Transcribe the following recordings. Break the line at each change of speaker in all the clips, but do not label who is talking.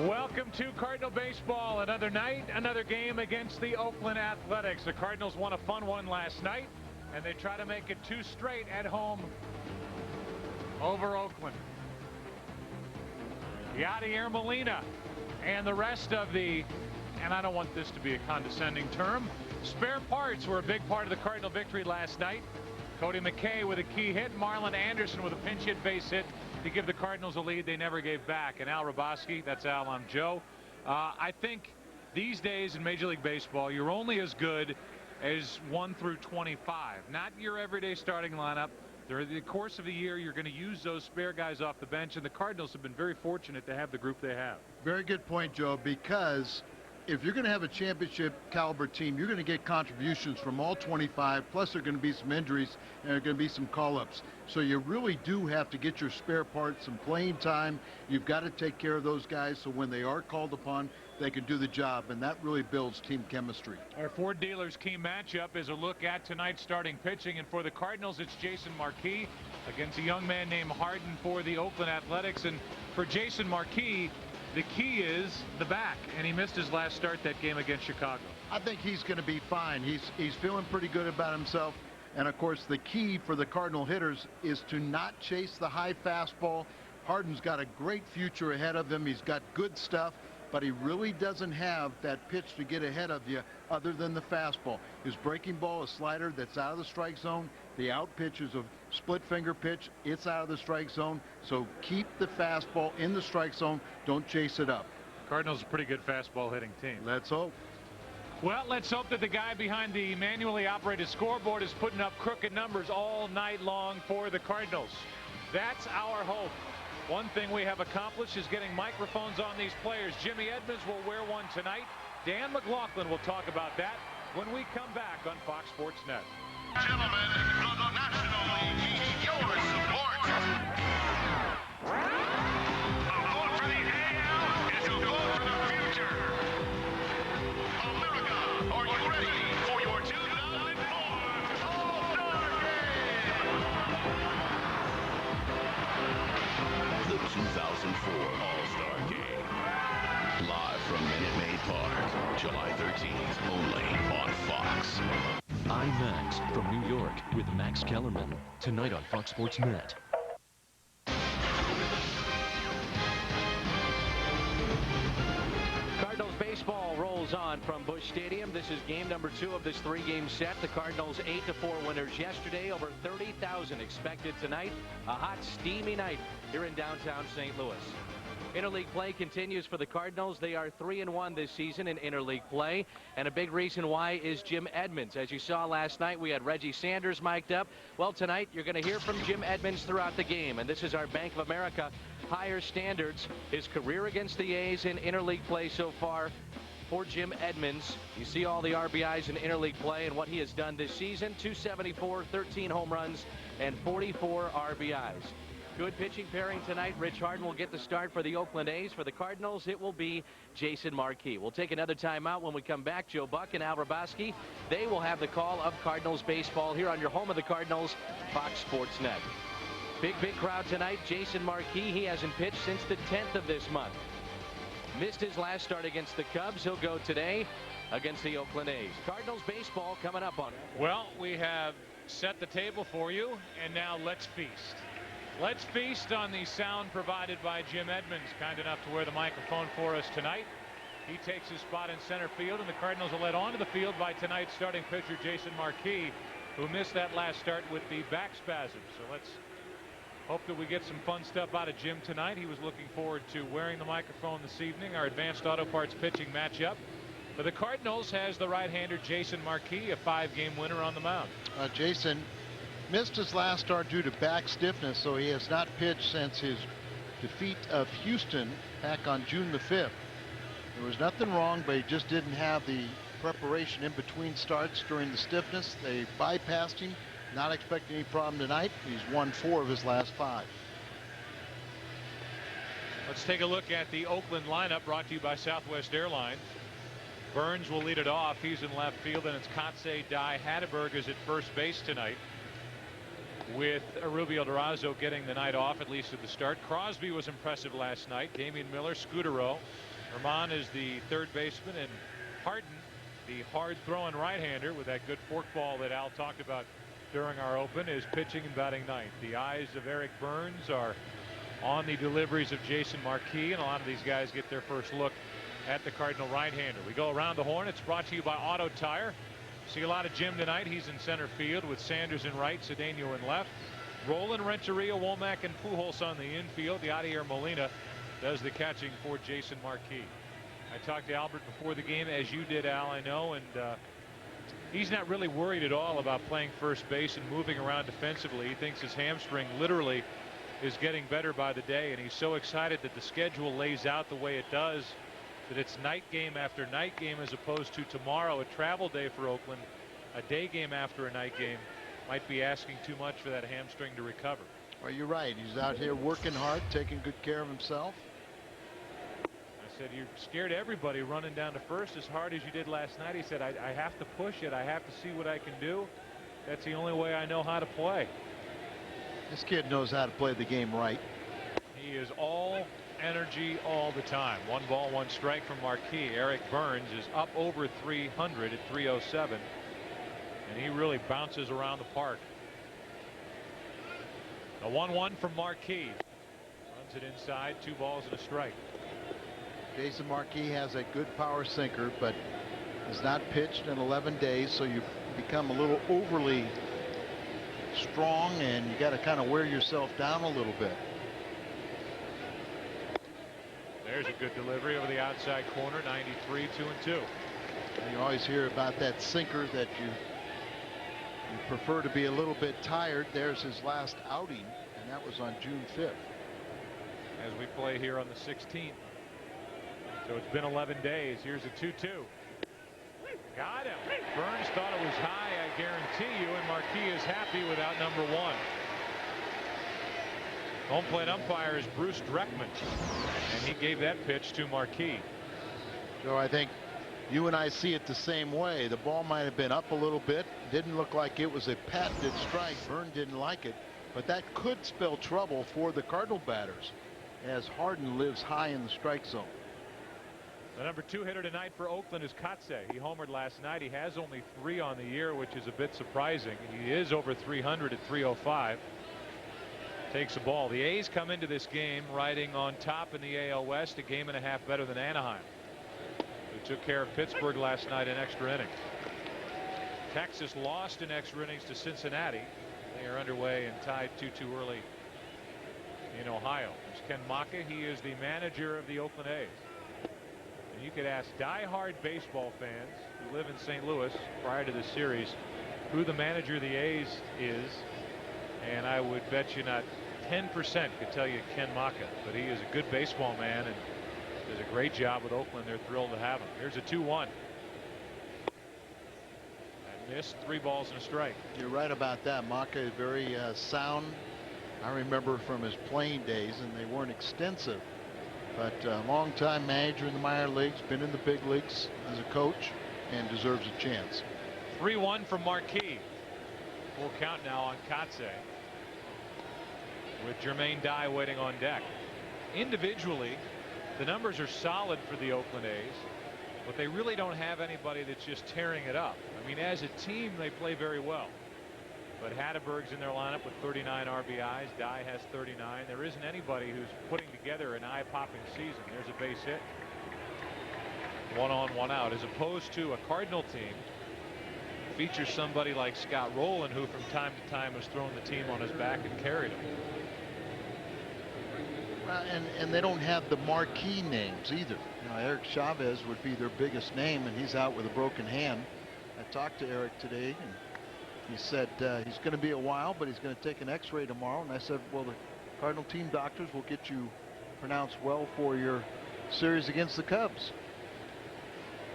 Welcome to Cardinal baseball. Another night, another game against the Oakland Athletics. The Cardinals won a fun one last night, and they try to make it 2 straight at home over Oakland. Yadier Molina and the rest of the, and I don't want this to be a condescending term, spare parts were a big part of the Cardinal victory last night. Cody McKay with a key hit, Marlon Anderson with a pinch hit base hit to give the Cardinals a lead they never gave back. And Al Raboski, that's Al, I'm Joe. I think these days in Major League Baseball, you're only as good as 1 through 25. Not your everyday starting lineup. During the course of the year, you're going to use those spare guys off the bench, and the Cardinals have been very fortunate to have the group they have.
Very good point, Joe, because if you're going to have a championship caliber team, you're going to get contributions from all 25, plus there are going to be some injuries and there are going to be some call-ups. So you really do have to get your spare parts some playing time. You've got to take care of those guys so when they are called upon, they can do the job, and that really builds team chemistry.
Our Ford Dealers key matchup is a look at tonight's starting pitching, and for the Cardinals, it's Jason Marquis against a young man named Harden for the Oakland Athletics. And for Jason Marquis, the key is the back, and he missed his last start that game against Chicago.
I think he's going to be fine. He's feeling pretty good about himself. And, of course, the key for the Cardinal hitters is to not chase the high fastball. Harden's got a great future ahead of him. He's got good stuff, but he really doesn't have that pitch to get ahead of you other than the fastball. His breaking ball, a slider that's out of the strike zone. The out pitch is a split finger pitch. It's out of the strike zone. So keep the fastball in the strike zone. Don't chase it up.
Cardinals a pretty good fastball hitting team.
Let's hope.
Well, let's hope that the guy behind the manually operated scoreboard is putting up crooked numbers all night long for the Cardinals. That's our hope. One thing we have accomplished is getting microphones on these players. Jimmy Edmonds will wear one tonight. Dan McLaughlin will talk about that when we come back on Fox Sports Net.
Gentlemen, the National League needs your support. A vote for the AL is a vote for the future. America, are you ready for your 2004 All-Star Game?
The 2004 All-Star Game. Live from Minute Maid Park, July 13th, only on Fox.
I'm Max from New York with Max Kellerman, tonight on Fox Sports Net.
Cardinals baseball rolls on from Busch Stadium. This is game number 2 of this 3-game set. The Cardinals 8-4 winners yesterday. Over 30,000 expected tonight. A hot, steamy night here in downtown St. Louis. Interleague play continues for the Cardinals. They are 3-1 this season in interleague play, and a big reason why is Jim Edmonds. As you saw last night, we had Reggie Sanders mic'd up. Well, tonight you're going to hear from Jim Edmonds throughout the game, and this is our Bank of America higher standards. His career against the A's in interleague play so far for Jim Edmonds. You see all the RBIs in interleague play and what he has done this season. 274, 13 home runs, and 44 RBIs. Good pitching pairing tonight. Rich Harden will get the start for the Oakland A's. For the Cardinals, it will be Jason Marquis. We'll take another timeout. When we come back, Joe Buck and Al Raboski, they will have the call of Cardinals baseball here on your home of the Cardinals, Fox Sports Net. Big crowd tonight. Jason Marquis, he hasn't pitched since the 10th of this month. Missed his last start against the Cubs. He'll go today against the Oakland A's. Cardinals baseball coming up on it.
Well, we have set the table for you, and now let's feast. Let's feast on the sound provided by Jim Edmonds, kind enough to wear the microphone for us tonight. He takes his spot in center field, and the Cardinals are led onto the field by tonight's starting pitcher, Jason Marquis, who missed that last start with the back spasm. So let's hope that we get some fun stuff out of Jim tonight. He was looking forward to wearing the microphone this evening. Our Advanced Auto Parts pitching matchup for the Cardinals has the right-hander Jason Marquis, a 5-game winner on the mound.
Jason missed his last start due to back stiffness, so he has not pitched since his defeat of Houston back on June the 5th. There was nothing wrong, but he just didn't have the preparation in between starts during the stiffness. They bypassed him. Not expecting any problem tonight. He's won 4 of his last 5.
Let's take a look at the Oakland lineup brought to you by Southwest Airlines. Burns will lead it off. He's in left field, and it's Kotsay, Dye, Hatteberg is at first base tonight. with Rubio Durazo getting the night off, at least at the start. Crosby was impressive last night. Damian Miller, Scudero. Herman is the third baseman, and Harden, the hard-throwing right-hander with that good forkball that Al talked about during our open, is pitching and batting ninth. The eyes of Eric Burns are on the deliveries of Jason Marquis, and a lot of these guys get their first look at the Cardinal right-hander. We go around the horn. It's brought to you by Auto Tire. See a lot of Jim tonight. He's in center field with Sanders in right, Cedeno in left. Roland, Renteria, Womack, and Pujols on the infield. Yadier Molina does the catching for Jason Marquis. I talked to Albert before the game, as you did, Al, I know, and he's not really worried at all about playing first base and moving around defensively. He thinks his hamstring literally is getting better by the day, and he's so excited that the schedule lays out the way it does, that it's night game after night game, as opposed to tomorrow, a travel day for Oakland. A day game after a night game might be asking too much for that hamstring to recover.
Well, you're right. He's out here working hard, taking good care of himself.
I said, you scared everybody running down to first as hard as you did last night. He said, I have to push it. I have to see what I can do. That's the only way I know how to play.
This kid knows how to play the game right.
He is all energy all the time. 1 ball, 1 strike from Marquis. Eric Burns is up over 300 at 307, and he really bounces around the park. A 1-1 from Marquis. Runs it inside. 2 balls and a strike.
Jason Marquis has a good power sinker, but has not pitched in 11 days, so you become a little overly strong, and you got to kind of wear yourself down a little bit.
There's a good delivery over the outside corner. 93, 2-2.
And you always hear about that sinker that you prefer to be a little bit tired. There's his last outing, and that was on June 5th.
As we play here on the 16th. So it's been 11 days. Here's a 2-2. Got him. Burns thought it was high, I guarantee you, and Marquis is happy without number 1. Home plate umpire is Bruce Dreckman, and he gave that pitch to Marquis.
So I think you and I see it the same way. The ball might have been up a little bit. Didn't look like it was a patented strike. Byrne didn't like it, but that could spell trouble for the Cardinal batters, as Harden lives high in the strike zone.
The number 2 hitter tonight for Oakland is Kotsay. He homered last night. He has only 3 on the year, which is a bit surprising. He is over 300 at 305. Takes the ball. The A's come into this game riding on top in the AL West, a game and a half better than Anaheim, who took care of Pittsburgh last night in extra innings. Texas lost in extra innings to Cincinnati. They are underway and tied 2-2 early in Ohio. There's Ken Maka. He is the manager of the Oakland A's. And you could ask die-hard baseball fans who live in St. Louis prior to this series who the manager of the A's is, and I would bet you not 10% could tell you Ken Maka, but he is a good baseball man and does a great job with Oakland. They're thrilled to have him. Here's a 2-1. And missed. 3 balls and a strike.
You're right about that. Maka is very sound. I remember from his playing days, and they weren't extensive, but long-time manager in the minor leagues, been in the big leagues as a coach, and deserves a chance.
3-1 from Marquis. Full count now on Kotsay, with Jermaine Dye waiting on deck. Individually, the numbers are solid for the Oakland A's, but they really don't have anybody that's just tearing it up. I mean, as a team, they play very well. But Hatteberg's in their lineup with 39 RBIs. Dye has 39. There isn't anybody who's putting together an eye-popping season. There's a base hit. 1 on, 1 out, as opposed to a Cardinal team features somebody like Scott Rowland, who from time to time has thrown the team on his back and carried him.
And they don't have the marquee names either. You know, Eric Chavez would be their biggest name, and he's out with a broken hand. I talked to Eric today, and he said he's going to be a while, but he's going to take an x-ray tomorrow. And I said, well, the Cardinal team doctors will get you pronounced well for your series against the Cubs.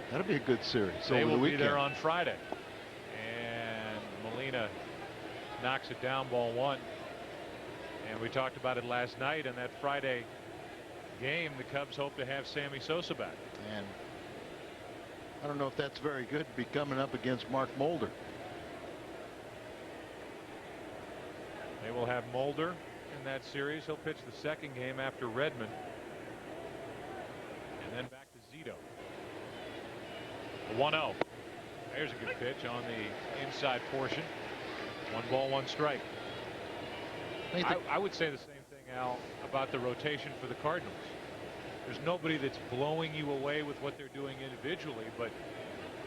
That'll be a good series.
They will be there on Friday. And Molina knocks it down, ball 1. And we talked about it last night in that Friday game. The Cubs hope to have Sammy Sosa back.
And I don't know if that's very good to be coming up against Mark Mulder.
will have Mulder in that series. He'll pitch the second game after Redmond. And then back to Zito. 1-0. There's a good pitch on the inside portion. 1 ball, 1 strike. I would say the same thing, Al, about the rotation for the Cardinals. There's nobody that's blowing you away with what they're doing individually, but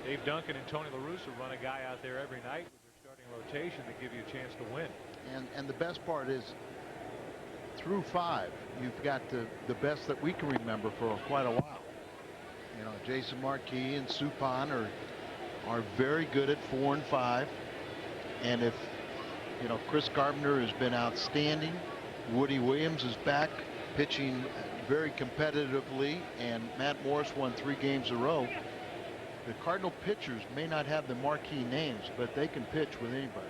Dave Duncan and Tony La Russa run a guy out there every night with their starting rotation that give you a chance to win.
And the best part is, through 5, you've got the best that we can remember for quite a while. You know, Jason Marquis and Suppan are very good at 4 and 5. And if, you know, Chris Carpenter has been outstanding. Woody Williams is back pitching very competitively, and Matt Morris won 3 games in a row. The Cardinal pitchers may not have the marquee names, but they can pitch with anybody.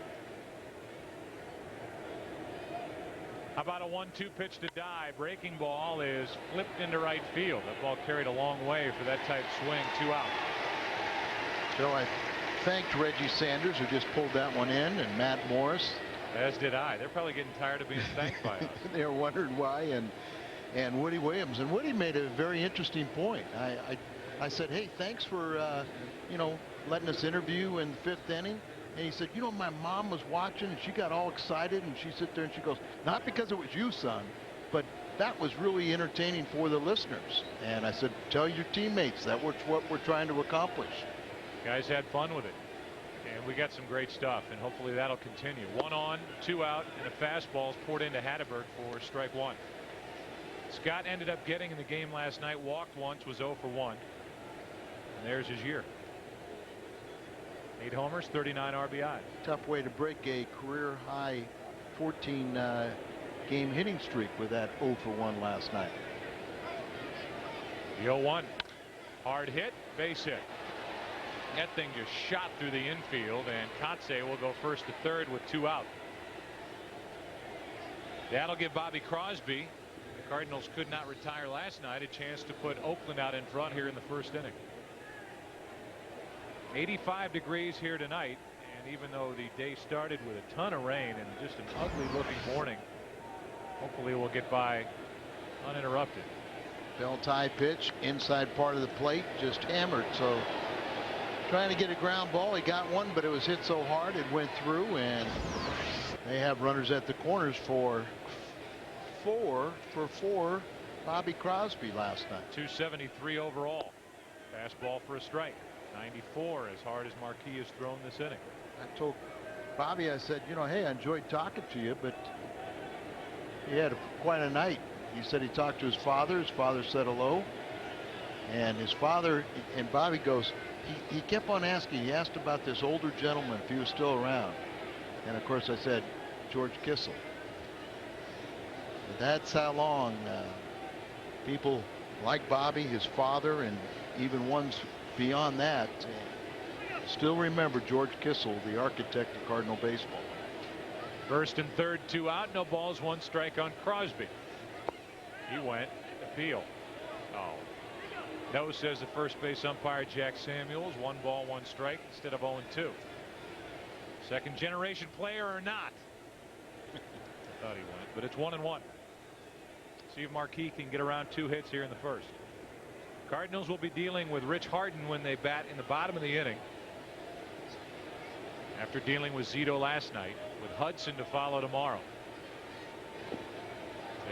How about a 1-2 pitch to Die? Breaking ball is flipped into right field. That ball carried a long way for that type swing. 2 out.
So I thanked Reggie Sanders, who just pulled that one in, and Matt Morris.
As did I. They're probably getting tired of being thanked by us.
They're wondering why. And Woody Williams. And Woody made a very interesting point. I said, hey, thanks for, you know, letting us interview in the 5th inning. And he said, you know, my mom was watching and she got all excited, and she sat there and she goes, not because it was you, son, but that was really entertaining for the listeners. And I said, tell your teammates that was what we're trying to accomplish.
Guys had fun with it. And we got some great stuff, and hopefully that'll continue. 1 on, 2 out, and a fastball is poured into Hatteberg for strike 1. Scott ended up getting in the game last night, walked once, was 0 for 1. And there's his year. 8 homers, 39 RBI.
Tough way to break a career high 14 game hitting streak with that 0 for 1 last night.
The 0-1. Hard hit, base hit. That thing just shot through the infield, and Kotze will go first to third with 2 out. That'll give Bobby Crosby, the Cardinals could not retire last night, a chance to put Oakland out in front here in the 1st inning. 85 degrees here tonight, and even though the day started with a ton of rain and just an ugly looking morning, hopefully we'll get by uninterrupted.
Bell tie pitch, inside part of the plate, just hammered. So trying to get a ground ball, he got one, but it was hit so hard it went through, and they have runners at the corners for 4 Bobby Crosby last night.
273 overall. Fastball for a strike. 94 as hard as Marquis has thrown this inning.
I told Bobby, I said, you know, hey, I enjoyed talking to you, but he had quite a night. He said he talked to his father. His father said hello. And his father, and Bobby goes, he kept on asking. He asked about this older gentleman, if he was still around. And of course I said, George Kissel. But that's how long people like Bobby, his father, and even ones beyond that still remember George Kissel, the architect of Cardinal baseball.
1st and 3rd, 2 out, no balls, 1 strike on Crosby. He went appeal. Oh, no, says the first base umpire Jack Samuels. 1 ball, 1 strike instead of 0-2. Second generation player or not? I thought he went, but it's 1-1. See if Marquis can get around 2 hits here in the 1st. Cardinals will be dealing with Rich Harden when they bat in the bottom of the inning, after dealing with Zito last night, with Hudson to follow tomorrow.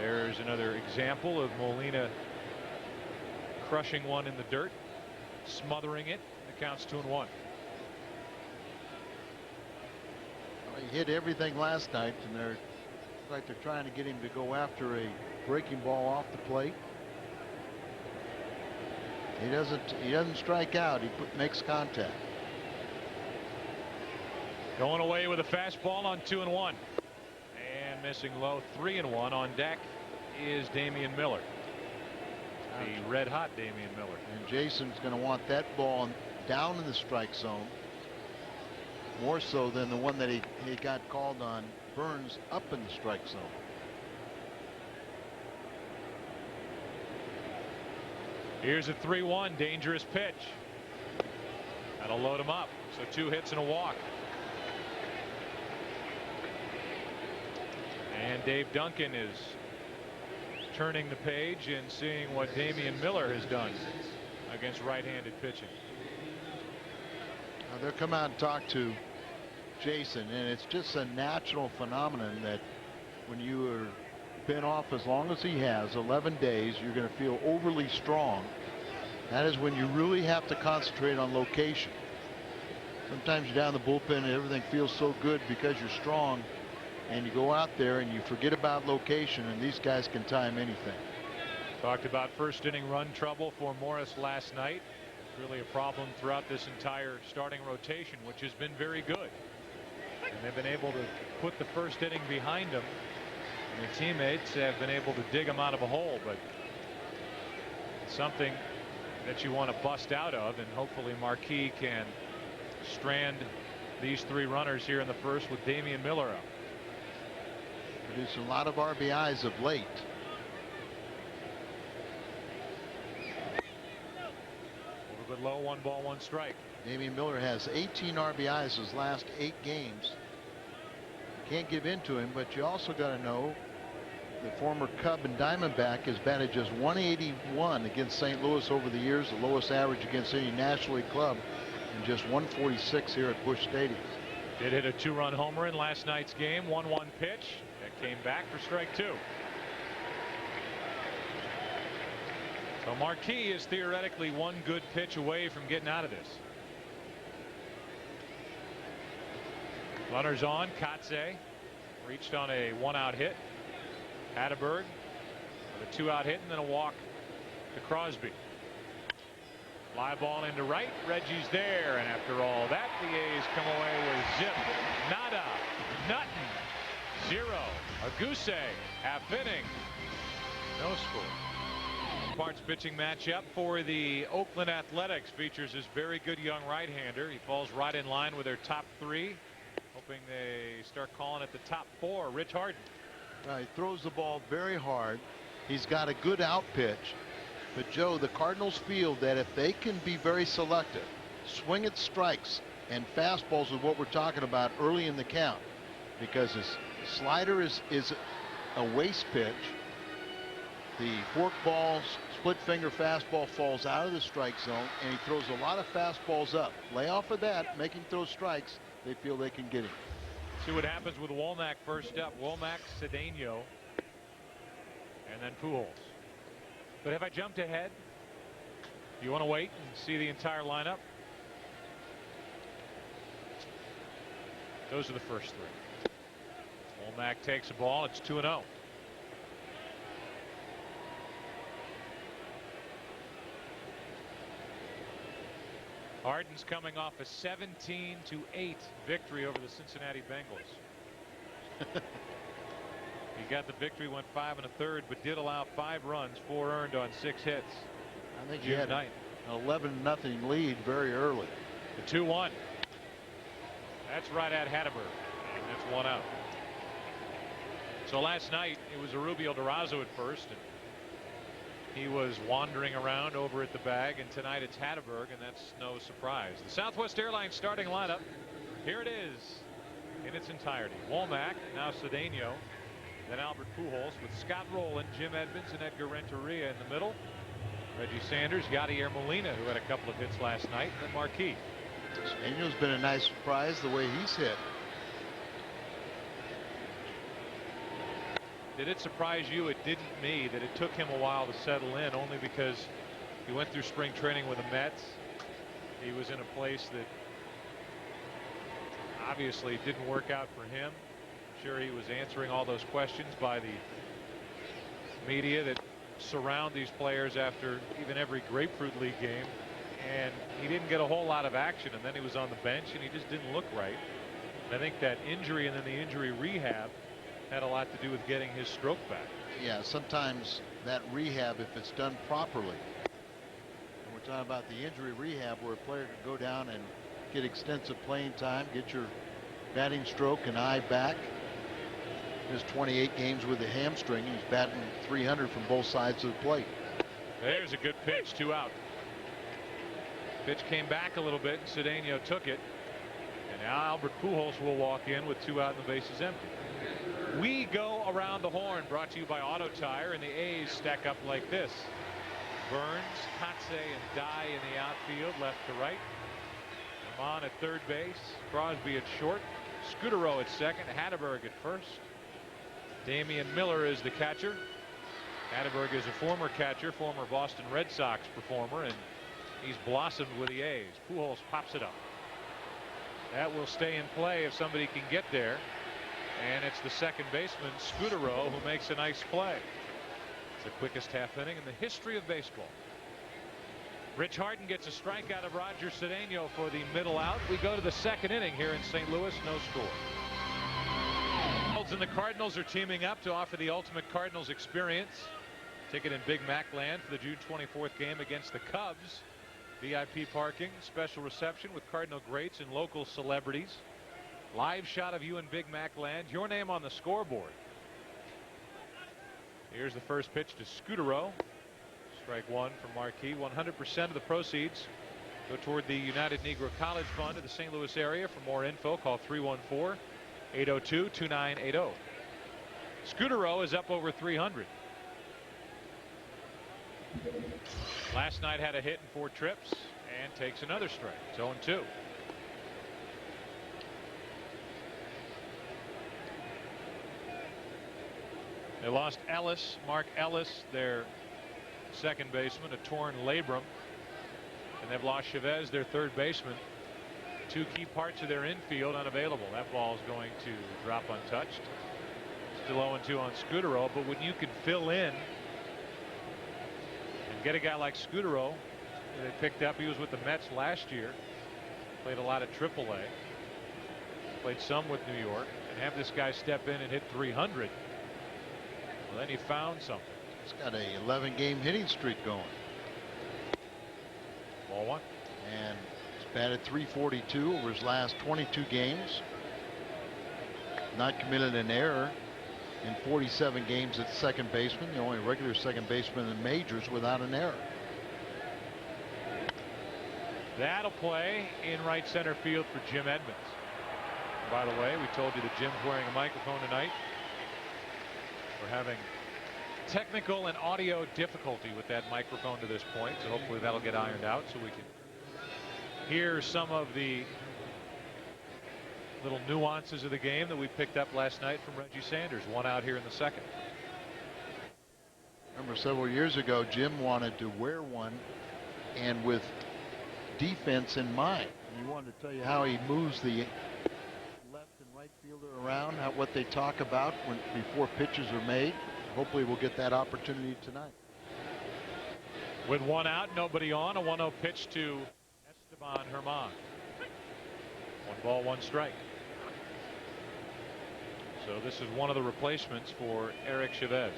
There's another example of Molina crushing one in the dirt, smothering it. The count's 2-1.
Well, he hit everything last night, and they're like they're trying to get him to go after a breaking ball off the plate. He doesn't strike out. He makes contact.
Going away with a fastball on 2-1. And missing low. 3-1. On deck is Damian Miller. The red hot Damian Miller.
And Jason's going to want that ball down in the strike zone, more so than the one that he got called on Burns up in the strike zone.
Here's a 3-1, dangerous pitch. That'll load him up. So 2 hits and a walk. And Dave Duncan is turning the page and seeing what Damian Miller has done against right-handed pitching.
Now they'll come out and talk to Jason, and it's just a natural phenomenon that when you are been off as long as he has, 11 days, you're going to feel overly strong. That is when you really have to concentrate on location. Sometimes you're down the bullpen and everything feels so good because you're strong, and you go out there and you forget about location, and these guys can time anything.
Talked about first inning run trouble for Morris last night. Really a problem throughout this entire starting rotation, which has been very good. And they've been able to put the first inning behind them. And their teammates have been able to dig them out of a hole, but it's something that you want to bust out of, and hopefully Marquis can strand these three runners here in the first with Damian Miller up.
Produced a lot of RBIs of late.
A little bit low, 1 ball, 1 strike.
Damian Miller has 18 RBIs his last 8 games. Can't give in to him, but you also got to know the former Cub and Diamondback has batted just 181 against St. Louis over the years, the lowest average against any National League club, and just 146 here at Busch Stadium.
Did hit a 2-run homer in last night's game. 1-1 pitch that came back for strike 2. So Marquis is theoretically 1 good pitch away from getting out of this. Runners on. Kotze reached on a 1-out hit. Hatteberg with a 2-out hit and then a walk to Crosby. Fly ball into right. Reggie's there, and after all that, the A's come away with zip, nada, nothing, 0. A goose egg, half inning, no score. Parts pitching matchup for the Oakland Athletics features this very good young right-hander. He falls right in line with their top 3. Hoping they start calling it the top 4. Rich Harden.
He throws the ball very hard. He's got a good out pitch. But Joe, the Cardinals feel that if they can be very selective, swing at strikes and fastballs is what we're talking about early in the count, because his slider is a waste pitch. The fork ball, split finger fastball falls out of the strike zone, and he throws a lot of fastballs up. Lay off of that, make him throw strikes. They feel they can get him.
See what happens with Womack first up. Womack, Cedeno, and then Pujols. But have I jumped ahead? You want to wait and see the entire lineup? Those are the first 3. Womack takes a ball. It's 2-0. Harden's coming off a 17-8 victory over the Cincinnati Bengals. He got the victory, went 5 1/3, but did allow 5 runs, 4 earned on 6 hits.
I think he had an 11-0 lead very early.
The 2-1. That's right at Hatteberg, and that's 1 out. So last night it was a Rubio Durazo at first, and he was wandering around over at the bag, and tonight it's Hatteberg, and that's no surprise. The Southwest Airlines starting lineup, here it is in its entirety. Womack, now Cedeno, then Albert Pujols with Scott Rowland, Jim Edmonds, and Edgar Renteria in the middle. Reggie Sanders, Yadier Molina, who had a couple of hits last night, and Marquis.
Cedeno's been a nice surprise the way he's hit.
Did it surprise you? It didn't me that it took him a while to settle in, only because he went through spring training with the Mets. He was in a place that obviously didn't work out for him. I'm sure he was answering all those questions by the media that surround these players after even every Grapefruit League game, and he didn't get a whole lot of action, and then he was on the bench and he just didn't look right. And I think that injury and then the injury rehab had a lot to do with getting his stroke back.
Yeah, sometimes that rehab, if it's done properly, and we're talking about the injury rehab where a player can go down and get extensive playing time, get your batting stroke and eye back. His 28 games with a hamstring, he's batting .300 from both sides of the plate.
There's a good pitch, 2 out. Pitch came back a little bit, and Cedeno took it, and now Albert Pujols will walk in with 2 out and the bases empty. We go around the horn, brought to you by Auto Tire, and the A's stack up like this. Burns, Kotze, and Dye in the outfield, left to right. Herman at third base, Crosby at short, Scudero at second, Hatteberg at first. Damian Miller is the catcher. Hatteberg is a former catcher, former Boston Red Sox performer, and he's blossomed with the A's. Pujols pops it up. That will stay in play if somebody can get there. And it's the second baseman, Scudero, who makes a nice play. It's the quickest half inning in the history of baseball. Rich Harden gets a strikeout of Roger Cedeno for the middle out. We go to the second inning here in St. Louis. No score. Rhodes and the Cardinals are teaming up to offer the ultimate Cardinals experience. Ticket in Big Mac land for the June 24th game against the Cubs. VIP parking, special reception with Cardinal greats and local celebrities. Live shot of you in Big Mac land. Your name on the scoreboard. Here's the first pitch to Scudero. Strike one from Marquis. 100% of the proceeds go toward the United Negro College Fund of the St. Louis area. For more info, call 314-802-2980. Scudero is up over 300. Last night had a hit in 4 trips and takes another strike. It's 0-2. They lost Ellis, Mark Ellis, their second baseman, a torn labrum. And they've lost Chavez, their third baseman. 2 key parts of their infield unavailable. That ball is going to drop untouched. Still 0-2 on Scudero, but when you can fill in and get a guy like Scudero, they picked up, he was with the Mets last year, played a lot of AAA, played some with New York, and have this guy step in and hit 300. Well, then he found something.
He's got a 11-game hitting streak going.
Ball one.
And he's batted .342 over his last 22 games. Not committed an error in 47 games at second baseman. The only regular second baseman in the majors without an error.
That'll play in right center field for Jim Edmonds. By the way, we told you that Jim's wearing a microphone tonight. We're having technical and audio difficulty with that microphone to this point, so hopefully that'll get ironed out so we can hear some of the little nuances of the game that we picked up last night from Reggie Sanders. 1 out here in the second.
Remember several years ago, Jim wanted to wear one and with defense in mind. He wanted to tell you how he moves the left and right fielder around, what they talk about before pitches are made. Hopefully we'll get that opportunity tonight.
With 1 out, nobody on, a 1-0 pitch to Esteban Herman. 1 ball, 1 strike. So this is one of the replacements for Eric Chavez.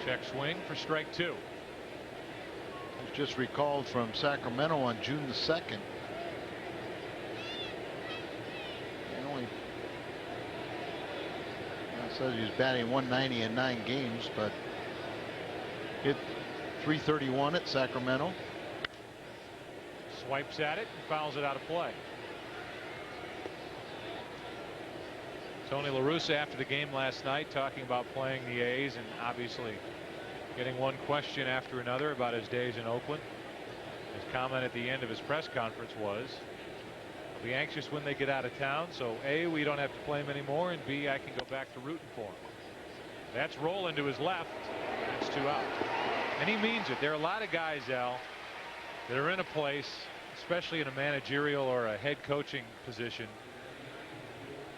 Check swing for strike 2.
He's just recalled from Sacramento on June the 2nd. Says he's batting 190 in 9 games, but hit .331 at Sacramento.
Swipes at it and fouls it out of play. Tony La Russa after the game last night talking about playing the A's and obviously getting one question after another about his days in Oakland. His comment at the end of his press conference was, I'll be anxious when they get out of town, so A, we don't have to play him anymore, and B, I can go back to rooting for him. That's rolling to his left. That's 2 out. And he means it. There are a lot of guys, Al, that are in a place, especially in a managerial or a head coaching position,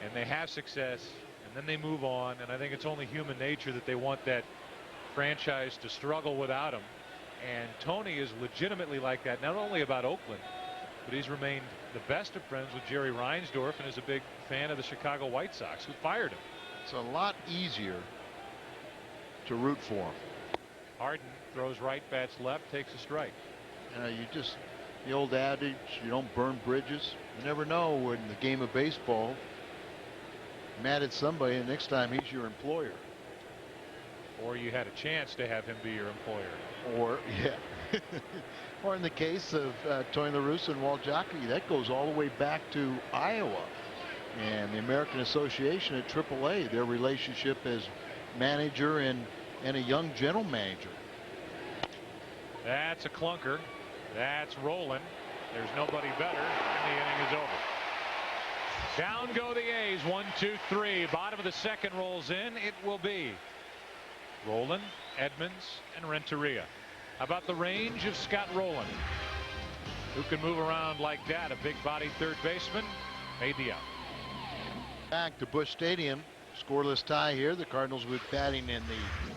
and they have success, and then they move on, and I think it's only human nature that they want that franchise to struggle without him. And Tony is legitimately like that, not only about Oakland, but he's remained the best of friends with Jerry Reinsdorf and is a big fan of the Chicago White Sox, who fired him.
It's a lot easier to root for him.
Harden throws right, bats left, takes a strike.
The old adage, you don't burn bridges. You never know when the game of baseball, mad at somebody, and next time he's your employer.
Or you had a chance to have him be your employer.
Or, yeah. Or in the case of Tony La Russa and Walt Jockey, that goes all the way back to Iowa and the American Association at AAA, their relationship as manager and a young general manager.
That's a clunker. That's rolling. There's nobody better, and the inning is over. Down go the A's. 1, 2, 3. Bottom of the second rolls in. It will be Rowland, Edmonds, and Renteria. How about the range of Scott Rowland, who can move around like that? A big body third baseman made the out.
Back to Busch Stadium. Scoreless tie here. The Cardinals with batting in the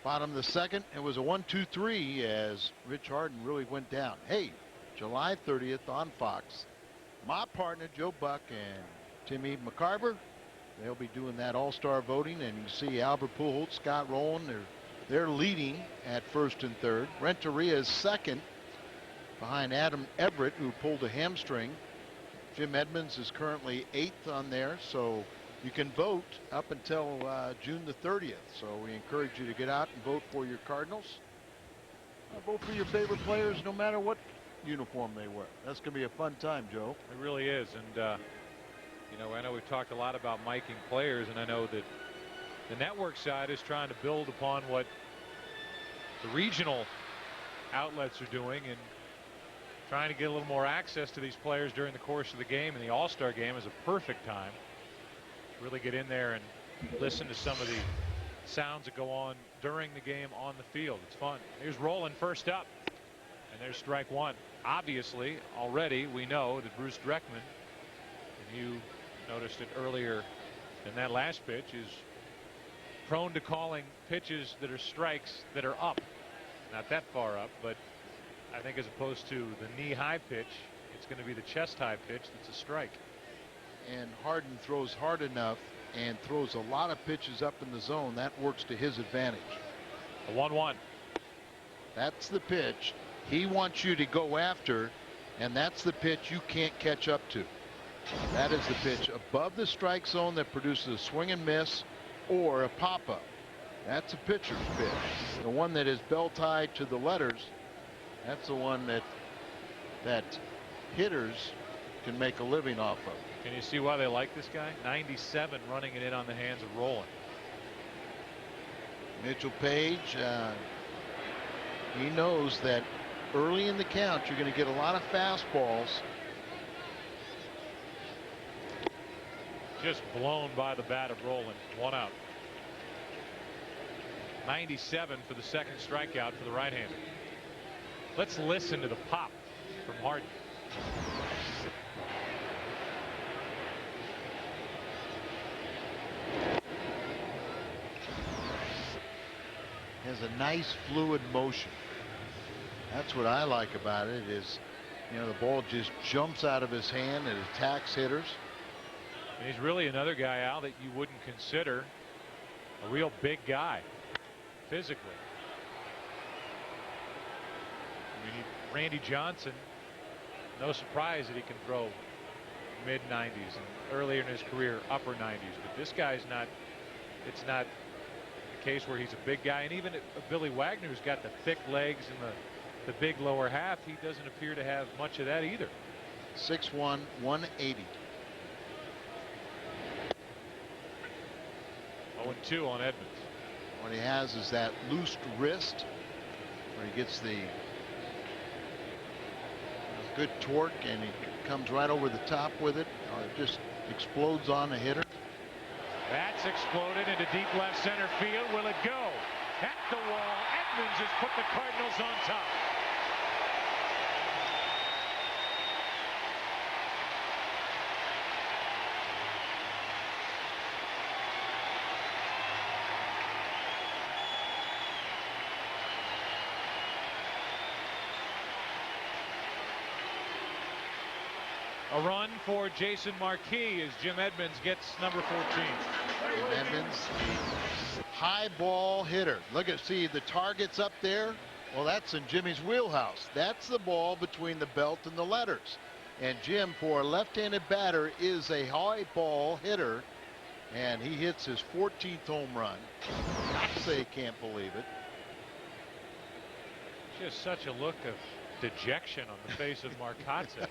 bottom of the second. It was a 1-2-3 as Rich Harden really went down. Hey, July 30th on Fox. My partner Joe Buck and Timmy McCarver, they'll be doing that all-star voting, and you see Albert Pujols, Scott Rowland, they're leading at first and third. Renteria is second behind Adam Everett, who pulled a hamstring. Jim Edmonds is currently 8th on there, so you can vote up until June the 30th. So we encourage you to get out and vote for your Cardinals. Vote for your favorite players no matter what uniform they wear. That's going to be a fun time, Joe.
It really is. And you know, I know we've talked a lot about miking players, and I know that the network side is trying to build upon what the regional outlets are doing and trying to get a little more access to these players during the course of the game. And the All-Star game is a perfect time to really get in there and listen to some of the sounds that go on during the game on the field. It's fun. Here's Rowland first up, and there's strike one. Obviously, already we know that Bruce Dreckman, and you noticed it earlier in that last pitch, is prone to calling pitches that are strikes that are up. Not that far up, but I think as opposed to the knee-high pitch, it's going to be the chest-high pitch that's a strike.
And Harden throws hard enough and throws a lot of pitches up in the zone. That works to his advantage.
A 1-1.
That's the pitch he wants you to go after, and that's the pitch you can't catch up to. That is the pitch above the strike zone that produces a swing and miss or a pop-up. That's a pitcher's pitch. The one that is bell-tied to the letters, that's the one that hitters can make a living off of.
Can you see why they like this guy? 97 running it in on the hands of Rowland.
Mitchell Page, he knows that early in the count you're going to get a lot of fastballs.
Just blown by the bat of Rowland. One out. 97 for the second strikeout for the right-hander. Let's listen to the pop from Harden.
Has a nice fluid motion. That's what I like about it, is, you know, the ball just jumps out of his hand and attacks hitters.
And he's really another guy, Al, that you wouldn't consider a real big guy physically. I mean, Randy Johnson, no surprise that he can throw mid-90s and earlier in his career upper 90s, but this guy's not. It's not the case where he's a big guy. And even Billy Wagner, who's got the thick legs and the big lower half, he doesn't appear to have much of that either.
6'1", 180.
0-2 on Edmonds.
What he has is that loose wrist where he gets the good torque, and he comes right over the top with it, or it just explodes on the hitter.
That's exploded into deep left center field. Will it go? At the wall. Edmonds has put the Cardinals on top. A run for Jason Marquis as Jim Edmonds gets number 14.
Jim Edmonds, high ball hitter. Look at, see the targets up there. Well, that's in Jimmy's wheelhouse. That's the ball between the belt and the letters. And Jim, for a left-handed batter, is a high ball hitter, and he hits his 14th home run. I say he can't believe it.
Just such a look of dejection on the face of Marcotte.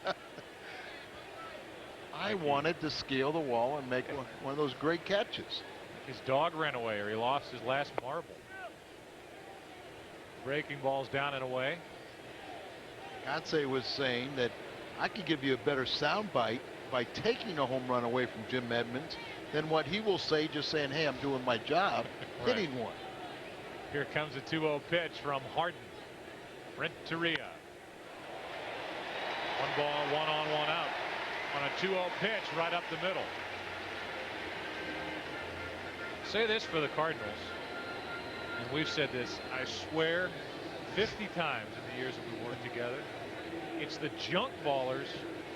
I wanted to scale the wall and make one of those great catches.
His dog ran away, or he lost his last marble. Breaking balls down and away.
Marcotte was saying that I could give you a better soundbite by taking a home run away from Jim Edmonds than what he will say just saying, hey, I'm doing my job,
right.
hitting one.
Here comes a 2-0 pitch from Harden. Renteria. 1 ball, 1 on, 1 out. On a 2-0 pitch right up the middle. Say this for the Cardinals, and we've said this, I swear, 50 times in the years that we worked together. It's the junk ballers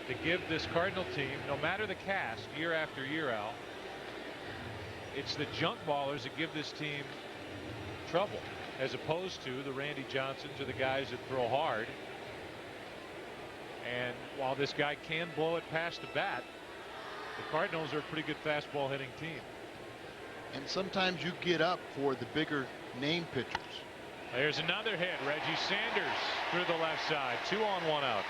that give this Cardinal team, no matter the cast, year after year, Al, it's the junk ballers that give this team trouble, as opposed to the Randy Johnsons or the guys that throw hard. And while this guy can blow it past the bat, the Cardinals are a pretty good fastball hitting team.
And sometimes you get up for the bigger name pitchers.
There's another hit. Reggie Sanders through the left side. 2 on, 1 out.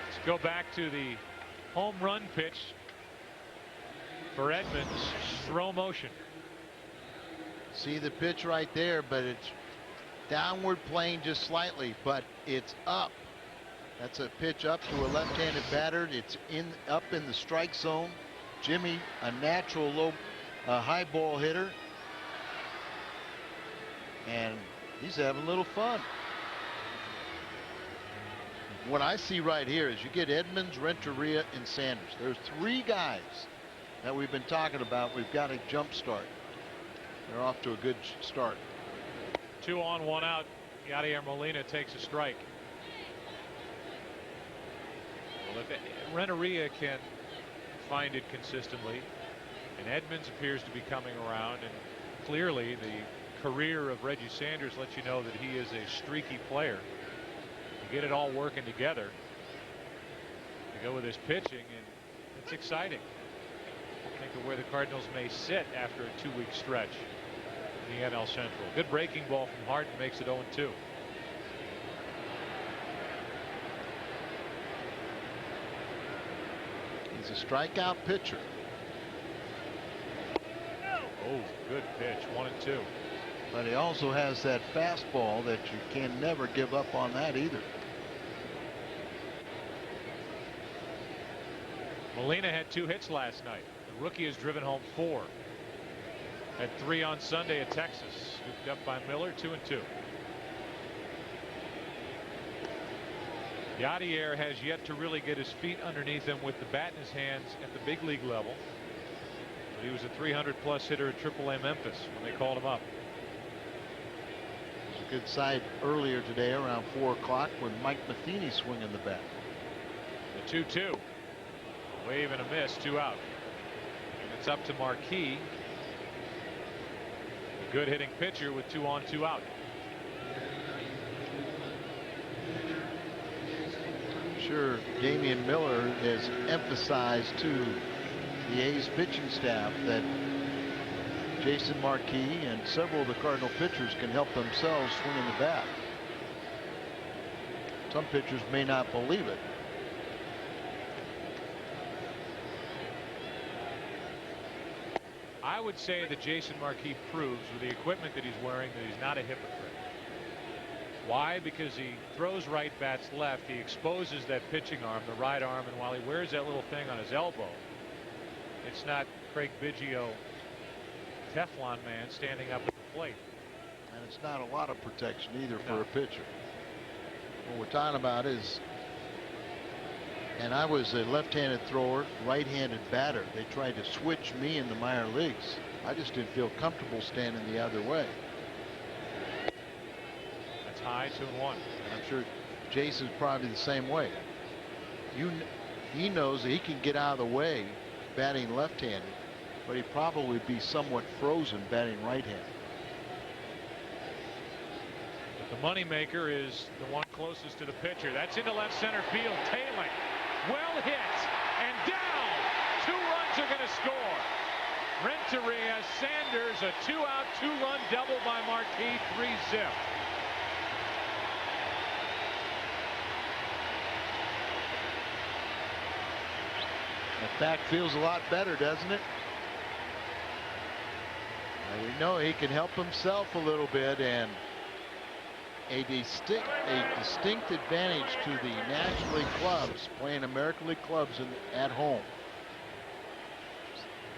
Let's go back to the home run pitch for Edmonds. Slow motion.
See the pitch right there, but it's downward plane just slightly, but it's up. That's a pitch up to a left-handed batter. It's up in the strike zone. Jimmy, a natural high ball hitter, and he's having a little fun. What I see right here is you get Edmonds, Renteria, and Sanders. There's 3 guys that we've been talking about. We've got a jump start. They're off to a good start.
2 on, 1 out. Yadier Molina takes a strike. Well, if Renteria can find it consistently, and Edmonds appears to be coming around, and clearly the career of Reggie Sanders lets you know that he is a streaky player. You get it all working together. You go with his pitching, and it's exciting. Think of where the Cardinals may sit after a 2-week stretch in the NL Central. Good breaking ball from Harden makes it 0-2.
He's a strikeout pitcher.
Oh, good pitch. 1-2.
But he also has that fastball that you can never give up on that either.
Molina had 2 hits last night. The rookie has driven home 4. Had 3 on Sunday at Texas. Scooped up by Miller. 2-2. Yadier has yet to really get his feet underneath him with the bat in his hands at the big league level. But he was a 300+ hitter at AAA Memphis when they called him up.
It was a good sight earlier today around 4 o'clock when Mike Matheny swinging the bat.
The 2-2. Wave and a miss. 2 out. And it's up to Marquis. A good hitting pitcher with 2 on, 2 out.
Sure, Damian Miller has emphasized to the A's pitching staff that Jason Marquis and several of the Cardinal pitchers can help themselves swinging the bat. Some pitchers may not believe it.
I would say that Jason Marquis proves with the equipment that he's wearing that he's not a hypocrite. Why? Because he throws right, bats left. He exposes that pitching arm, the right arm, and while he wears that little thing on his elbow, it's not Craig Biggio, Teflon man, standing up at the plate.
And it's not a lot of protection either for a pitcher. What we're talking about is, and I was a left-handed thrower, right-handed batter. They tried to switch me in the minor leagues. I just didn't feel comfortable standing the other way.
That's high, 2-1.
And I'm sure Jason's probably the same way. He knows that he can get out of the way batting left-handed, but he'd probably be somewhat frozen batting right-handed.
The moneymaker is the one closest to the pitcher. That's into left center field. Tailing. Well hit. And down. 2 runs are going to score. victory as Sanders, a 2-out, 2-run double by Marquis, 3-zip.
The back feels a lot better, doesn't it? We know he can help himself a little bit, and a distinct advantage to the National League clubs playing American League clubs at home.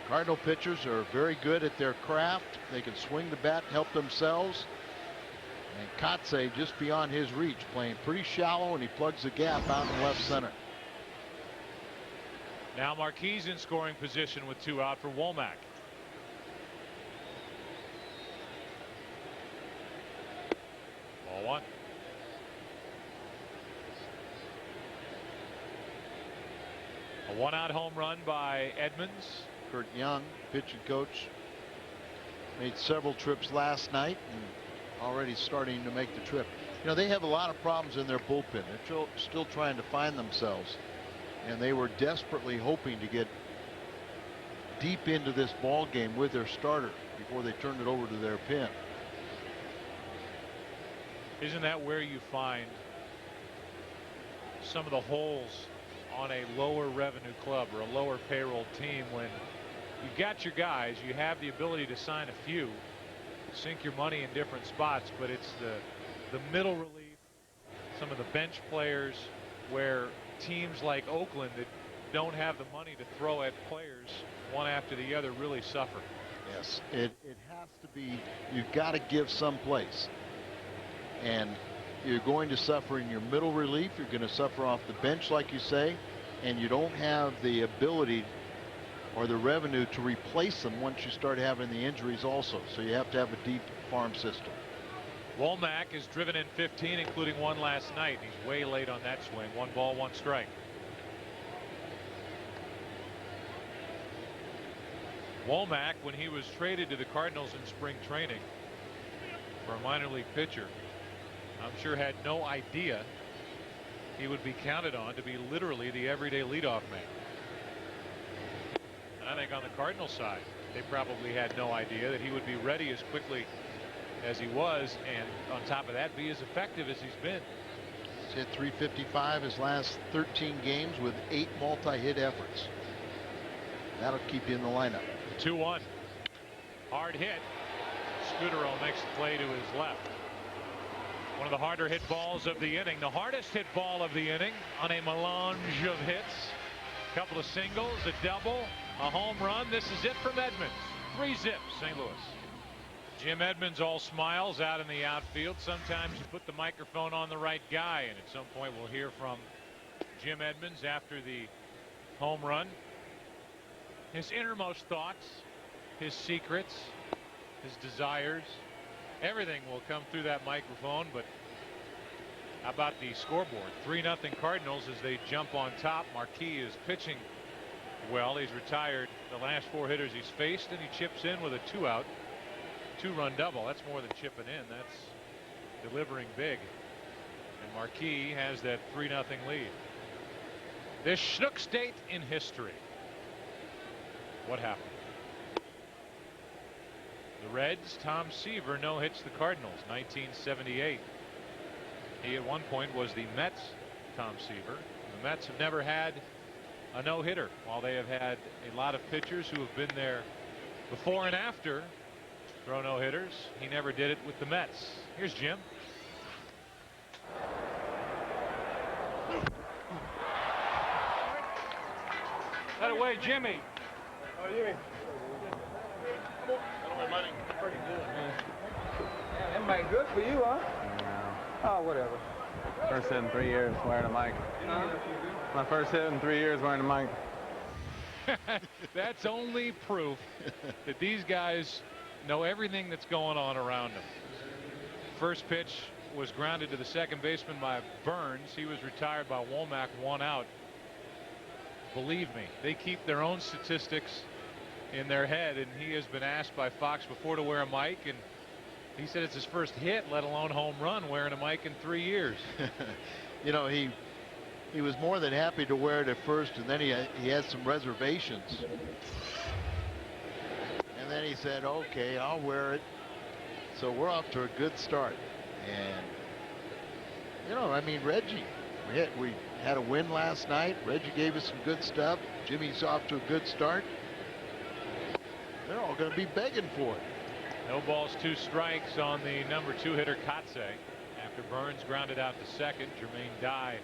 Cardinal pitchers are very good at their craft. They can swing the bat, help themselves. And Kotze just beyond his reach, playing pretty shallow, and he plugs the gap out in left center.
Now Marquis in scoring position with 2 out for Womack. Ball 1. A 1-out home run by Edmonds.
Kurt Young, pitching coach, made several trips last night and already starting to make the trip. You know, they have a lot of problems in their bullpen. They're still trying to find themselves, and they were desperately hoping to get deep into this ball game with their starter before they turned it over to their pen.
Isn't that where you find some of the holes on a lower revenue club or a lower payroll team? When you got your guys, you have the ability to sign a few, sink your money in different spots, but it's the middle relief, some of the bench players, where teams like Oakland that don't have the money to throw at players one after the other really suffer.
Yes, it has to be. You've got to give some place, and you're going to suffer in your middle relief. You're going to suffer off the bench, like you say, and you don't have the ability or the revenue to replace them once you start having the injuries also. So you have to have a deep farm system.
Womack is driven in 15, including 1 last night. He's way late on that swing. 1 ball, 1 strike. Womack, when he was traded to the Cardinals in spring training for a minor league pitcher, I'm sure had no idea he would be counted on to be literally the everyday leadoff man. And I think on the Cardinals side, they probably had no idea that he would be ready as quickly as he was, and on top of that, be as effective as he's been.
He's hit .355 his last 13 games with 8 multi-hit efforts. That'll keep you in the lineup.
2-1. Hard hit. Scudero makes the play to his left. One of the harder hit balls of the inning. The hardest hit ball of the inning on a melange of hits. A couple of singles, a double, a home run. This is it from Edmonds. 3 zips, St. Louis. Jim Edmonds all smiles out in the outfield. Sometimes you put the microphone on the right guy, and at some point we'll hear from Jim Edmonds after the home run. His innermost thoughts, his secrets, his desires, everything will come through that microphone. But how about the scoreboard? 3-0 Cardinals as they jump on top. Marquis is pitching well. He's retired the last 4 hitters he's faced, and he chips in with a 2-out, 2-run double. That's more than chipping in. That's delivering big. And Marquis has that 3-0 lead. This Schnook State in history. What happened? The Reds, Tom Seaver no-hits the Cardinals, 1978. He at one point was the Mets' Tom Seaver. The Mets have never had a no-hitter, while they have had a lot of pitchers who have been there before and after throw no-hitters. He never did it with the Mets. Here's Jim.
That away, Jimmy.
Oh, Jimmy. Money.
Pretty good, man. Yeah, that might good for you, huh?
No.
Oh, whatever.
First hit in 3 years wearing a mic. My first hit in 3 years wearing a mic.
That's only proof that these guys know everything that's going on around them. First pitch was grounded to the second baseman by Burns. He was retired by Womack, 1 out. Believe me, they keep their own statistics in their head, and he has been asked by Fox before to wear a mic, and he said it's his first hit, let alone home run, wearing a mic in 3 years.
You know, he was more than happy to wear it at first, and then he had some reservations. And And then he said, okay, I'll wear it. So we're off to a good start. And, you know, I mean, Reggie, we had a win last night. Reggie gave us some good stuff. Jimmy's off to a good start. They're all going to be begging for it.
No balls, 2 strikes on the number 2 hitter, Kotze. After Burns grounded out to second, Jermaine Dye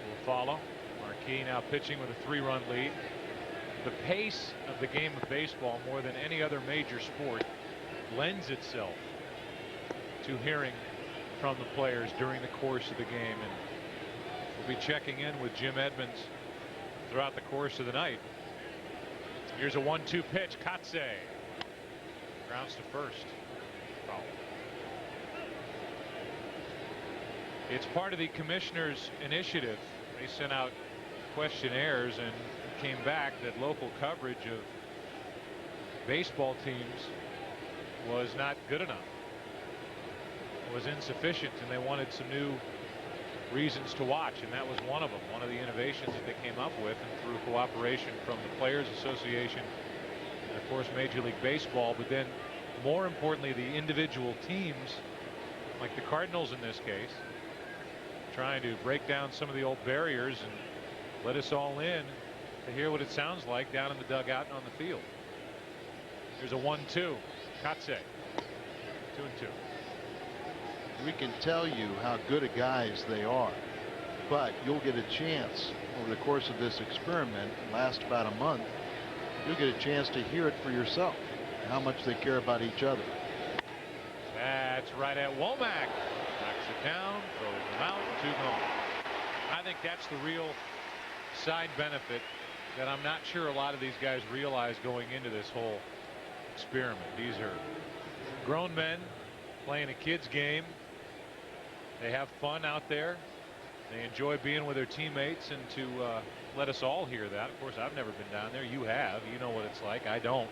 will follow. Marquis now pitching with a 3-run lead. The pace of the game of baseball, more than any other major sport, lends itself to hearing from the players during the course of the game. And we'll be checking in with Jim Edmonds throughout the course of the night. Here's a 1-2 pitch. Kotze grounds to first. Foul. It's part of the commissioner's initiative. They sent out questionnaires and came back that local coverage of baseball teams was not good enough. It was insufficient, and they wanted some new reasons to watch, and that was one of them, one of the innovations that they came up with, and through cooperation from the Players Association and of course Major League Baseball, but then more importantly the individual teams like the Cardinals in this case, trying to break down some of the old barriers and let us all in to hear what it sounds like down in the dugout and on the field. Here's a 1-2. Kotze. 2-2.
We can tell you how good of guys they are, but you'll get a chance over the course of this experiment, last about a month, you'll get a chance to hear it for yourself, how much they care about each other.
That's right at Womack. Knocks it down, throws them out, 2 gone. I think that's the real side benefit that I'm not sure a lot of these guys realize going into this whole experiment. These are grown men playing a kid's game. They have fun out there. They enjoy being with their teammates, and to let us all hear that. Of course, I've never been down there. You have. You know what it's like. I don't.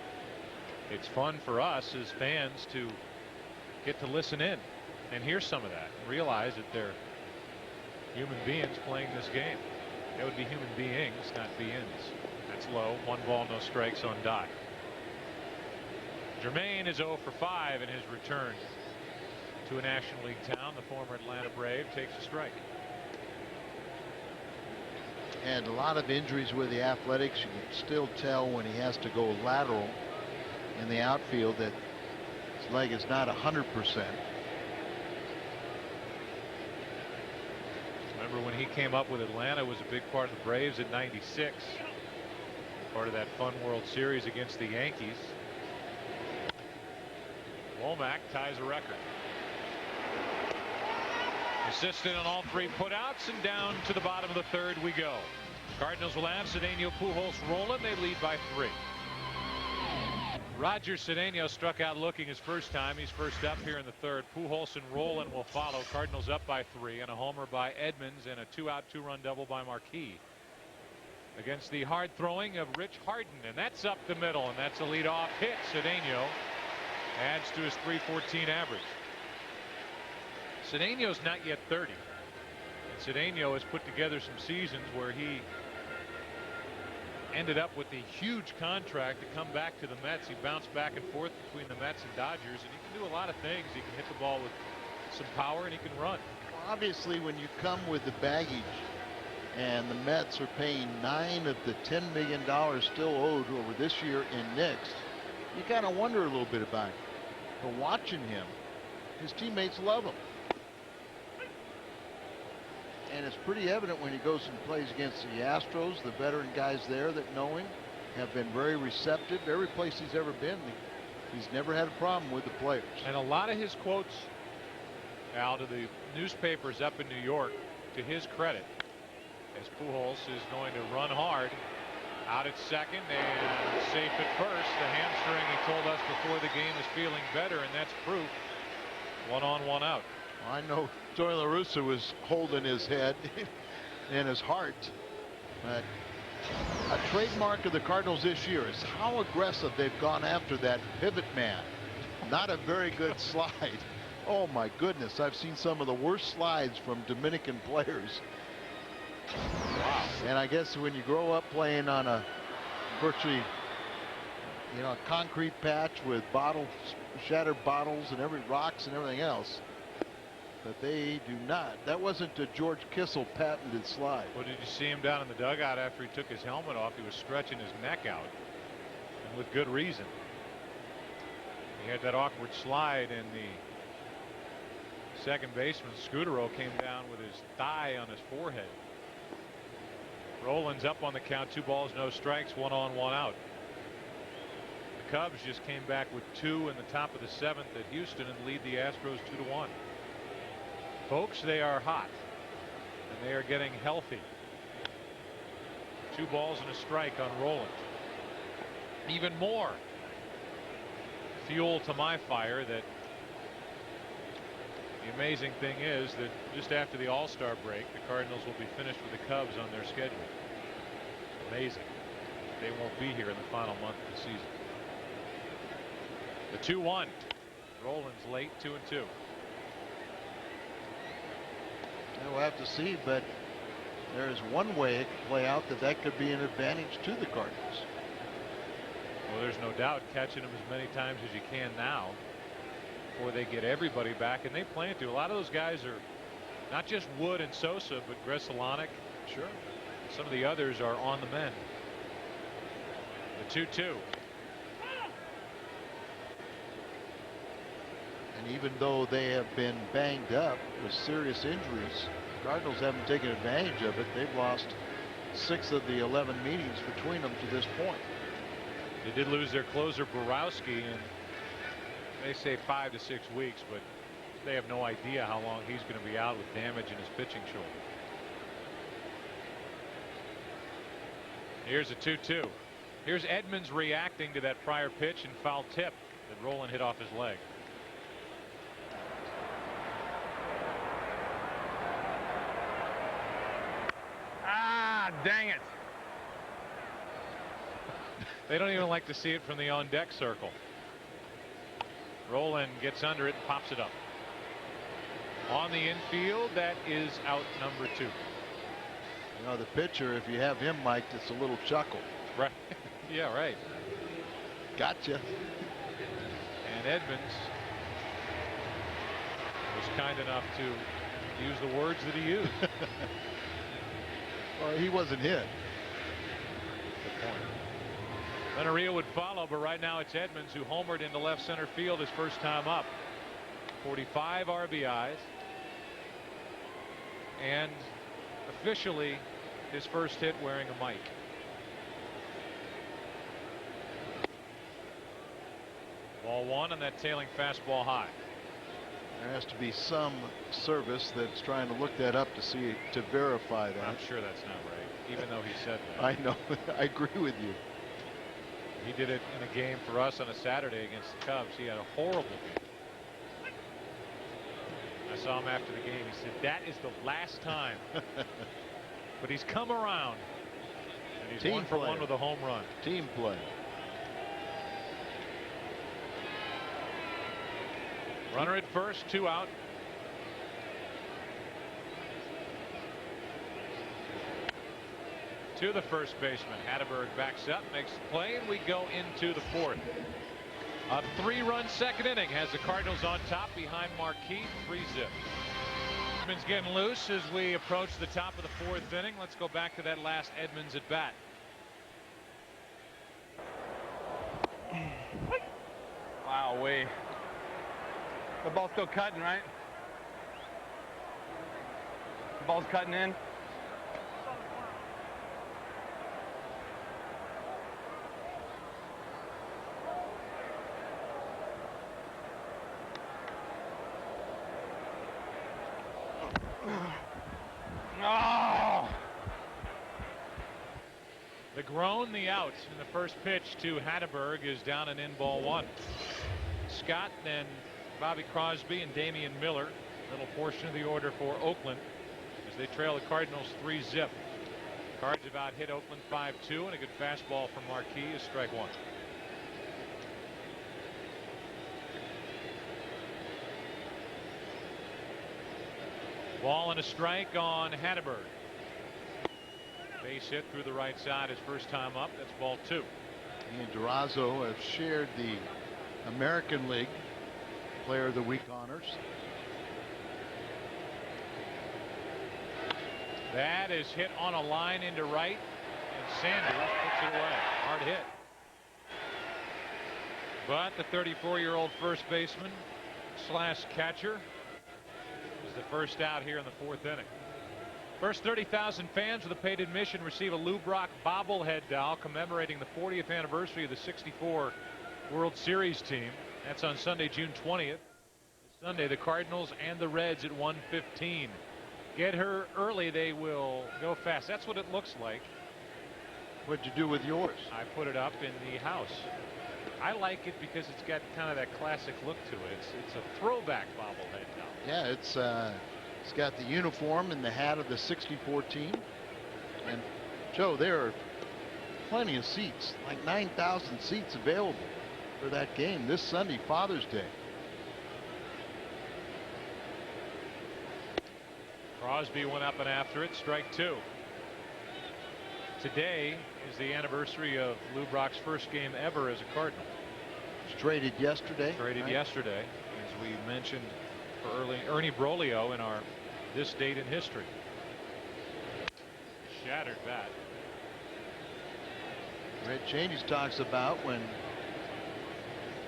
It's fun for us as fans to get to listen in and hear some of that and realize that they're human beings playing this game. That would be human beings, not beings. That's low. 1 ball, no strikes on Dye. Jermaine is 0 for 5 in his return to a National League town. The former Atlanta Brave takes a strike.
And a lot of injuries with the Athletics. You can still tell when he has to go lateral in the outfield that his leg is not 100%.
Remember when he came up with Atlanta, was a big part of the Braves in '96. Part of that fun World Series against the Yankees. Womack ties a record. Assistant on all 3 putouts, and down to the bottom of the 3rd we go. Cardinals will have Cedeno, Pujols rolling. They lead by 3. Roger Cedeno struck out looking his first time. He's first up here in the 3rd. Pujols and Rolen will follow. Cardinals up by 3, and a homer by Edmonds and a 2-out 2-run double by Marquis against the hard throwing of Rich Harden, and that's up the middle, and that's a leadoff hit. Cedeno adds to his .314 average. Cedeno's not yet 30. And Cedeno has put together some seasons where he ended up with a huge contract to come back to the Mets. He bounced back and forth between the Mets and Dodgers, and he can do a lot of things. He can hit the ball with some power, and he can run.
Well, obviously, when you come with the baggage, and the Mets are paying $9 of the $10 million still owed over this year in next, you kind of wonder a little bit about him. But watching him, his teammates love him. And it's pretty evident when he goes and plays against the Astros. The veteran guys there that know him have been very receptive. Every place he's ever been, he's never had a problem with the players.
And a lot of his quotes, Al, to the newspapers up in New York, to his credit, as Pujols is going to run hard out at second and safe at first. The hamstring, he told us before the game, is feeling better, and that's proof. 1 on, 1 out.
I know Tony La Russa was holding his head and his heart. But a trademark of the Cardinals this year is how aggressive they've gone after that pivot man. Not a very good slide. Oh my goodness, I've seen some of the worst slides from Dominican players. Wow. And I guess when you grow up playing on a virtually You know, a concrete patch with bottles, shattered bottles and rocks and everything else. But they do not. That wasn't a George Kissel patented slide.
Well, did you see him down in the dugout after he took his helmet off? He was stretching his neck out, and with good reason. He had that awkward slide, and the second baseman Scudero came down with his thigh on his forehead. Rollins up on the count, 2 balls, no strikes, 1 on, 1 out. The Cubs just came back with 2 in the top of the 7th at Houston and lead the Astros 2-1. Folks, they are hot, and they are getting healthy. 2 balls and a strike on Rollins. Even more fuel to my fire that the amazing thing is that just after the All-Star break, the Cardinals will be finished with the Cubs on their schedule. Amazing. They won't be here in the final month of the season. The 2-1. Rollins late, 2-2.
We'll have to see, but there is one way it could play out that could be an advantage to the Cardinals.
Well, there's no doubt catching them as many times as you can now before they get everybody back, and they plan to. A lot of those guys are not just Wood and Sosa, but Grzelcyk.
Sure.
Some of the others are on the mend. The 2-2.
And even though they have been banged up with serious injuries, Cardinals haven't taken advantage of it. They've lost 6 of the 11 meetings between them to this point.
They did lose their closer Borowski, and they say 5 to 6 weeks, but they have no idea how long he's going to be out with damage in his pitching shoulder. Here's a 2-2. Here's Edmonds reacting to that prior pitch and foul tip that Roland hit off his leg.
Ah, dang it.
They don't even like to see it from the on deck circle. Roland gets under it and pops it up. On the infield, that is out number 2.
You know, the pitcher, if you have him mic'd, it's a little chuckle.
Right. Yeah, right.
Gotcha.
And Edmonds was kind enough to use the words that he used.
Well, he wasn't hit.
Good point. Renneria would follow, but right now it's Edmonds who homered into left center field his first time up. 45 RBIs. And officially his first hit wearing a mic. Ball 1 and that tailing fastball high.
There has to be some service that's trying to look that up to verify that.
I'm sure that's not right, even though he said that.
I know. I agree with you.
He did it in a game for us on a Saturday against the Cubs. He had a horrible game. I saw him after the game. He said that is the last time. But he's come around. And he's 1 for 1 with a home run.
Team play.
Runner at first, 2 out. To the first baseman. Hatteberg backs up, makes the play, and we go into the 4th. A 3-run second inning has the Cardinals on top behind Marquis, 3-zip. Edmonds getting loose as we approach the top of the 4th inning. Let's go back to that last Edmonds at bat.
Wow, the ball's still cutting, right? The ball's cutting in. Oh!
The groan, the out, and the first pitch to Hatteberg is down and in, ball 1. Scott and Bobby Crosby and Damian Miller, little portion of the order for Oakland as they trail the Cardinals 3-zip. Cards about hit Oakland 5-2, and a good fastball from Marquis is strike 1. Ball and a strike on Hatteberg. Base hit through the right side his first time up. That's ball 2.
He and Durazo have shared the American League Player of the Week honors.
That is hit on a line into right, and Sanders puts it away. Hard hit. But the 34-year-old first baseman slash catcher is the first out here in the 4th inning. First 30,000 fans with a paid admission receive a Lou Brock bobblehead doll commemorating the 40th anniversary of the '64 World Series team. That's on Sunday, June 20th. Sunday, the Cardinals and the Reds at 1:15. Get her early, they will go fast. That's what it looks like.
What'd you do with yours?
I put it up in the house. I like it because it's got kind of that classic look to it. It's a throwback bobblehead doll.
Yeah, it's got the uniform and the hat of the '64 team. And Joe, there are plenty of seats, like 9,000 seats available for that game this Sunday, Father's Day.
Crosby went up and after it, strike 2. Today is the anniversary of Lou Brock's first game ever as a Cardinal.
It was traded yesterday.
Traded yesterday, as we mentioned for Ernie Broglio in our This Date in History. Shattered bat.
Red Cheney talks about when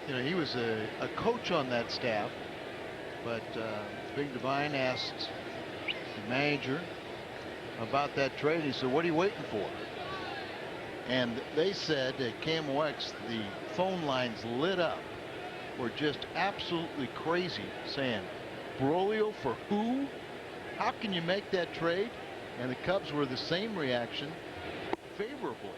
he was a coach on that staff, but Big Divine asked the manager about that trade. He said, "What are you waiting for?" And they said at KMOX the phone lines lit up, were just absolutely crazy, saying, "Broglio for who? How can you make that trade?" And the Cubs were the same reaction, favorably.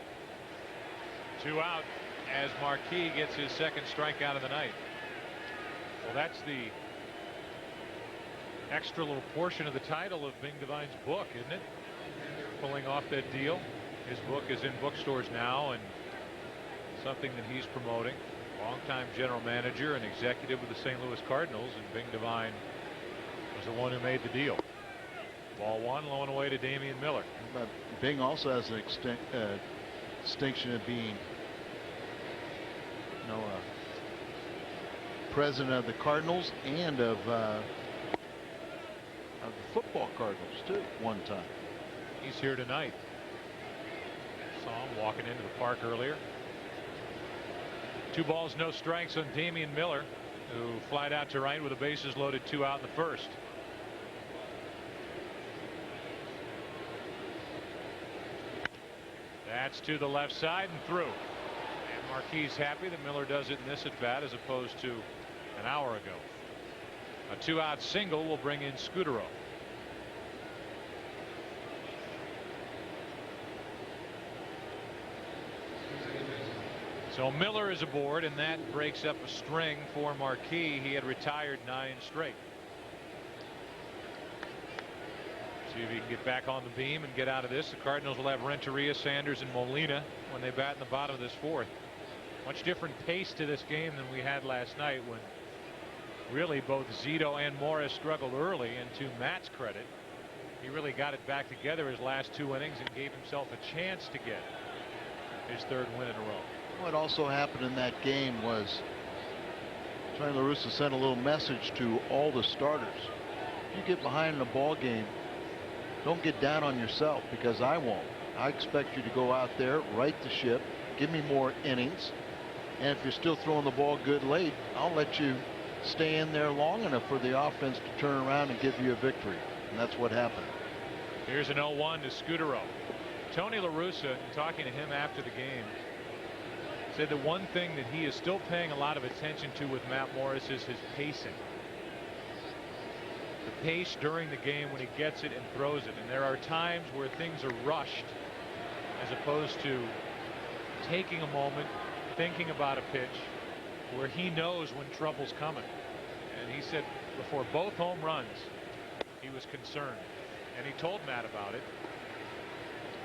2 out as Marquis gets his second strikeout of the night. Well, that's the extra little portion of the title of Bing Divine's book, isn't it? Pulling off that deal. His book is in bookstores now, and something that he's promoting. Longtime general manager and executive with the St. Louis Cardinals, and Bing Divine was the one who made the deal. Ball 1, low and away to Damian Miller.
But Bing also has an distinction of being president of the Cardinals and of the football Cardinals too one time.
He's here tonight. Saw him walking into the park earlier. 2 balls, no strikes on Damian Miller, who flied out to right with the bases loaded, 2 out in the first. That's to the left side and through. And Marquis happy that Miller does it in this at bat as opposed to an hour ago. A 2-out single will bring in Scudero. So Miller is aboard, and that breaks up a string for Marquis. He had retired 9 straight. See if he can get back on the beam and get out of this. The Cardinals will have Renteria, Sanders, and Molina when they bat in the bottom of this 4th. Much different pace to this game than we had last night, when really both Zito and Morris struggled early, and to Matt's credit, he really got it back together his last 2 innings and gave himself a chance to get his 3rd win in a row.
What also happened in that game was Tony La Russa sent a little message to all the starters. If you get behind in a ball game, don't get down on yourself, because I won't. I expect you to go out there, right the ship, give me more innings, and if you're still throwing the ball good late, I'll let you stay in there long enough for the offense to turn around and give you a victory. And that's what happened.
Here's an 0-1 to Scudero. Tony La Russa, talking to him after the game, said the one thing that he is still paying a lot of attention to with Matt Morris is his pacing. The pace during the game when he gets it and throws it. And there are times where things are rushed as opposed to taking a moment, thinking about a pitch, where he knows when trouble's coming. And he said before both home runs, he was concerned. And he told Matt about it.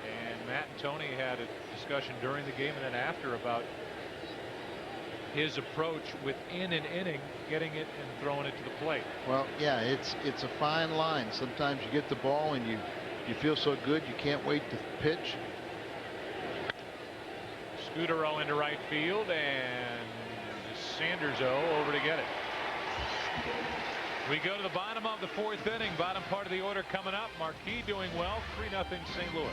And Matt and Tony had a discussion during the game and then after about his approach within an inning, getting it and throwing it to the plate.
Well, yeah, it's a fine line. Sometimes you get the ball and you feel so good you can't wait to pitch.
Scudero into right field, and Sanders over to get it. We go to the bottom of the 4th inning. Bottom part of the order coming up. Marquis doing well. 3-0 St. Louis.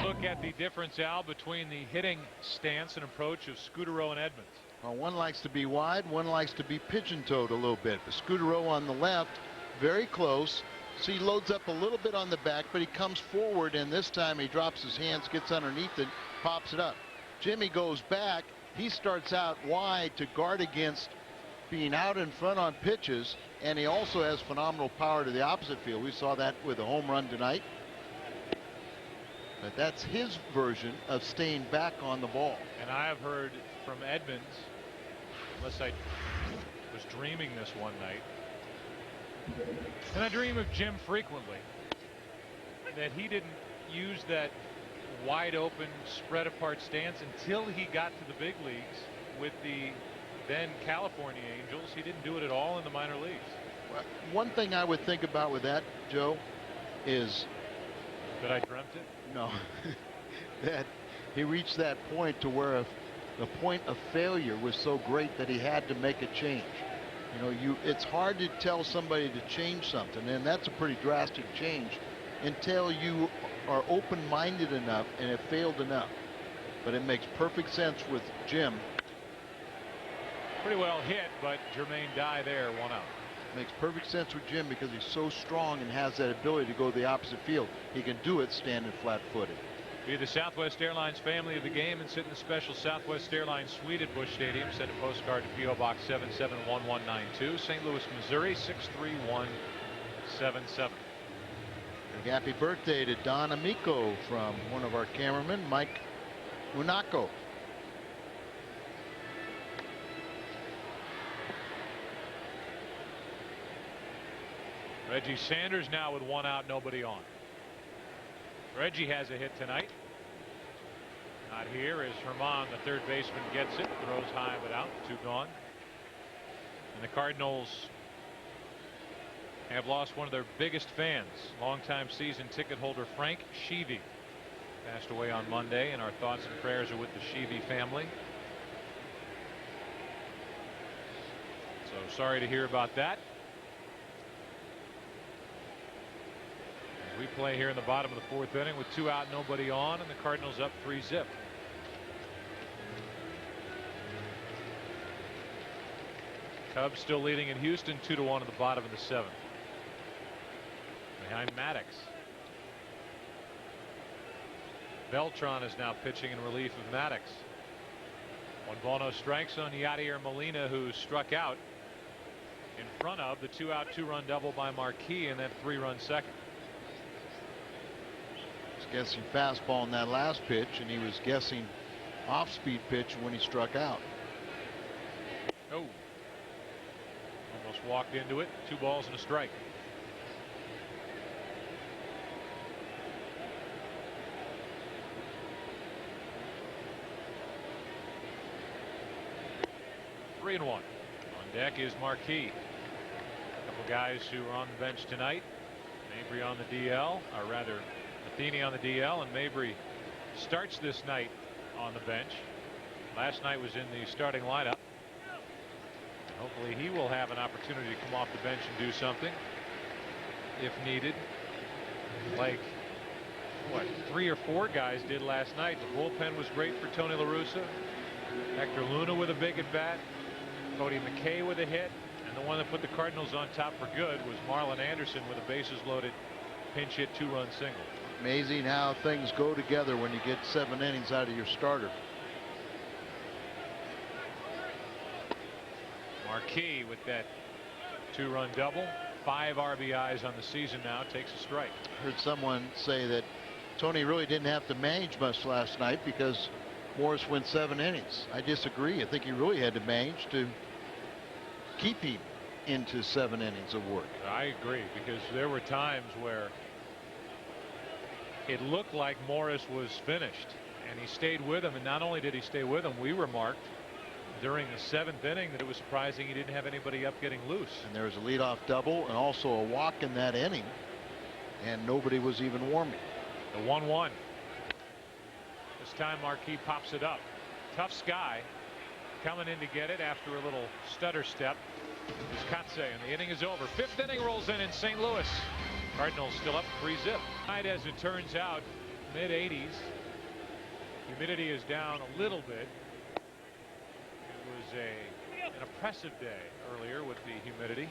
Look at the difference, Al, between the hitting stance and approach of Scudero and Edmonds.
Well, one likes to be wide, one likes to be pigeon-toed a little bit. But Scudero on the left, very close. See, loads up a little bit on the back, but he comes forward, and this time he drops his hands, gets underneath it, pops it up. Jimmy goes back. He starts out wide to guard against being out in front on pitches, and he also has phenomenal power to the opposite field. We saw that with a home run tonight. But that's his version of staying back on the ball.
And I have heard from Edmonds, unless I was dreaming this one night, and I dream of Jim frequently, that he didn't use that wide open spread apart stance until he got to the big leagues with the then California Angels. He didn't do it at all in the minor leagues.
Well, one thing I would think about with that, Joe, is
that I dreamt it.
No, that he reached that point to where the point of failure was so great that he had to make a change. You know, it's hard to tell somebody to change something, and that's a pretty drastic change until you are open-minded enough and have failed enough. But it makes perfect sense with Jim.
Pretty well hit, but Jermaine Dye there, 1 out.
Makes perfect sense with Jim because he's so strong and has that ability to go to the opposite field. He can do it standing flat-footed.
Be the Southwest Airlines family of the game and sit in the special Southwest Airlines suite at Busch Stadium. Send a postcard to P.O. Box 771192, St. Louis, Missouri 63177.
Big happy birthday to Don Amico from one of our cameramen, Mike Unako.
Reggie Sanders now with 1 out, nobody on. Reggie has a hit tonight. Not here as Herman, the third baseman, gets it, throws high but out, 2 gone. And the Cardinals have lost one of their biggest fans, longtime season ticket holder Frank Sheevy. Passed away on Monday, and our thoughts and prayers are with the Sheevy family. So sorry to hear about that. We play here in the bottom of the 4th inning with 2 out, nobody on, and the Cardinals up 3-0. Cubs still leading in Houston 2-1 at the bottom of the 7th. Behind Maddox. Beltran is now pitching in relief of Maddox. 1 ball, no strikes on Yadier Molina, who struck out in front of the 2-out 2-run double by Marquis and that 3-run second.
Guessing fastball on that last pitch, and he was guessing off-speed pitch when he struck out.
Oh, almost walked into it. 2 balls and a strike. Three and 1. On deck is Marquis. A couple guys who are on the bench tonight. Mabry on the DL, or rather Matheny on the DL, and Mabry starts this night on the bench. Last night was in the starting lineup. Hopefully he will have an opportunity to come off the bench and do something if needed, like what 3 or 4 guys did last night. The bullpen was great for Tony La Russa. Hector Luna with a big at bat, Cody McKay with a hit, and the one that put the Cardinals on top for good was Marlon Anderson with a bases loaded pinch hit 2-run single.
Amazing how things go together when you get 7 innings out of your starter.
Marquis with that 2-run double, 5 RBIs on the season now, takes a strike.
Heard someone say that Tony really didn't have to manage much last night because Morris went 7 innings. I disagree. I think he really had to manage to keep him into 7 innings of work.
I agree, because there were times where it looked like Morris was finished, and he stayed with him. And not only did he stay with him, we remarked during the 7th inning that it was surprising he didn't have anybody up getting loose.
And there was a leadoff double and also a walk in that inning, and nobody was even warming.
The 1-1. This time Marquis pops it up. Tough Sky coming in to get it after a little stutter step is Katse, and the inning is over. Fifth inning rolls in St. Louis. Cardinals still up 3-zip. Tonight, as it turns out, mid-80s. Humidity is down a little bit. It was an oppressive day earlier with the humidity.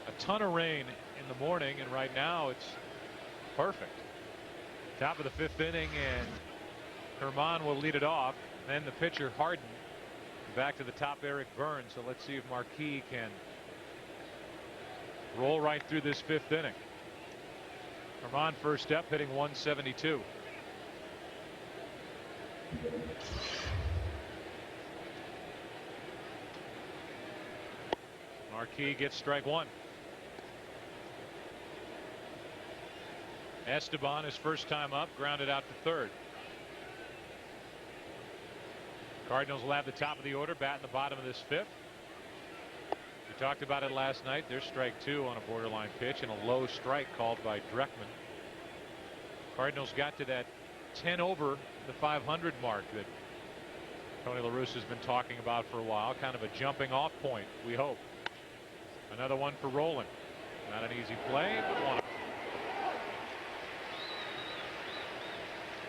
A ton of rain in the morning, and right now it's perfect. Top of the fifth inning, and Herman will lead it off. Then the pitcher Harden. Back to the top, Eric Burns. So let's see if Marquis can roll right through this fifth inning. Herman first step, hitting 172. Marquis gets strike one. Esteban, his first time up, grounded out to third. Cardinals will have the top of the order, bat in the bottom of this fifth. We talked about it last night. There's strike two on a borderline pitch and a low strike called by Dreckman. Cardinals got to that 10 over the 500 mark that Tony La Russa has been talking about for a while. Kind of a jumping off point, we hope. Another one for Roland. Not an easy play, but one.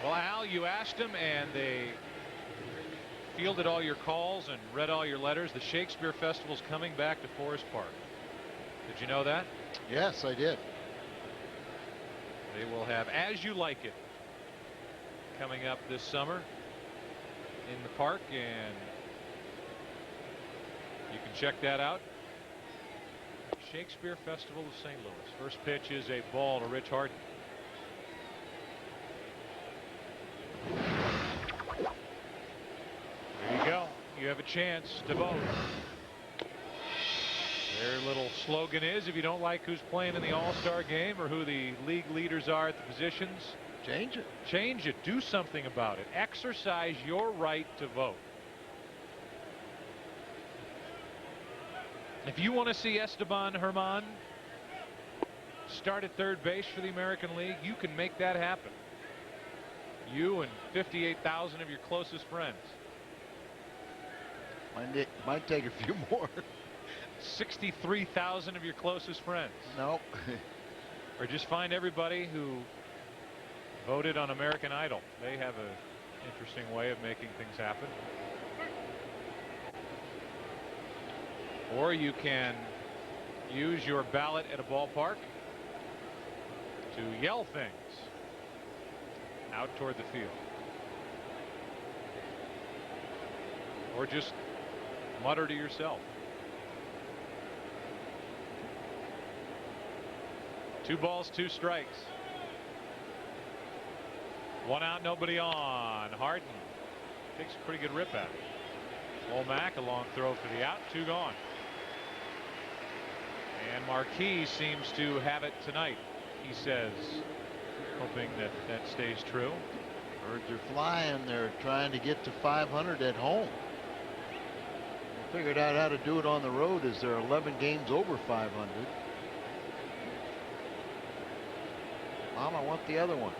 Well, Al, you asked him, and they fielded all your calls and read all your letters. The Shakespeare Festival's coming back to Forest Park. Did you know that?
Yes, I did.
They will have As You Like It coming up this summer in the park, and you can check that out. Shakespeare Festival of St. Louis. First pitch is a ball to Rich Harden. There you go. You have a chance to vote. Their little slogan is, if you don't like who's playing in the All-Star game or who the league leaders are at the positions,
change it.
Change it. Do something about it. Exercise your right to vote. If you want to see Esteban Herman start at third base for the American League, you can make that happen. You and 58,000 of your closest friends.
Might take a few more.
63,000 of your closest friends.
Nope.
Or just find everybody who voted on American Idol. They have an interesting way of making things happen. Or you can use your ballot at a ballpark to yell things out toward the field. Or just mutter to yourself. 2 balls, 2 strikes. 1 out, nobody on. Harden takes a pretty good rip at it. Womack, a long throw for the out. 2 gone. And Marquis seems to have it tonight, he says, hoping that that stays true.
Birds are flying. They're trying to get to 500 at home. They figured out how to do it on the road as they're 11 games over 500. Mom, I want the other one.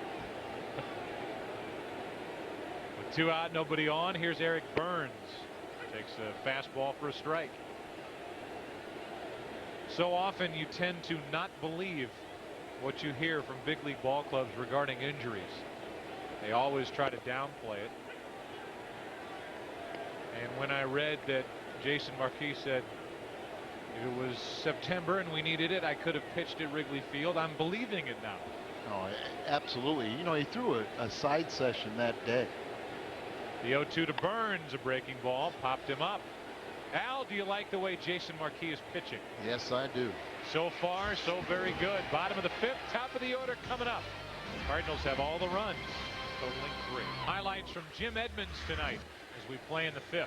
With 2 out, nobody on. Here's Eric Burns. Takes a fastball for a strike. So often you tend to not believe what you hear from big league ball clubs regarding injuries. They always try to downplay it. And when I read that Jason Marquis said if it was September and we needed it, I could have pitched at Wrigley Field, I'm believing it now.
Oh, absolutely. You know, he threw a side session that day.
The 0-2 to Burns, a breaking ball, popped him up. Al, do you like the way Jason Marquis is pitching?
Yes, I do.
So far, so very good. Bottom of the 5th, top of the order coming up. Cardinals have all the runs, totaling 3. Highlights from Jim Edmonds tonight as we play in the 5th.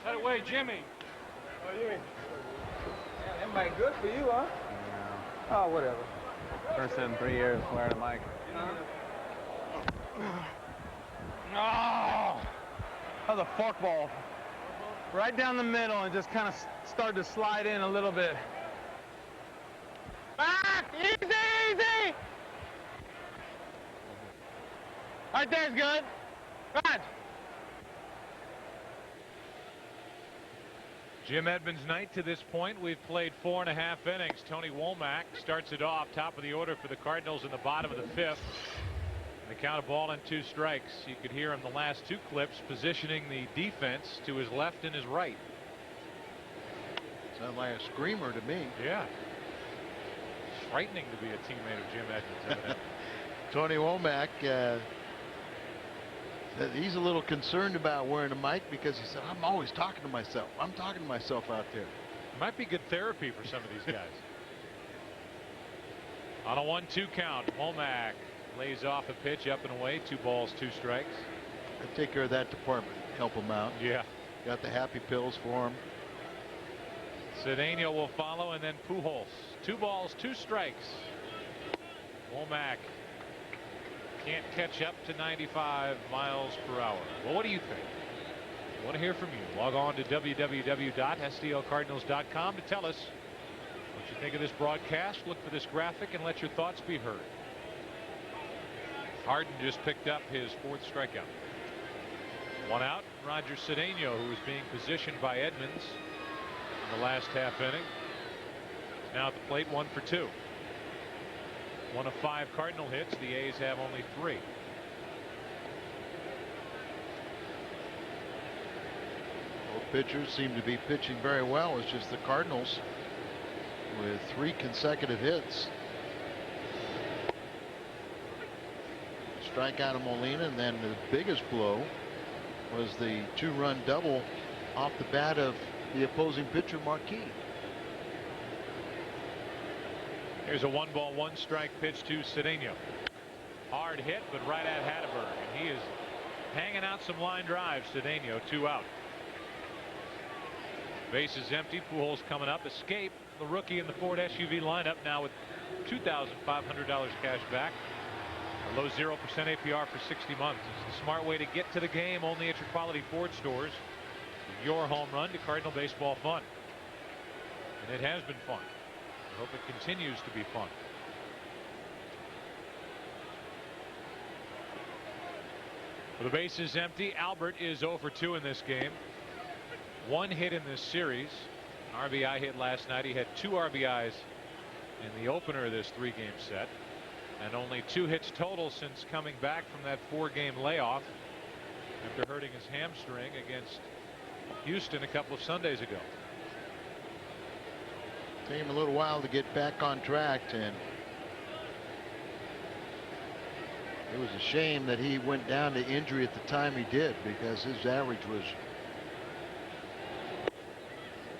That away, Jimmy. Oh, Jimmy. Yeah, that might be good for you, huh?
Oh, whatever. First in 3 years wearing a mic. Oh! That was a forkball. Right down the middle and just kind of started to slide in a little bit. Back! Easy, easy! Right there's good. Run!
Jim Edmonds' night to this point. We've played 4.5 innings. Tony Womack starts it off, top of the order for the Cardinals in the bottom of the 5th. The count of ball and 2 strikes. You could hear him the last 2 clips positioning the defense to his left and his right.
Sounds like a screamer to me.
Yeah. It's frightening to be a teammate of Jim Edmonds, evidently.
Tony Womack, he's a little concerned about wearing a mic because he said, I'm always talking to myself. I'm talking to myself out there.
It might be good therapy for some of these guys. On a 1-2 count, Womack lays off a pitch up and away. 2 balls, 2 strikes.
I take care of that department. Help him out.
Yeah.
Got the happy pills for him.
Cedeno will follow, and then Pujols. 2 balls, 2 strikes. Womack can't catch up to 95 miles per hour. Well, what do you think? I want to hear from you. Log on to www.stlcardinals.com to tell us what you think of this broadcast. Look for this graphic and let your thoughts be heard. Harden just picked up his 4th strikeout. 1 out. Roger Cedeno, who was being positioned by Edmonds in the last half inning, is now at the plate. 1 for 2. 1 of 5 Cardinal hits. The A's have only 3.
Both pitchers seem to be pitching very well. It's just the Cardinals with 3 consecutive hits. Strikeout of Molina, and then the biggest blow was the 2-run double off the bat of the opposing pitcher, Marquis.
Here's a 1-ball, 1-strike pitch to Cedeno. Hard hit, but right at Hatteberg, and he is hanging out some line drives. Cedeno, 2 out. Base is empty. Pujols coming up. Escape, the rookie in the Ford SUV lineup, now with $2,500 cash back. A low 0% APR for 60 months. It's the smart way to get to the game, only at your quality Ford stores. Your home run to Cardinal baseball fun. And it has been fun. I hope it continues to be fun. Well, the base is empty. Albert is 0 for 2 in this game. 1 hit in this series. An RBI hit last night. He had 2 RBIs in the opener of this 3-game set. And only 2 hits total since coming back from that 4-game layoff after hurting his hamstring against Houston a couple of Sundays ago.
Took him a little while to get back on track, and it was a shame that he went down to injury at the time he did, because his average was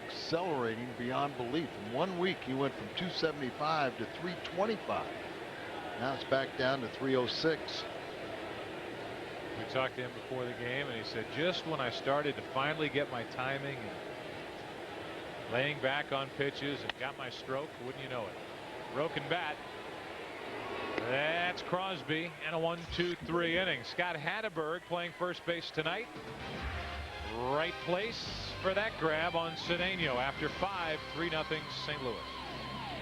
accelerating beyond belief. In 1 week he went from 275 to 325. Now it's back down to 306.
We talked to him before the game, and he said, just when I started to finally get my timing and laying back on pitches and got my stroke, wouldn't you know it? Broken bat. That's Crosby, and a 1-2-3 inning. Scott Hatteberg playing first base tonight. Right place for that grab on Cedeno after 5, 3-0 St. Louis.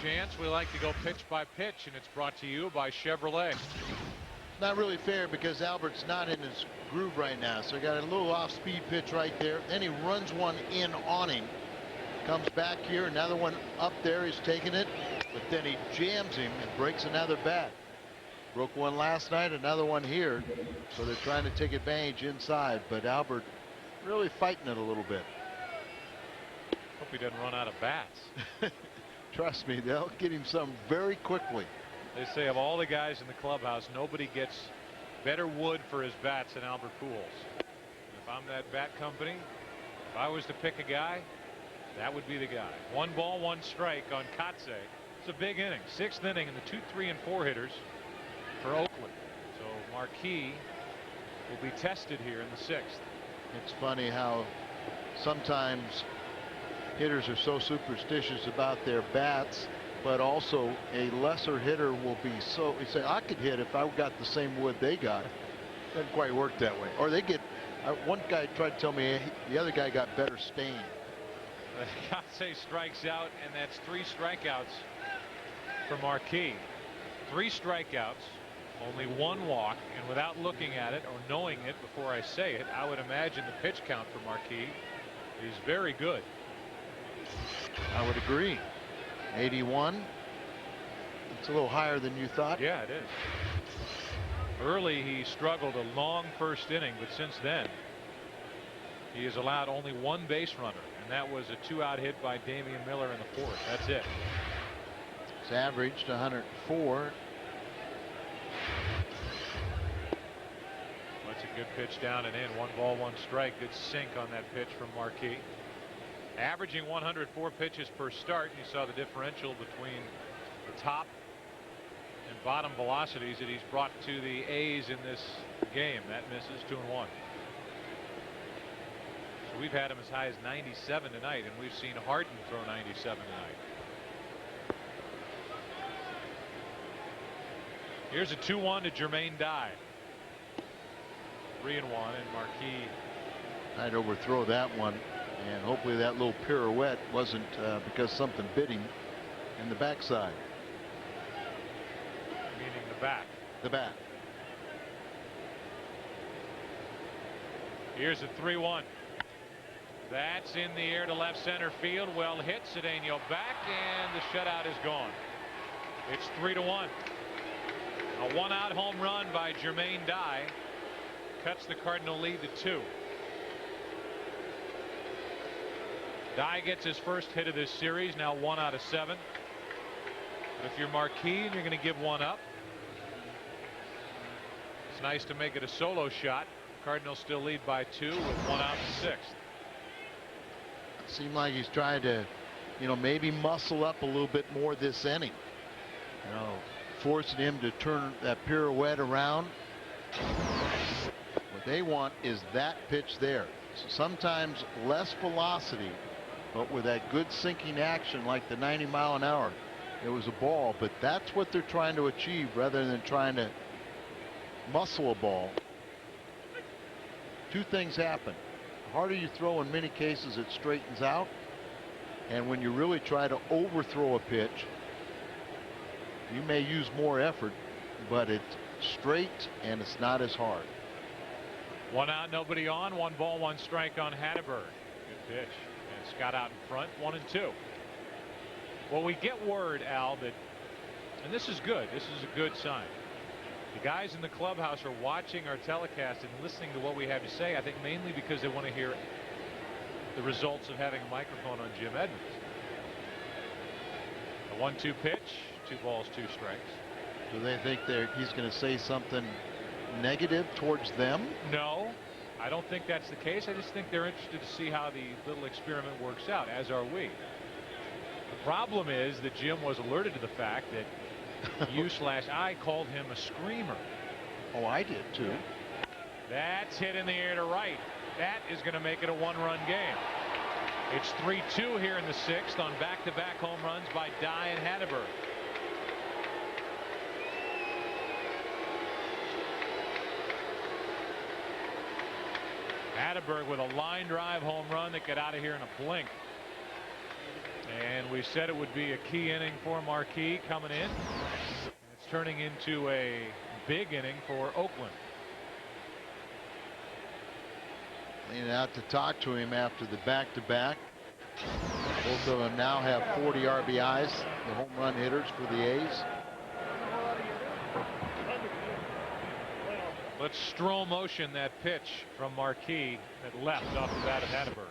Chance, we like to go pitch by pitch, and it's brought to you by Chevrolet.
Not really fair because Albert's not in his groove right now, so he got a little off-speed pitch right there. Then he runs one in on him. Comes back here, another one up there. He's taking it, but then he jams him and breaks another bat. Broke one last night, another one here. So they're trying to take advantage inside, but Albert really fighting it a little bit.
Hope he doesn't run out of bats.
Trust me, they'll get him some very quickly.
They say of all the guys in the clubhouse, nobody gets better wood for his bats than Albert Pujols. And if I'm that bat company, if I was to pick a guy, that would be the guy. 1 ball, 1 strike on Kotze. It's a big inning. 6th inning, and the 2, 3, and 4 hitters for Oakland. So Marquis will be tested here in the 6th.
It's funny how sometimes hitters are so superstitious about their bats, but also a lesser hitter will be so, you say, I could hit if I got the same wood they got. Doesn't quite work that way. Or they get, one guy tried to tell me the other guy got better stain.
Kotze strikes out, and that's 3 strikeouts for Marquis. 3 strikeouts, only 1 walk, and without looking at it or knowing it before I say it, I would imagine the pitch count for Marquis is very good.
I would agree. 81. It's a little higher than you thought.
Yeah, it is. Early he struggled a long first inning, but since then he has allowed only 1 base runner, and that was a 2-out hit by Damian Miller in the 4th. That's it.
It's averaged 104.
That's a good pitch down and in. 1 ball, 1 strike. Good sink on that pitch from Marquis. Averaging 104 pitches per start. You saw the differential between the top and bottom velocities that he's brought to the A's in this game. That misses. 2-1. So we've had him as high as 97 tonight, and we've seen Harden throw 97 tonight. Here's a 2-1 to Jermaine Dye. 3-1, and Marquis.
I'd overthrow that one, and hopefully that little pirouette wasn't because something bit him in the backside.
Meaning the back.
The back.
Here's a 3-1. That's in the air to left center field. Well hit. Cedeno back, and the shutout is gone. It's 3-1. A 1-out home run by Jermaine Dye cuts the Cardinal lead to 2. Dye gets his first hit of this series, now 1 out of 7. But if you're Marquis and you're going to give 1 up, it's nice to make it a solo shot. Cardinals still lead by 2 with 1 out in the 6th.
Seemed like he's trying to, maybe muscle up a little bit more this inning. Forcing him to turn that pirouette around. What they want is that pitch there. So sometimes less velocity, but with that good sinking action like the 90-mile-an-hour. It was a ball, but that's what they're trying to achieve rather than trying to muscle a ball. 2 things happen. The harder you throw, in many cases it straightens out, and when you really try to overthrow a pitch, you may use more effort, but it's straight and it's not as hard.
1 out, nobody on. 1 ball, 1 strike on Hatteberg. Good pitch. And Scott out in front. 1-2. Well, we get word, Al, that, and this is good. This is a good sign. The guys in the clubhouse are watching our telecast and listening to what we have to say. I think mainly because they want to hear the results of having a microphone on Jim Edmonds. A 1-2 pitch. 2 balls, 2 strikes.
Do they think he's going to say something negative towards them?
No, I don't think that's the case. I just think they're interested to see how the little experiment works out, as are we. The problem is that Jim was alerted to the fact that you/I called him a screamer.
Oh, I did too.
That's hit in the air to right. That is going to make it a 1-run game. It's 3-2 here in the 6th on back-to-back home runs by Dye and Hatteberg. Hatteberg with a line drive home run that got out of here in a blink. And we said it would be a key inning for Marquis coming in. It's turning into a big inning for Oakland.
Leaning out to talk to him after the back-to-back. Both of them now have 40 RBIs, the home run hitters for the A's.
Let's slow motion that pitch from Marquis that left off the bat of Hatteberg.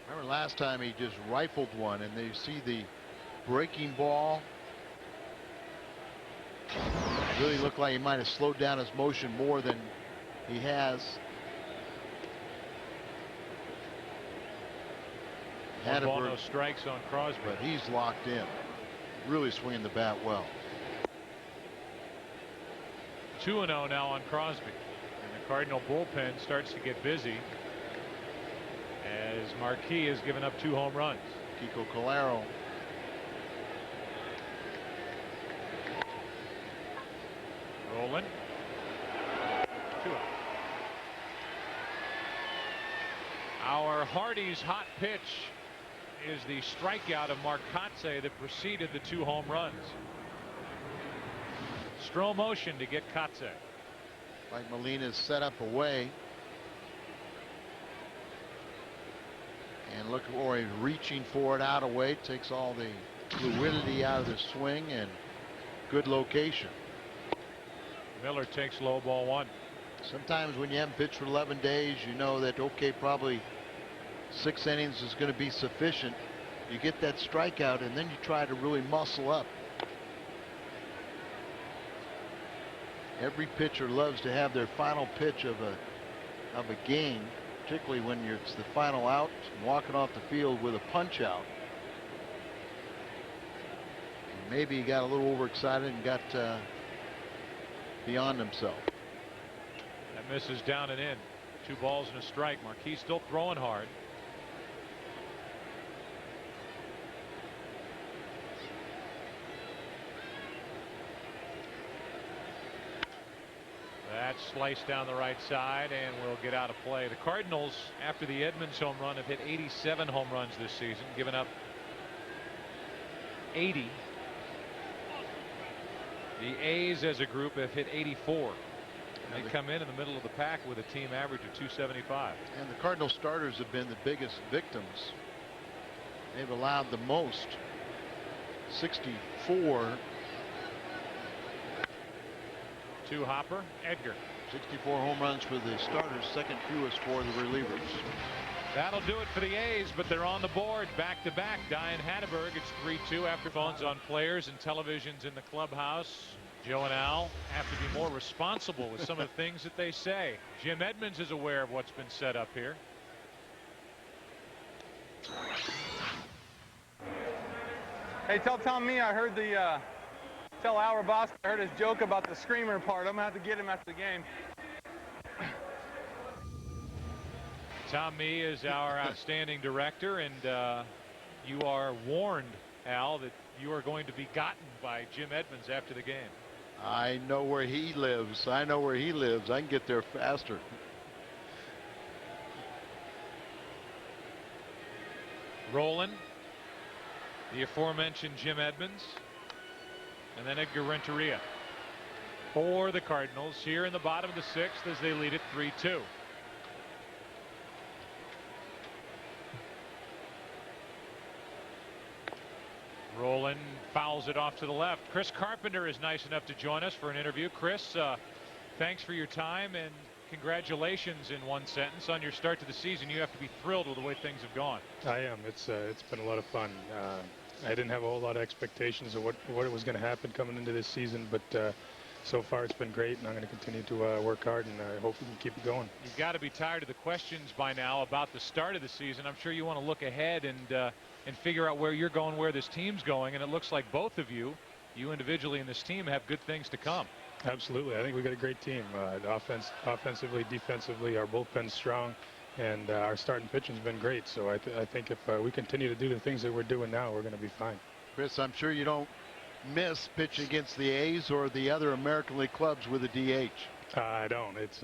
Remember last time he just rifled one, and you see the breaking ball. Really looked like he might have slowed down his motion more than he has.
One ball, no strikes on Crosby.
But he's locked in. Really swinging the bat well.
2-0 now on Crosby. And the Cardinal bullpen starts to get busy as Marquis has given up 2 home runs.
Kiko Calero.
Rolling. 2 out. Our Hardy's hot pitch is the strikeout of Marcotte that preceded the 2 home runs. Stroll motion to get Katze.
Mike Molina's set up away. And look at where he's reaching for it out away. Takes all the fluidity out of the swing and good location.
Miller takes low ball 1.
Sometimes when you haven't pitched for 11 days, you know that, okay, probably 6 innings is going to be sufficient. You get that strikeout and then you try to really muscle up. Every pitcher loves to have their final pitch of a game, particularly when it's the final out, walking off the field with a punch out. And maybe he got a little overexcited and got beyond himself.
That misses down and in. 2 balls and a strike. Marquis still throwing hard. That's sliced down the right side and will get out of play. The Cardinals, after the Edmonds home run, have hit 87 home runs this season, given up 80. The A's as a group have hit 84. They come in the middle of the pack with a team average of 275.
And the Cardinal starters have been the biggest victims. They've allowed the most, 64.
To Hopper, Edgar.
64 home runs for the starters, second fewest for the relievers.
That'll do it for the A's, but they're on the board back to back. Diane Hatteberg, it's 3-2 after phones on players and televisions in the clubhouse. Joe and Al have to be more responsible with some of the things that they say. Jim Edmonds is aware of what's been set up here.
Hey, tell Tommy I heard tell Al Rabosky I heard his joke about the screamer part. I'm going to have to get him after the game.
Tom Mee is our outstanding director, and you are warned, Al, that you are going to be gotten by Jim Edmonds after the game.
I know where he lives. I know where he lives. I can get there faster.
Roland, the aforementioned Jim Edmonds, and then Edgar Renteria for the Cardinals here in the bottom of the 6th as they lead it 3-2. Roland fouls it off to the left. Chris Carpenter is nice enough to join us for an interview. Chris, thanks for your time and congratulations in one sentence on your start to the season. You have to be thrilled with the way things have gone.
I am. It's been a lot of fun. I didn't have a whole lot of expectations of what was going to happen coming into this season, but so far it's been great, and I'm going to continue to work hard, and I hope we can keep it going.
You've got to be tired of the questions by now about the start of the season. I'm sure you want to look ahead and figure out where you're going, where this team's going, and it looks like both of you individually and this team, have good things to come.
Absolutely. I think we've got a great team. Offensively, defensively, our bullpen's strong, and our starting pitching's been great. So I think if we continue to do the things that we're doing now, we're going to be fine.
Chris, I'm sure you don't miss pitching against the A's or the other American League clubs with a DH.
I don't. It's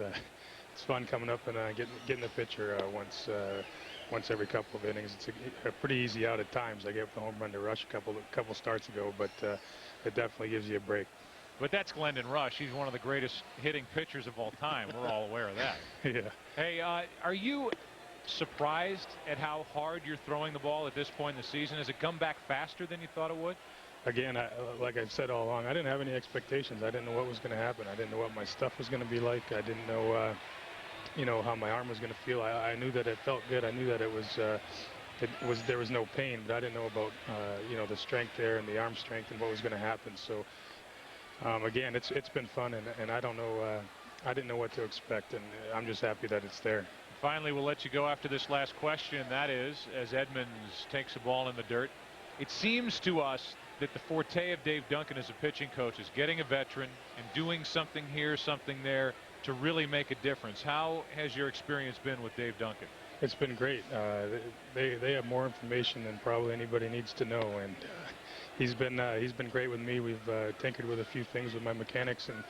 fun coming up and getting the pitcher once every couple of innings. It's a pretty easy out at times. I gave up the home run to Rush a couple starts ago, but it definitely gives you a break.
But that's Glendon Rush. He's one of the greatest hitting pitchers of all time. We're all aware of that.
Yeah.
Hey, are you surprised at how hard you're throwing the ball at this point in the season? Has it come back faster than you thought it would?
Again, like I've said all along, I didn't have any expectations. I didn't know what was going to happen. I didn't know what my stuff was going to be like. I didn't know, how my arm was going to feel. I knew that it felt good. I knew that there was no pain, but I didn't know about the strength there and the arm strength and what was going to happen. So again, it's been fun, and I don't know. I didn't know what to expect, and I'm just happy that it's there.
Finally, we'll let you go after this last question. That is, as Edmonds takes a ball in the dirt, it seems to us that the forte of Dave Duncan as a pitching coach is getting a veteran and doing something here, something there to really make a difference. How has your experience been with Dave Duncan?
It's been great. They have more information than probably anybody needs to know, and he's been great with me. We've tinkered with a few things with my mechanics and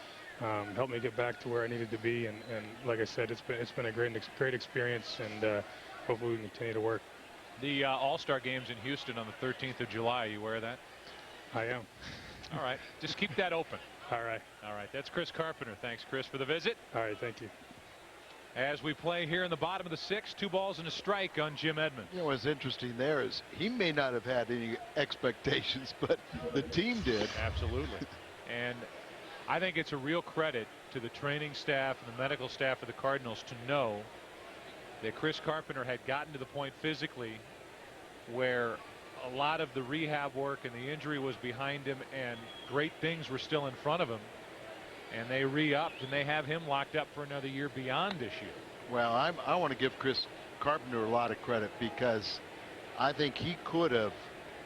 helped me get back to where I needed to be. And like I said, it's been a great experience, and hopefully we can continue to work.
The All-Star game's in Houston on the 13th of July. Are you aware of that?
I am.
All right. Just keep that open.
All right.
All right. That's Chris Carpenter. Thanks, Chris, for the visit.
All right. Thank you.
As we play here in the bottom of the 6th, 2 balls and a strike on Jim Edmonds.
You know what's interesting there is he may not have had any expectations, but the team did.
Absolutely. And I think it's a real credit to the training staff and the medical staff of the Cardinals to know that Chris Carpenter had gotten to the point physically where a lot of the rehab work and the injury was behind him and great things were still in front of him, and they re-upped and they have him locked up for another year beyond this year.
Well, I want to give Chris Carpenter a lot of credit because I think he could have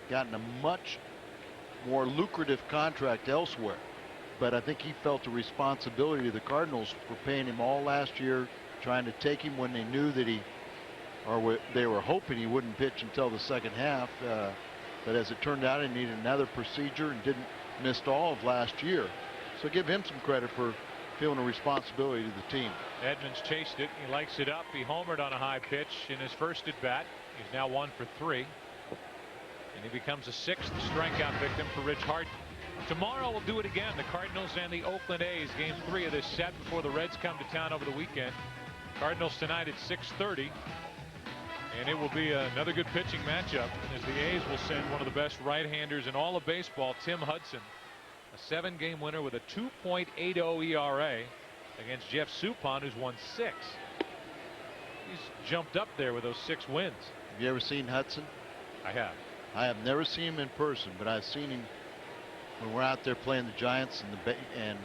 gotten a much more lucrative contract elsewhere, but I think he felt a responsibility to the Cardinals for paying him all last year, trying to take him when they knew that they were hoping he wouldn't pitch until the second half. But as it turned out, he needed another procedure and missed all of last year. So give him some credit for feeling a responsibility to the team.
Edmonds chased it. He likes it up. He homered on a high pitch in his first at bat. He's now 1 for 3. And he becomes a 6th strikeout victim for Rich Hart. Tomorrow we'll do it again. The Cardinals and the Oakland A's, game 3 of this set before the Reds come to town over the weekend. Cardinals tonight at 6:30. And it will be another good pitching matchup as the A's will send one of the best right-handers in all of baseball, Tim Hudson, a 7-game winner with a 2.80 ERA against Jeff Suppan, who's won 6. He's jumped up there with those 6 wins.
Have you ever seen Hudson?
I have.
I have never seen him in person, but I've seen him when we're out there playing the Giants and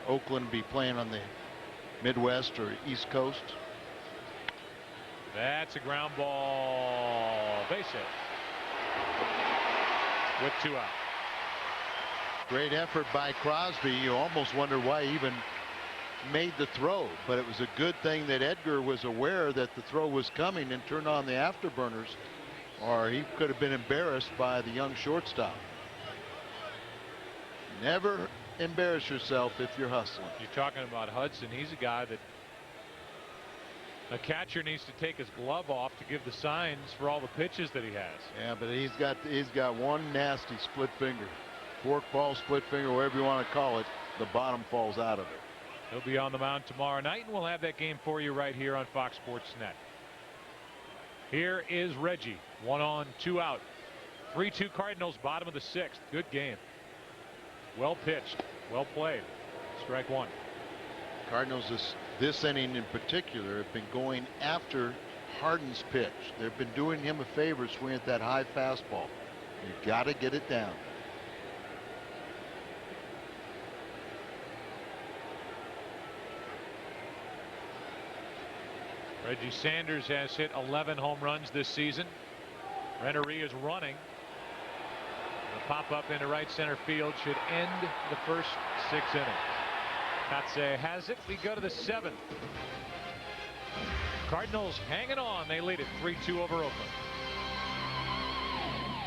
Oakland be playing on the Midwest or East Coast.
That's a ground ball. Base hit. With 2 out.
Great effort by Crosby. You almost wonder why he even made the throw, but it was a good thing that Edgar was aware that the throw was coming and turned on the afterburners, or he could have been embarrassed by the young shortstop. Never embarrass yourself if you're hustling.
You're talking about Hudson. He's a guy that a catcher needs to take his glove off to give the signs for all the pitches that he has.
Yeah, but he's got one nasty split finger. Fork ball, split finger, whatever you want to call it. The bottom falls out of it.
He'll be on the mound tomorrow night, and we'll have that game for you right here on Fox Sports Net. Here is Reggie. 1 on, 2 out. 3-2 Cardinals, bottom of the 6th. Good game. Well pitched. Well played. Strike 1.
Cardinals this inning in particular have been going after Harden's pitch. They've been doing him a favor swinging at that high fastball. You got to get it down.
Reggie Sanders has hit 11 home runs this season. Rennery is running. The pop up into right center field should end the first 6 innings. Katse has it. We go to the 7th. Cardinals hanging on. They lead it 3-2 over Oakland.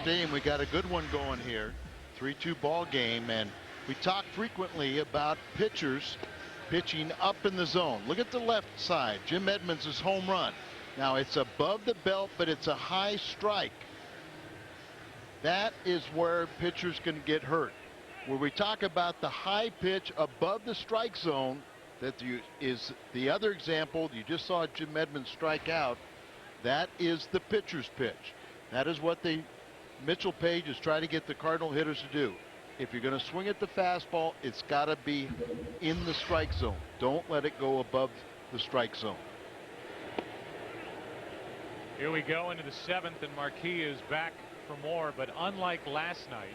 Team, we got a good one going here. 3-2 ball game, and we talk frequently about pitchers pitching up in the zone. Look at the left side. Jim Edmonds' home run. Now it's above the belt, but it's a high strike. That is where pitchers can get hurt. Where we talk about the high pitch above the strike zone, is the other example. You just saw Jim Edmonds strike out. That is the pitcher's pitch. That is what Mitchell Page is trying to get the Cardinal hitters to do. If you're going to swing at the fastball, it's got to be in the strike zone. Don't let it go above the strike zone.
Here we go into the 7th, and Marquis is back for more, but unlike last night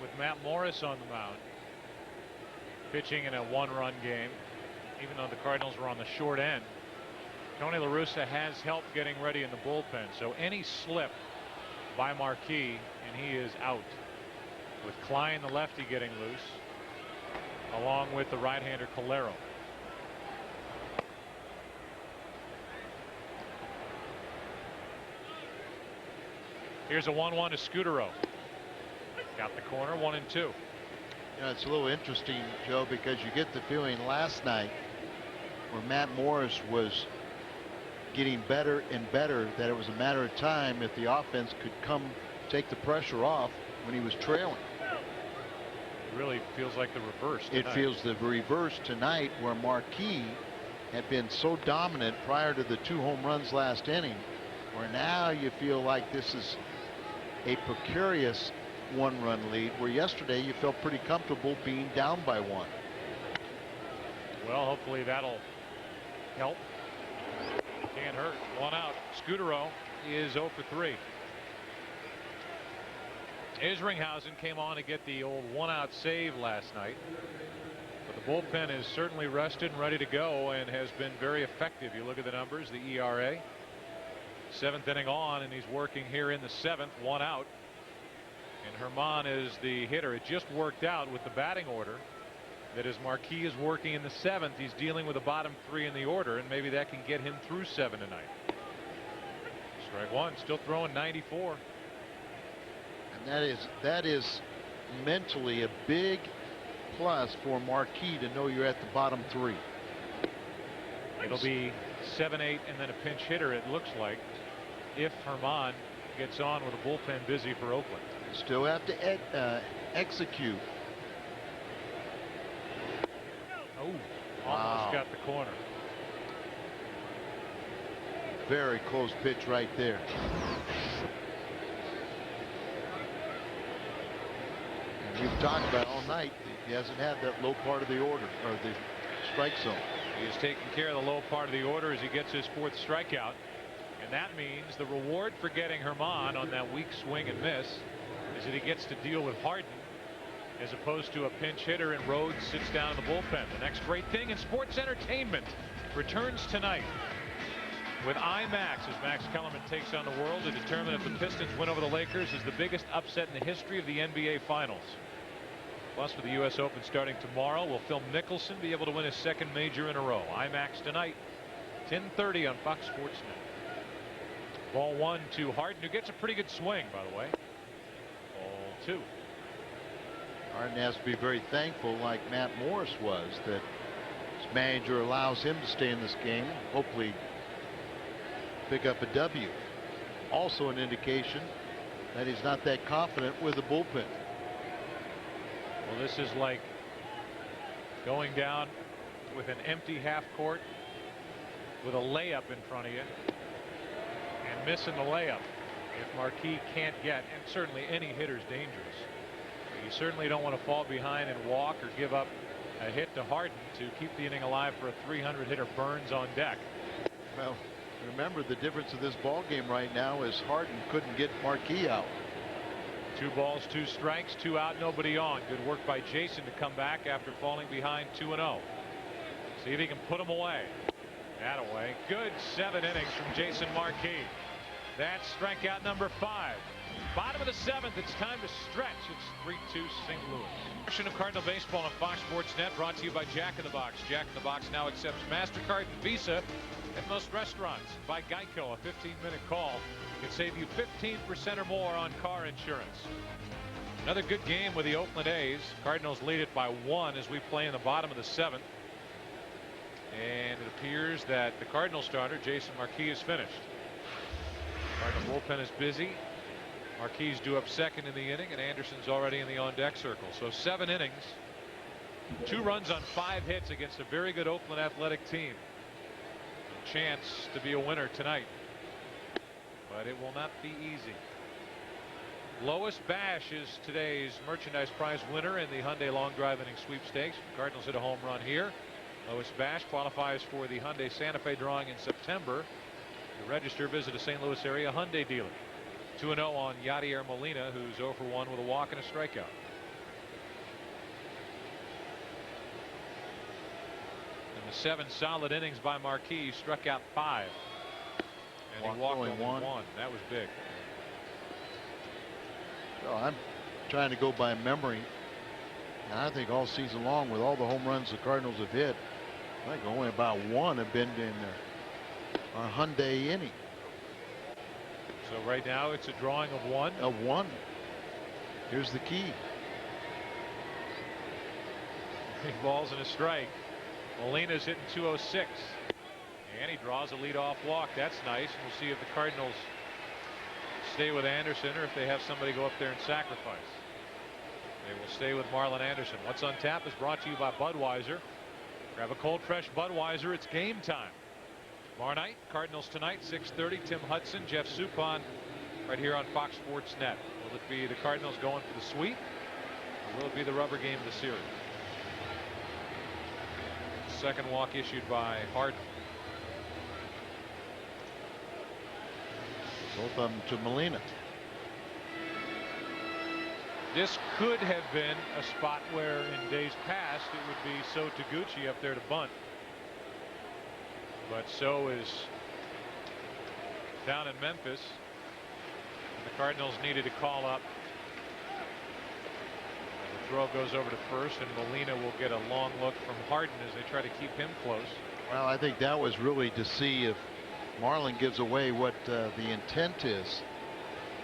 with Matt Morris on the mound pitching in a 1-run game, even though the Cardinals were on the short end, Tony La Russa has help getting ready in the bullpen. So any slip by Marquis and he is out, with Klein the lefty getting loose along with the right-hander Calero. Here's a 1-1 to Scudero. Got the corner, 1-2.
You know, it's a little interesting, Joe, because you get the feeling last night where Matt Morris was getting better and better that it was a matter of time if the offense could come take the pressure off when he was trailing.
really feels like the reverse tonight.
It feels the reverse tonight, where Marquis had been so dominant prior to the 2 home runs last inning, where now you feel like this is a precarious 1-run lead, where yesterday you felt pretty comfortable being down by 1.
Well, hopefully that'll help. Can't hurt. 1 out. Scudero is 0 for 3. Isringhausen came on to get the old 1-out save last night. But the bullpen is certainly rested and ready to go and has been very effective. You look at the numbers, the ERA. 7th inning on, and he's working here in the 7th, 1 out. And Herman is the hitter. It just worked out with the batting order that as Marquis is working in the 7th, he's dealing with the bottom 3 in the order, and maybe that can get him through 7 tonight. Strike 1, still throwing 94.
And that is mentally a big plus for Marquis to know you're at the bottom 3.
It'll be 7-8 and then a pinch hitter, it looks like, if Herman gets on with a bullpen busy for Oakland.
Still have to execute.
Oh, almost got the corner.
Very close pitch right there. And we've talked about all night, he hasn't had that low part of the order, or the strike zone.
He is taking care of the low part of the order as he gets his 4th strikeout. And that means the reward for getting Herman on that weak swing and miss is that he gets to deal with Harden as opposed to a pinch hitter, and Rhodes sits down in the bullpen. The next great thing in sports entertainment returns tonight with IMAX as Max Kellerman takes on the world to determine if the Pistons win over the Lakers is the biggest upset in the history of the NBA Finals. Plus, with the U.S. Open starting tomorrow, will Phil Mickelson be able to win his 2nd major in a row? IMAX tonight, 10:30 on Fox Sports Net. Ball 1 to Harden, who gets a pretty good swing, by the way. Ball 2.
Harden has to be very thankful, like Matt Morris was, that his manager allows him to stay in this game, hopefully pick up a W. Also an indication that he's not that confident with the bullpen.
Well, this is like going down with an empty half court with a layup in front of you and missing the layup. If Marquis can't get, and certainly any hitter's dangerous, you certainly don't want to fall behind and walk or give up a hit to Harden to keep the inning alive for a 300 hitter. Burns on deck.
Well, remember, the difference of this ball game right now is Harden couldn't get Marquis out.
2 balls, 2 strikes, 2 out, nobody on. Good work by Jason to come back after falling behind 2-0. See if he can put him away. That away. Good 7 innings from Jason Marquis. That's strikeout number 5. Bottom of the 7th, it's time to stretch. It's 3-2 St. Louis. Portion of Cardinal baseball on Fox Sports Net, brought to you by Jack in the Box. Jack in the Box now accepts MasterCard and Visa at most restaurants. By Geico, a 15-minute call can save you 15% or more on car insurance. Another good game with the Oakland A's. Cardinals lead it by 1 as we play in the bottom of the 7th. And it appears that the Cardinal starter, Jason Marquis, is finished. Cardinal bullpen is busy. Marquis due up 2nd in the inning, and Anderson's already in the on-deck circle. So 7 innings, 2 runs on 5 hits against a very good Oakland Athletic team. A chance to be a winner tonight, but it will not be easy. Lois Bash is today's merchandise prize winner in the Hyundai Long Drive Inning Sweepstakes. Cardinals hit a home run here. Lois Bash qualifies for the Hyundai Santa Fe drawing in September. To register, visit a St. Louis area Hyundai dealer. 2-0 on Yadier Molina, who's 0 for 1 with a walk and a strikeout. In the 7 solid innings by Marquis, struck out 5. And he walked only 1. That was big.
Well, I'm trying to go by memory. And I think all season long, with all the home runs the Cardinals have hit, I think only about 1 have been in our Hyundai inning.
So right now it's a drawing of 1.
Of 1. Here's the key.
3 balls and a strike. Molina's hitting 206. And he draws a leadoff walk. That's nice. We'll see if the Cardinals stay with Anderson or if they have somebody go up there and sacrifice. They will stay with Marlon Anderson. What's on Tap is brought to you by Budweiser. Grab a cold fresh Budweiser. It's game time. Tomorrow night, Cardinals tonight, 6:30. Tim Hudson, Jeff Suppan, right here on Fox Sports Net. Will it be the Cardinals going for the sweep, or will it be the rubber game of the series? Second walk issued by Harden.
Both of them to Molina.
This could have been a spot where in days past it would be So Taguchi up there to bunt. But So is down in Memphis. And the Cardinals needed to call up. And the throw goes over to first, and Molina will get a long look from Harden as they try to keep him close.
Well, I think that was really to see if Marlon gives away what the intent is.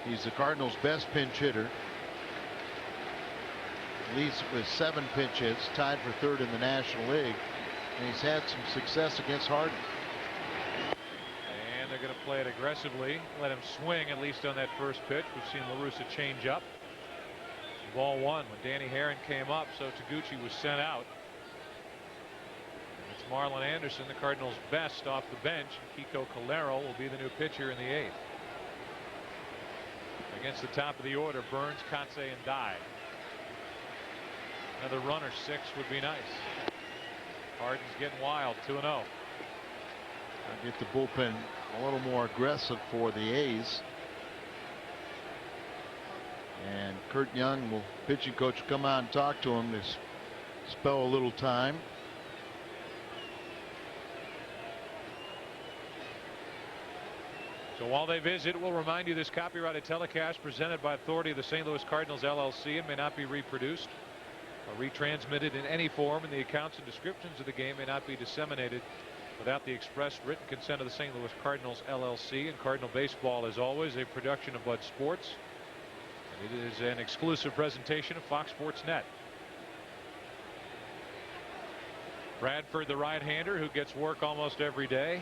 He's the Cardinals' best pinch hitter. Leads with 7 pinch hits, tied for 3rd in the National League, and he's had some success against Harden.
And they're going to play it aggressively, let him swing at least on that first pitch. We've seen La Russa change up. Ball 1 when Danny Herron came up, so Taguchi was sent out. And it's Marlon Anderson, the Cardinals' best off the bench. Kiko Calero will be the new pitcher in the 8th. Against the top of the order, Burns, Kotze, and Dye. Another runner 6 would be nice. Harden's getting wild, 2-0.
I get the bullpen a little more aggressive for the A's. And Kurt Young, will pitching coach, come out and talk to him to spell a little time.
So while they visit, we'll remind you this copyrighted telecast presented by authority of the St. Louis Cardinals LLC and may not be reproduced or retransmitted in any form, and the accounts and descriptions of the game may not be disseminated without the express written consent of the St. Louis Cardinals LLC. And Cardinal Baseball is always a production of Bud Sports, and it is an exclusive presentation of Fox Sports Net. Bradford, the right-hander who gets work almost every day,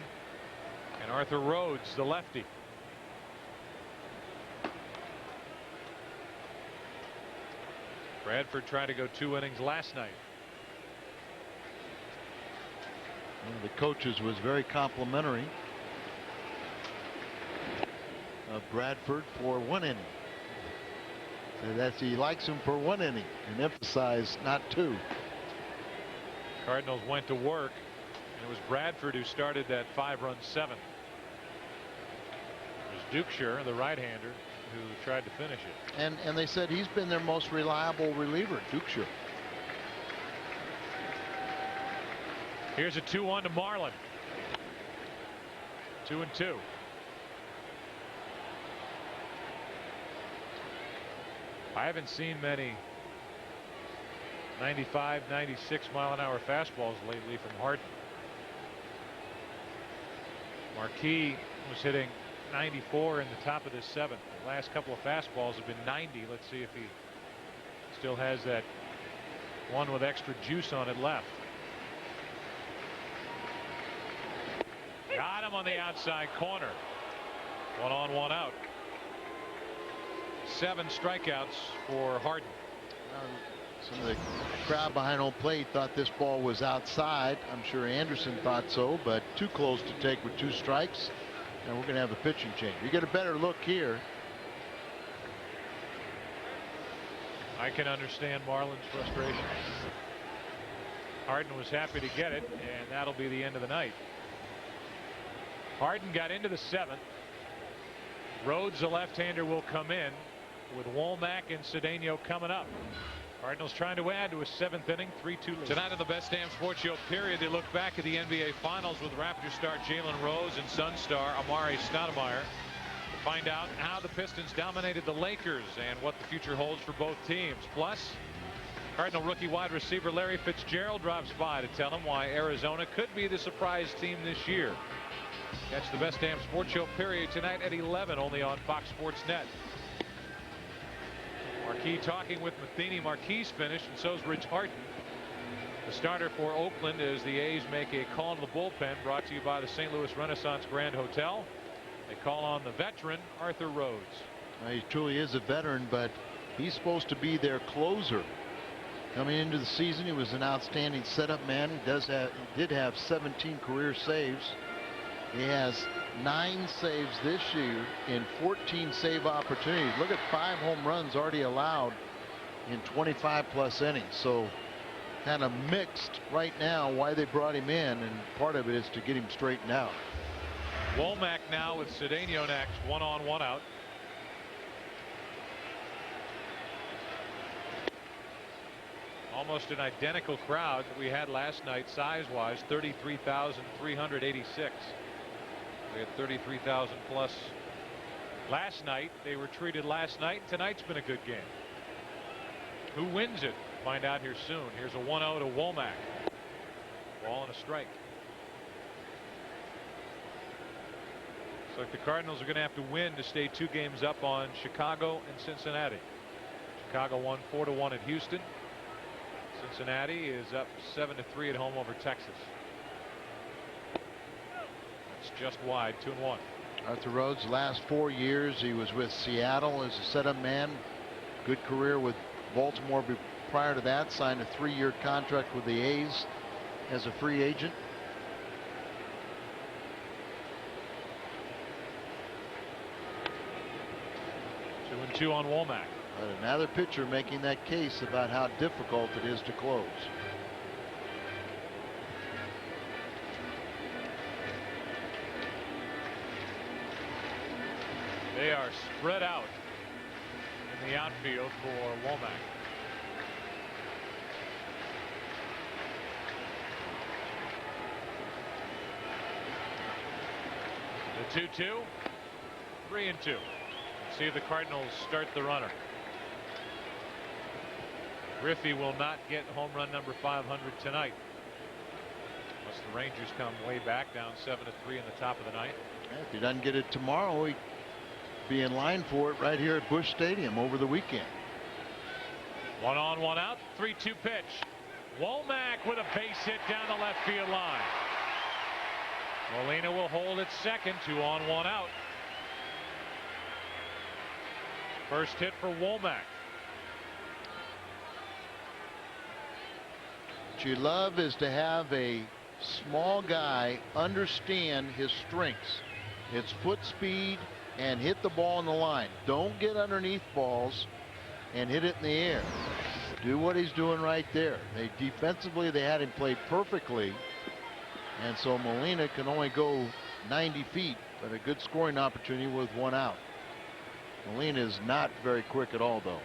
and Arthur Rhodes, the lefty. Bradford tried to go 2 innings last night.
One of the coaches was very complimentary of Bradford for 1 inning. So that's, he likes him for 1 inning and emphasized not 2.
Cardinals went to work, and it was Bradford who started that 5-run 7th. It was Dukeshire, the right-hander, who tried to finish it.
And they said he's been their most reliable reliever, Dukeshire.
Here's a 2-1 to Marlin. 2-2. I haven't seen many 95, 96 mile an hour fastballs lately from Harden. Marquis was hitting 94 in the top of this 7th. The last couple of fastballs have been 90. Let's see if he still has that one with extra juice on it left. Got him on the outside corner. 1 on, 1 out. 7 strikeouts for Harden.
Some of the crowd behind home plate thought this ball was outside. I'm sure Anderson thought so, but too close to take with 2 strikes. And we're going to have a pitching change. You get a better look here.
I can understand Marlin's frustration. Harden was happy to get it, and that'll be the end of the night. Harden got into the 7th. Rhodes, the left-hander, will come in with Womack and Cedeno coming up. Cardinals trying to add to a 7th inning, 3-2. Tonight on the Best Damn Sports Show period, they look back at the NBA Finals with Raptor star Jalen Rose and Sun star Amari Stoudemire to find out how the Pistons dominated the Lakers and what the future holds for both teams. Plus, Cardinal rookie wide receiver Larry Fitzgerald drops by to tell him why Arizona could be the surprise team this year. Catch the Best Damn Sports Show period tonight at 11 only on Fox Sports Net. Marquis talking with Matheny. Marquis finished, and so's Rich Harden, the starter for Oakland, as the A's make a call to the bullpen, brought to you by the St. Louis Renaissance Grand Hotel. They call on the veteran Arthur Rhodes.
He truly is a veteran, but he's supposed to be their closer. Coming into the season, he was an outstanding setup man. He did have 17 career saves. He has 9 saves this year in 14 save opportunities. Look at 5 home runs already allowed in 25 plus innings. So kind of mixed right now why they brought him in, and part of it is to get him straightened out.
Womack now with Cedeno next. 1 on, 1 out. Almost an identical crowd that we had last night, size-wise, 33,386. We had 33,000 plus last night. They were treated last night. Tonight's been a good game. Who wins it? Find out here soon. Here's a 1-0 to Womack. Ball and a strike. Looks like the Cardinals are going to have to win to stay 2 games up on Chicago and Cincinnati. Chicago won 4-1 at Houston. Cincinnati is up 7-3 at home over Texas. That's just wide. 2-1.
Arthur Rhodes, last 4 years he was with Seattle as a setup man. Good career with Baltimore prior to that. Signed a 3-year contract with the A's as a free agent.
Two on Womack.
But another pitcher making that case about how difficult it is to close.
They are spread out in the outfield for Womack. The 2-2, 3-2. See if the Cardinals start the runner. Griffey will not get home run number 500 tonight, unless the Rangers come way back, down 7-3 in the top of the ninth.
If he doesn't get it tomorrow, he'd be in line for it right here at Busch Stadium over the weekend.
1 on, 1 out. 3-2 pitch. Womack with a base hit down the left field line. Molina will hold at second. 2 on, 1 out. First hit for Womack.
What you love is to have a small guy understand his strengths. It's foot speed and hit the ball in the line. Don't get underneath balls and hit it in the air. Do what he's doing right there. Defensively they had him play perfectly, and so Molina can only go 90 feet, but a good scoring opportunity with 1 out. Molina is not very quick at all, though.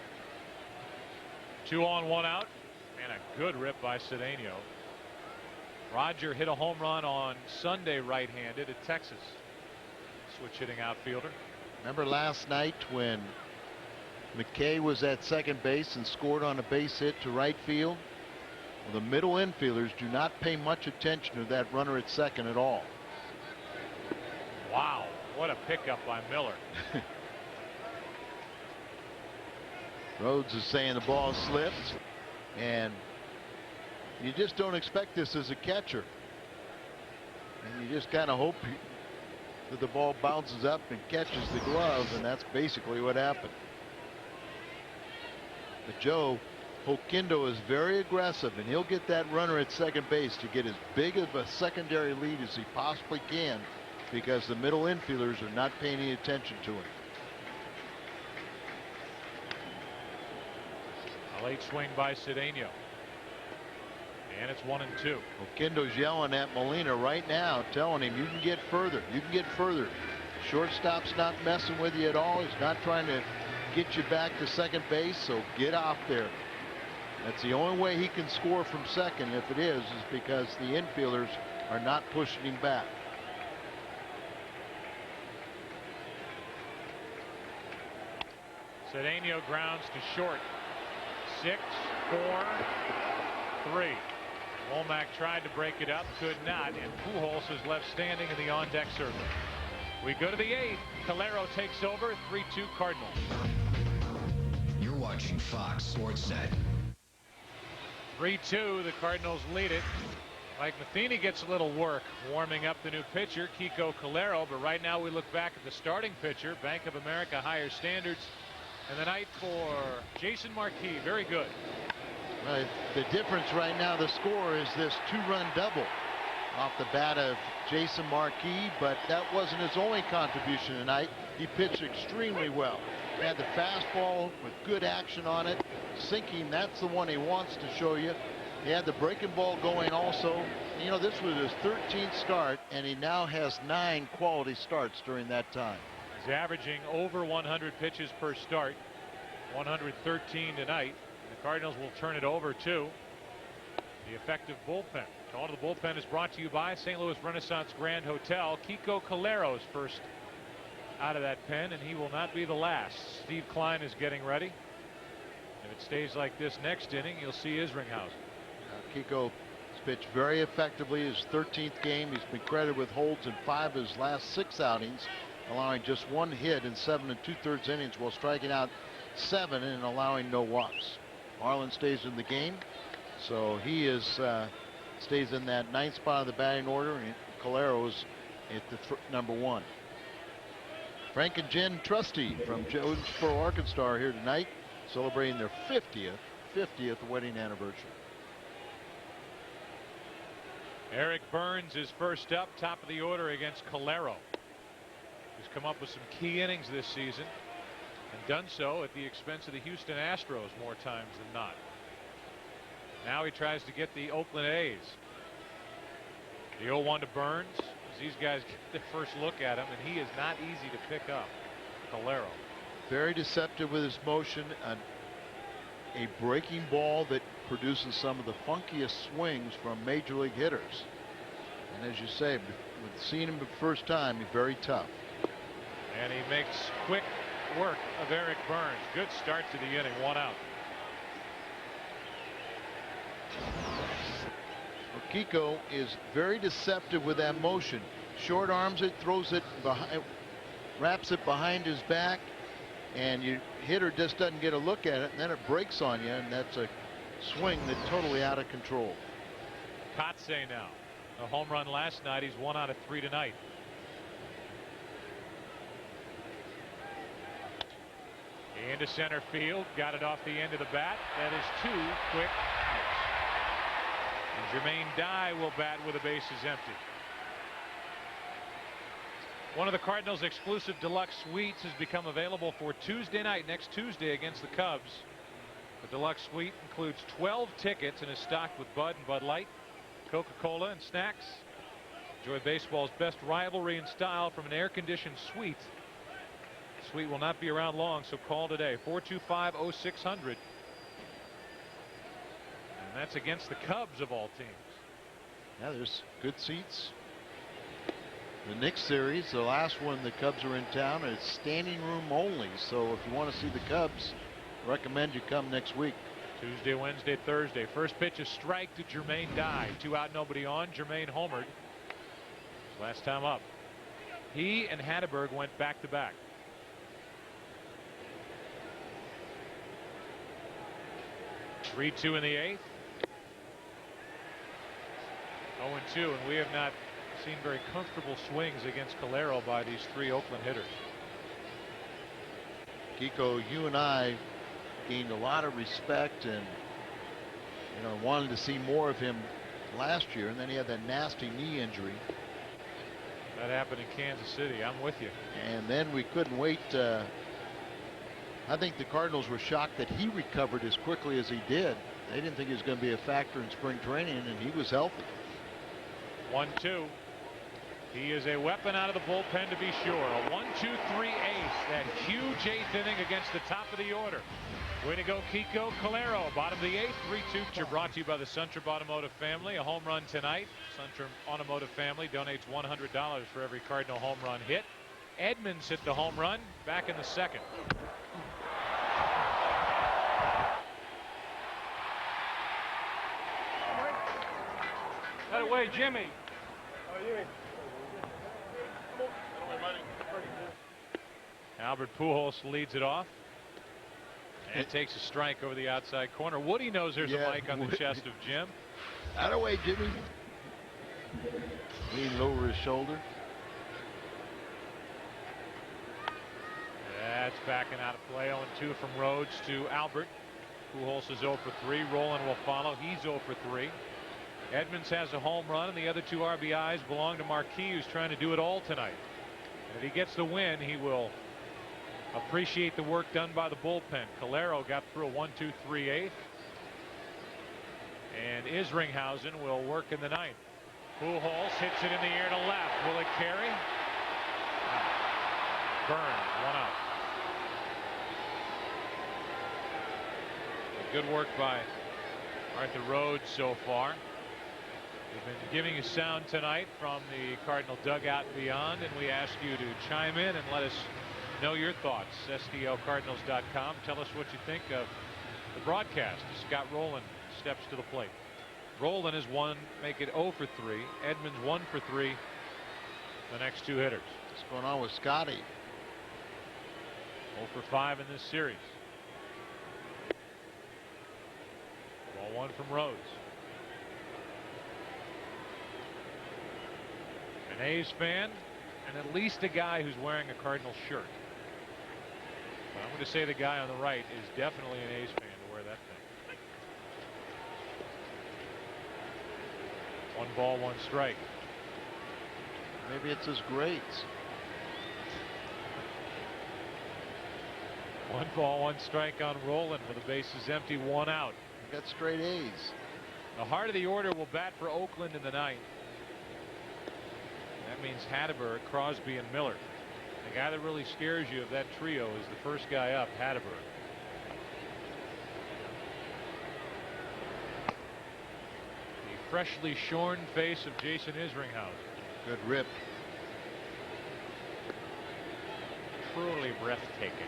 2 on, 1 out, and a good rip by Cedeno. Roger hit a home run on Sunday right-handed at Texas. Switch hitting outfielder.
Remember last night when McKay was at second base and scored on a base hit to right field? Well, the middle infielders do not pay much attention to that runner at second at all.
Wow, what a pickup by Miller.
Rhodes is saying the ball slipped, and you just don't expect this as a catcher. And you just kind of hope that the ball bounces up and catches the glove, and that's basically what happened. But Joe Hokindo is very aggressive, and he'll get that runner at second base to get as big of a secondary lead as he possibly can, because the middle infielders are not paying any attention to him.
A late swing by Cedeno. And it's 1-2.
Oquendo's yelling at Molina right now, telling him you can get further. You can get further. Shortstop's not messing with you at all. He's not trying to get you back to second base, so get off there. That's the only way he can score from second. If it is because the infielders are not pushing him back.
Cedeno grounds to short. 6, 4, 3. Womack tried to break it up, could not, and Pujols is left standing in the on-deck circle. We go to the 8th. Calero takes over. 3-2 Cardinals.
You're watching Fox Sports Net.
3-2. The Cardinals lead it. Mike Matheny gets a little work warming up the new pitcher, Kiko Calero, but right now we look back at the starting pitcher. Bank of America higher standards. And the night for Jason Marquis, very good.
The difference right now, the score is this 2-run double off the bat of Jason Marquis, but that wasn't his only contribution tonight. He pitched extremely well. He had the fastball with good action on it, sinking. That's the one he wants to show you. He had the breaking ball going also. You know, this was his 13th start, and he now has 9 quality starts during that time.
He's averaging over 100 pitches per start, 113 tonight. The Cardinals will turn it over to the effective bullpen. Call to the bullpen is brought to you by St. Louis Renaissance Grand Hotel. Kiko Calero's first out of that pen, and he will not be the last. Steve Klein is getting ready. If it stays like this next inning, you'll see Isringhausen.
Kiko has pitched very effectively his 13th game. He's been credited with holds in 5 of his last 6 outings, allowing just 1 hit in 7 2/3 innings while striking out 7 and allowing no walks. Marlin stays in the game, so he is stays in that 9th spot of the batting order, and Calero's at the number 1. Frank and Jen Trusty from Jonesboro, Arkansas are here tonight, celebrating their 50th wedding anniversary.
Eric Burns is first up, top of the order against Calero, who's come up with some key innings this season and done so at the expense of the Houston Astros more times than not. Now he tries to get the Oakland A's. The 0-1 to Burns as these guys get their first look at him, and he is not easy to pick up. Calero.
Very deceptive with his motion, a breaking ball that produces some of the funkiest swings from major league hitters. And as you say, with seeing him the first time, he's very tough.
And he makes quick work of Eric Burns. Good start to the inning, 1 out.
Kiko is very deceptive with that motion. Short arms it, throws it behind, wraps it behind his back, and your hitter just doesn't get a look at it, and then it breaks on you, and that's a swing that's totally out of control.
Kotze now. A home run last night. He's 1 out of 3 tonight. Into center field. Got it off the end of the bat. That is 2 quick outs. And Jermaine Dye will bat with the bases empty. One of the Cardinals' exclusive deluxe suites has become available for Tuesday night, next Tuesday against the Cubs. The deluxe suite includes 12 tickets and is stocked with Bud and Bud Light, Coca-Cola, and snacks. Enjoy baseball's best rivalry and style from an air-conditioned suite. The suite will not be around long, so call today, 425-0600. And that's against the Cubs of all teams.
Yeah, there's good seats. The Knicks series, the last one the Cubs are in town, and it's standing room only. So if you want to see the Cubs, recommend you come next week.
Tuesday, Wednesday, Thursday. First pitch, a strike to Jermaine Dye. 2 out, nobody on. Jermaine homered. Last time up. He and Hatteberg went back to back. (3-2) in the 8th. 0-2, and we have not seen very comfortable swings against Calero by these 3 Oakland hitters.
Kiko, you and I gained a lot of respect and wanted to see more of him last year, and then he had that nasty knee injury.
That happened in Kansas City. I'm with you.
And then we couldn't wait. I think the Cardinals were shocked that he recovered as quickly as he did. They didn't think he was going to be a factor in spring training, and he was healthy.
1-2. He is a weapon out of the bullpen, to be sure. A 1-2-3 ace. That huge 8th inning against the top of the order. Way to go, Kiko Calero. Bottom of the 8th, 3-2. Brought to you by the Suntrum Automotive family. A home run tonight. Suntrum Automotive family donates $100 for every Cardinal home run hit. Edmonds hit the home run back in the 2nd.
That away, Jimmy.
Albert Pujols leads it off and takes a strike over the outside corner. Woody knows there's a mic on the chest of Jim.
Out of way, Jimmy. Lean over his shoulder.
That's backing out of play. 0-2 from Rhodes to Albert. Pujols is 0 for 3. Rolen will follow. He's 0 for 3. Edmonds has a home run, and the other 2 RBIs belong to Marquis, who's trying to do it all tonight. And if he gets the win, he will appreciate the work done by the bullpen. Calero got through a 1-2-3/8. And Isringhausen will work in the 9th. Pujols hits it in the air to left. Will it carry? Burns, 1 out. Good work by Arthur Rhodes so far. We've been giving you sound tonight from the Cardinal dugout and beyond, and we ask you to chime in and let us know your thoughts. STLCardinals.com. Tell us what you think of the broadcast. Scott Rolen steps to the plate. Rolen is 1, make it 0 for 3. Edmonds 1 for 3. The next 2 hitters.
What's going on with Scotty?
0 for 5 in this series. Ball 1 from Rhodes. An A's fan, and at least a guy who's wearing a Cardinal shirt. But I'm going to say the guy on the right is definitely an A's fan to wear that thing. 1 ball, 1 strike.
Maybe it's his grades.
1 ball, 1 strike on Rolen with the bases empty, 1 out.
Got straight A's.
The heart of the order will bat for Oakland in the 9th. That means Hatteberg, Crosby, and Miller. The guy that really scares you of that trio is the first guy up, Hatteberg. The freshly shorn face of Jason Isringhausen.
Good rip.
Truly breathtaking.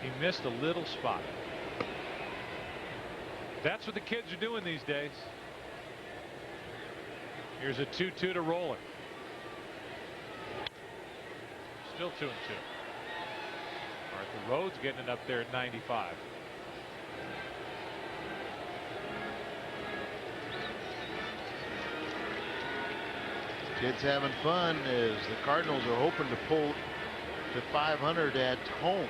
He missed a little spot. That's what the kids are doing these days. Here's a 2-2 to Rolen. Still 2-2. Arthur Rhodes getting it up there at 95.
Kids having fun as the Cardinals are hoping to pull to 500 at home.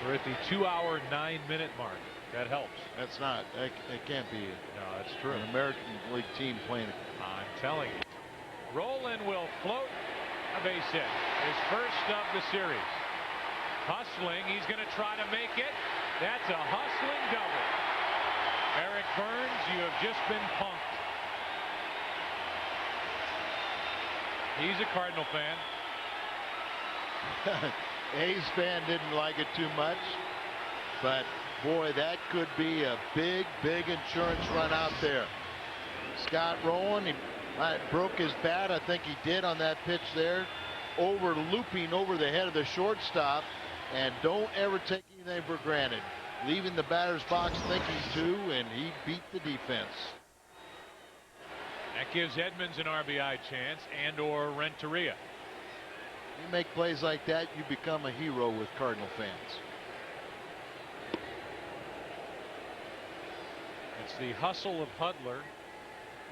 We're at the 2-hour 9-minute mark. That helps.
That's not. It can't be.
No, that's true.
An American League team playing.
I'm telling you. Rolen will float a base hit. His first of the series. Hustling. He's going to try to make it. That's a hustling double. Eric Burns, you have just been punked. He's a Cardinal fan.
A's fan didn't like it too much, but boy, that could be a big insurance run out there. Scott Rolen, he broke his bat. I think he did on that pitch there, looping over the head of the shortstop. And don't ever take anything for granted. Leaving the batter's box thinking too, and he beat the defense.
That gives Edmonds an RBI chance and/or Renteria.
You make plays like that, you become a hero with Cardinal fans.
It's the hustle of Hudler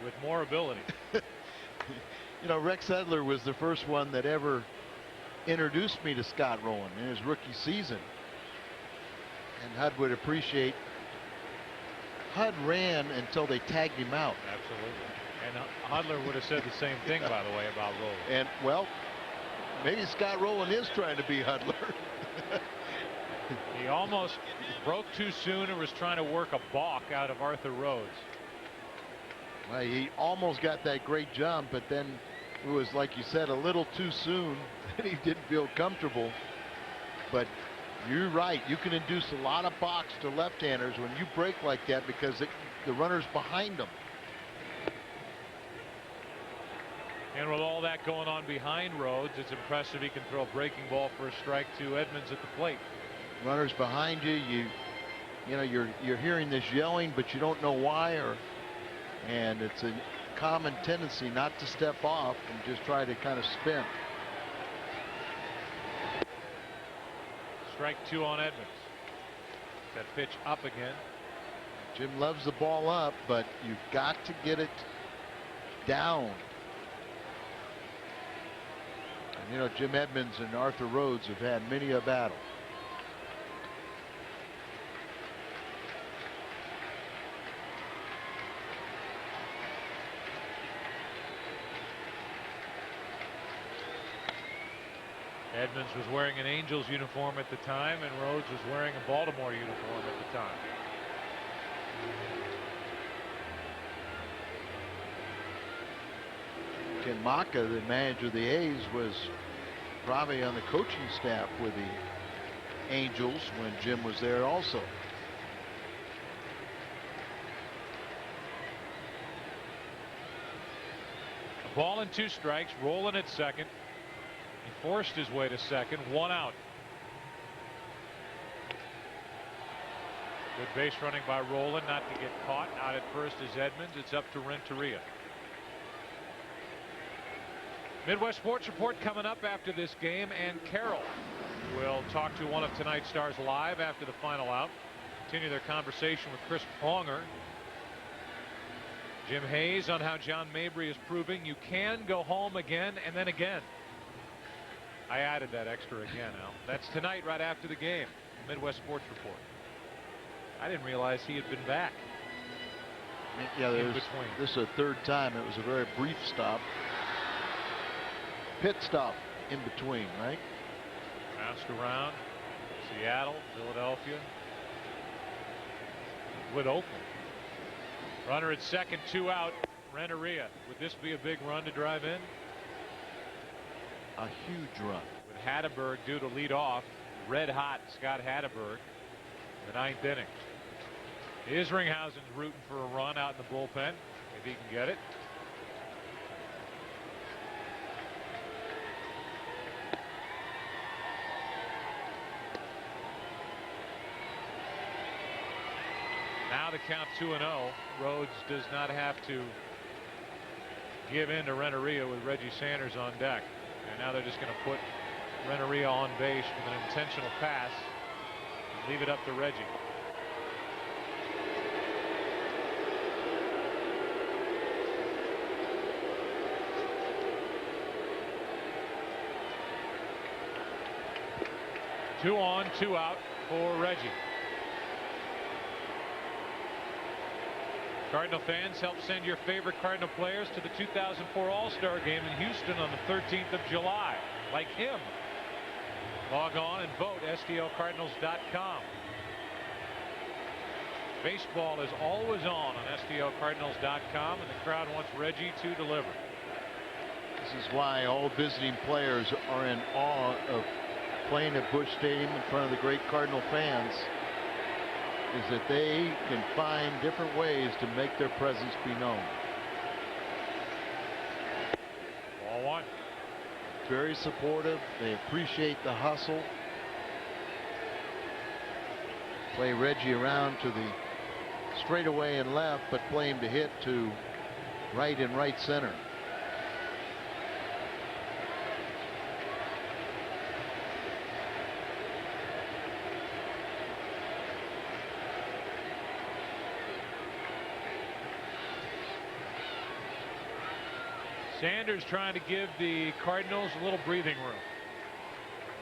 with more ability.
You know, Rex Hudler was the first one that ever introduced me to Scott Rolen in his rookie season. And Hud would appreciate. Hud ran until they tagged him out.
Absolutely. And Hudler would have said the same thing, by the way, about Rolen.
And, well, maybe Scott Rolen is trying to be Hudler.
He almost broke too soon and was trying to work a balk out of Arthur Rhodes.
Well, he almost got that great jump, but then it was, like you said, a little too soon, and he didn't feel comfortable. But you're right. You can induce a lot of balks to left-handers when you break like that because the runner's behind them.
And with all that going on behind Rhodes, it's impressive he can throw a breaking ball for a strike to Edmonds at the plate.
Runners behind you, you know, you're hearing this yelling, but you don't know why, and it's a common tendency not to step off and just try to kind of spin.
Strike 2 on Edmonds. That pitch up again.
Jim loves the ball up, but you've got to get it down. You know, Jim Edmonds and Arthur Rhodes have had many a battle.
Edmonds was wearing an Angels uniform at the time, and Rhodes was wearing a Baltimore uniform at the time.
Ken Maka, the manager of the A's, was probably on the coaching staff with the Angels when Jim was there also.
A ball and 2 strikes, rolling at second. He forced his way to second, 1 out. Good base running by Roland, not to get caught. Out at first is Edmonds. It's up to Renteria. Midwest Sports Report coming up after this game, and Carroll will talk to one of tonight's stars live after the final out. Continue their conversation with Chris Pronger. Jim Hayes on how John Mabry is proving you can go home again and then again. I added that extra again, Al. That's tonight right after the game. Midwest Sports Report. I didn't realize he had been back.
Yeah, this is a third time. It was a very brief stop. Pit stop in between, right?
Bounced around. Seattle, Philadelphia. With Oakland. Runner at second, 2 out. Renteria. Would this be a big run to drive in?
A huge run.
With Hatteberg due to lead off. Red hot Scott Hatteberg. The 9th inning. Isringhausen's rooting for a run out in the bullpen. If he can get it. Now the count 2-0. Rhodes does not have to give in to Renteria with Reggie Sanders on deck. And now they're just going to put Renteria on base with an intentional pass and leave it up to Reggie. Two on, 2 out for Reggie. Cardinal fans, help send your favorite Cardinal players to the 2004 All-Star Game in Houston on the 13th of July. Like him. Log on and vote, STLCardinals.com. Baseball is always on STLCardinals.com, and the crowd wants Reggie to deliver.
This is why all visiting players are in awe of playing at Busch Stadium in front of the great Cardinal fans, is that they can find different ways to make their presence be known.
Ball 1.
Very supportive. They appreciate the hustle. Play Reggie around to the straightaway and left, but play him to hit to right and right center.
Sanders trying to give the Cardinals a little breathing room.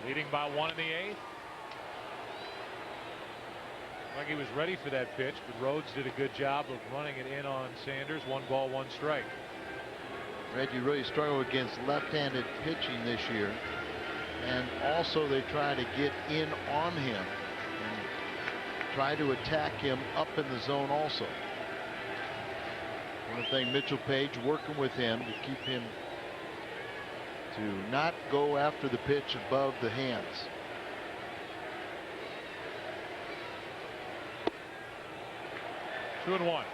Leading by 1 in the 8th. Like he was ready for that pitch, but Rhodes did a good job of running it in on Sanders. 1 ball, 1 strike.
Reggie really struggled against left-handed pitching this year, and also they try to get in on him and try to attack him up in the zone also. One thing, Mitchell Page working with him to keep him to not go after the pitch above the hands.
Two and 1.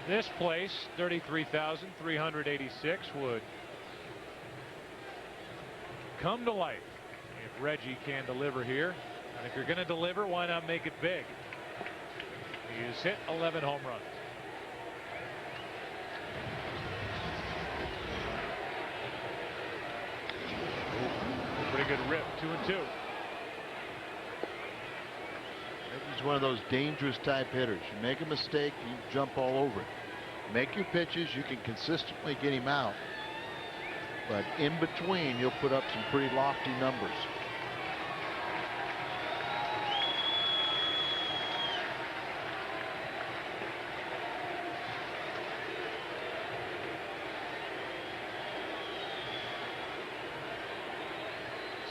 This place, 33,386, would come to life if Reggie can deliver here. And if you're going to deliver, why not make it big? He has hit 11 home runs. Pretty good rip. 2 and 2.
He's one of those dangerous type hitters. You make a mistake, you jump all over it. Make your pitches. You can consistently get him out. But in between, he'll put up some pretty lofty numbers.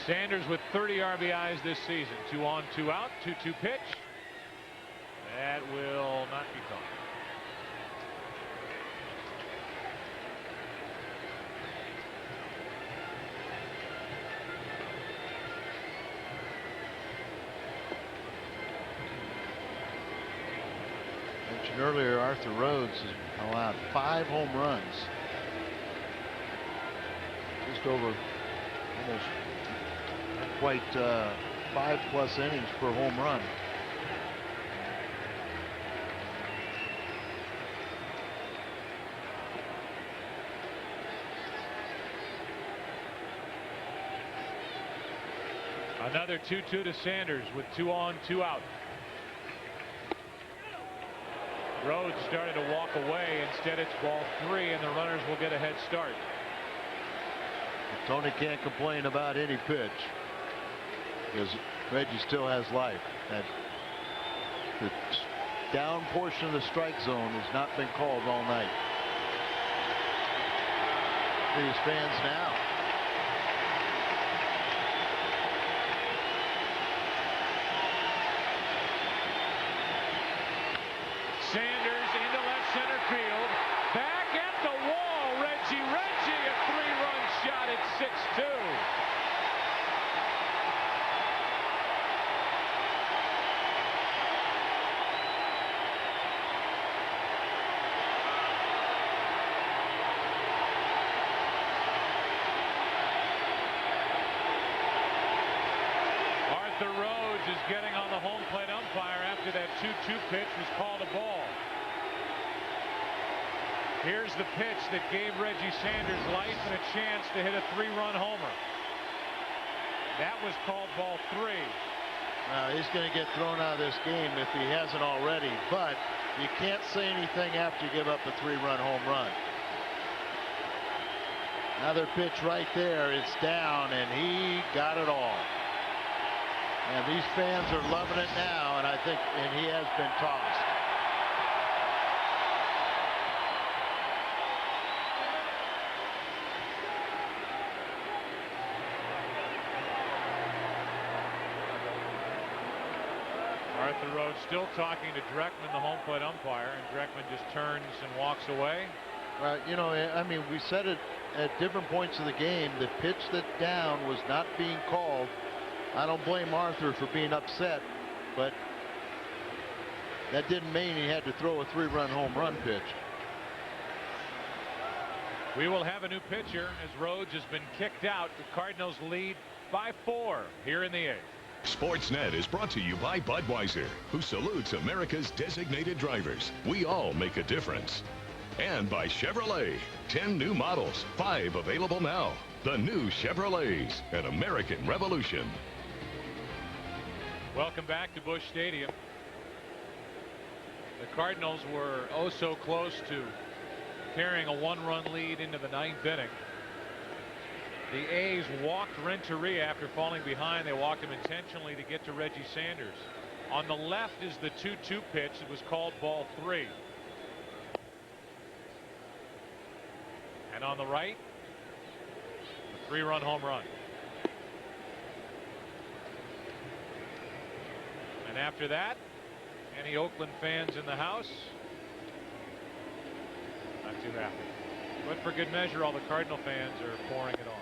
Sanders with 30 RBIs this season. 2 on, 2 out, 2-2 pitch. That will not be called.
Mentioned earlier, Arthur Rhodes has allowed 5 home runs. Just over almost quite 5+ innings per home run.
Another 2-2 to Sanders with 2 on, 2 out. Rhodes started to walk away. Instead, it's ball 3, and the runners will get a head start.
Tony can't complain about any pitch because Reggie still has life. That the down portion of the strike zone has not been called all night. These fans now.
Sanders into left center field. Back at the wall. Reggie, a 3-run shot at 6-2. Arthur Rhodes is getting on the home plate umpire after that 2-2 pitch was called a ball. Here's the pitch that gave Reggie Sanders life and a chance to hit a 3-run homer. That was called ball 3.
He's going to get thrown out of this game if he hasn't already, but you can't say anything after you give up a 3-run home run. Another pitch right there. It's down, and he got it all. And these fans are loving it now, and he has been tossed.
Arthur Rhodes still talking to Dreckman, the home plate umpire, and Dreckman just turns and walks away.
Well, you know, I mean, we said it at different points of the game. The pitch that down was not being called. I don't blame Arthur for being upset, but that didn't mean he had to throw a 3-run home run pitch.
We will have a new pitcher as Rhodes has been kicked out. The Cardinals lead by 4 here in the 8th.
Sportsnet is brought to you by Budweiser, who salutes America's designated drivers. We all make a difference. And by Chevrolet. 10 new models, 5 available now. The new Chevrolets, an American revolution.
Welcome back to Busch Stadium. The Cardinals were oh so close to carrying a 1-run lead into the 9th inning. The A's walked Renteria after falling behind. They walked him intentionally to get to Reggie Sanders. On the left is the 2-2 pitch. It was called ball 3. And on the right, a 3-run home run. And after that, any Oakland fans in the house? Not too happy. But for good measure, all the Cardinal fans are pouring it on.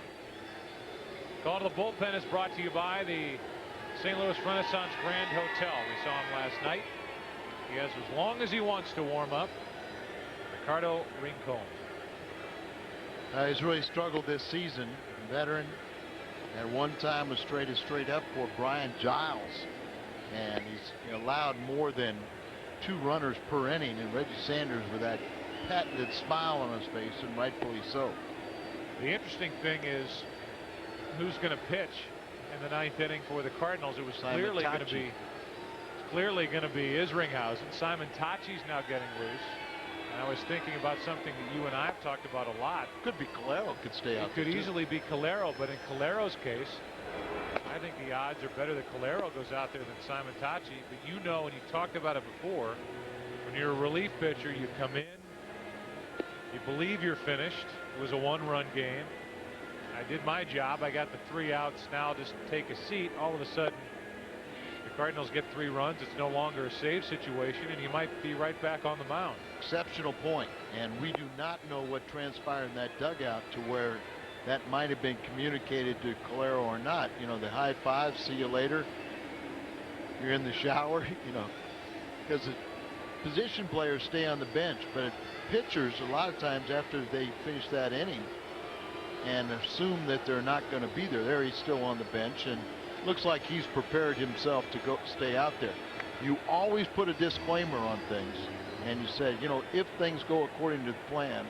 Call to the bullpen is brought to you by the St. Louis Renaissance Grand Hotel. We saw him last night. He has as long as he wants to warm up. Ricardo Rincon.
He's really struggled this season. Veteran. At one time was traded straight up for Brian Giles. And he's allowed more than 2 runners per inning. And Reggie Sanders with that patented smile on his face, and rightfully so.
The interesting thing is who's going to pitch in the 9th inning for the Cardinals. It was clearly going to be Isringhausen. Simon Tachi's now getting loose. And I was thinking about something that you and I have talked about a lot.
Could be Calero could stay out.
It could easily be Calero, but in Calero's case, I think the odds are better that Calero goes out there than Simon Tachi. But you know, and you talked about it before, when you're a relief pitcher, you come in, you believe you're finished. It was a one-run game. I did my job. I got the 3 outs. Now just take a seat. All of a sudden, the Cardinals get 3 runs. It's no longer a save situation, and you might be right back on the mound.
Exceptional point, and we do not know what transpired in that dugout to where that might have been communicated to Calero or not. You know, the high five, see you later. You're in the shower, you know, because the position players stay on the bench, but pitchers a lot of times after they finish that inning and assume that they're not going to be there. He's still on the bench, and looks like he's prepared himself to go stay out there. You always put a disclaimer on things, and you said, you know, if things go according to the plan,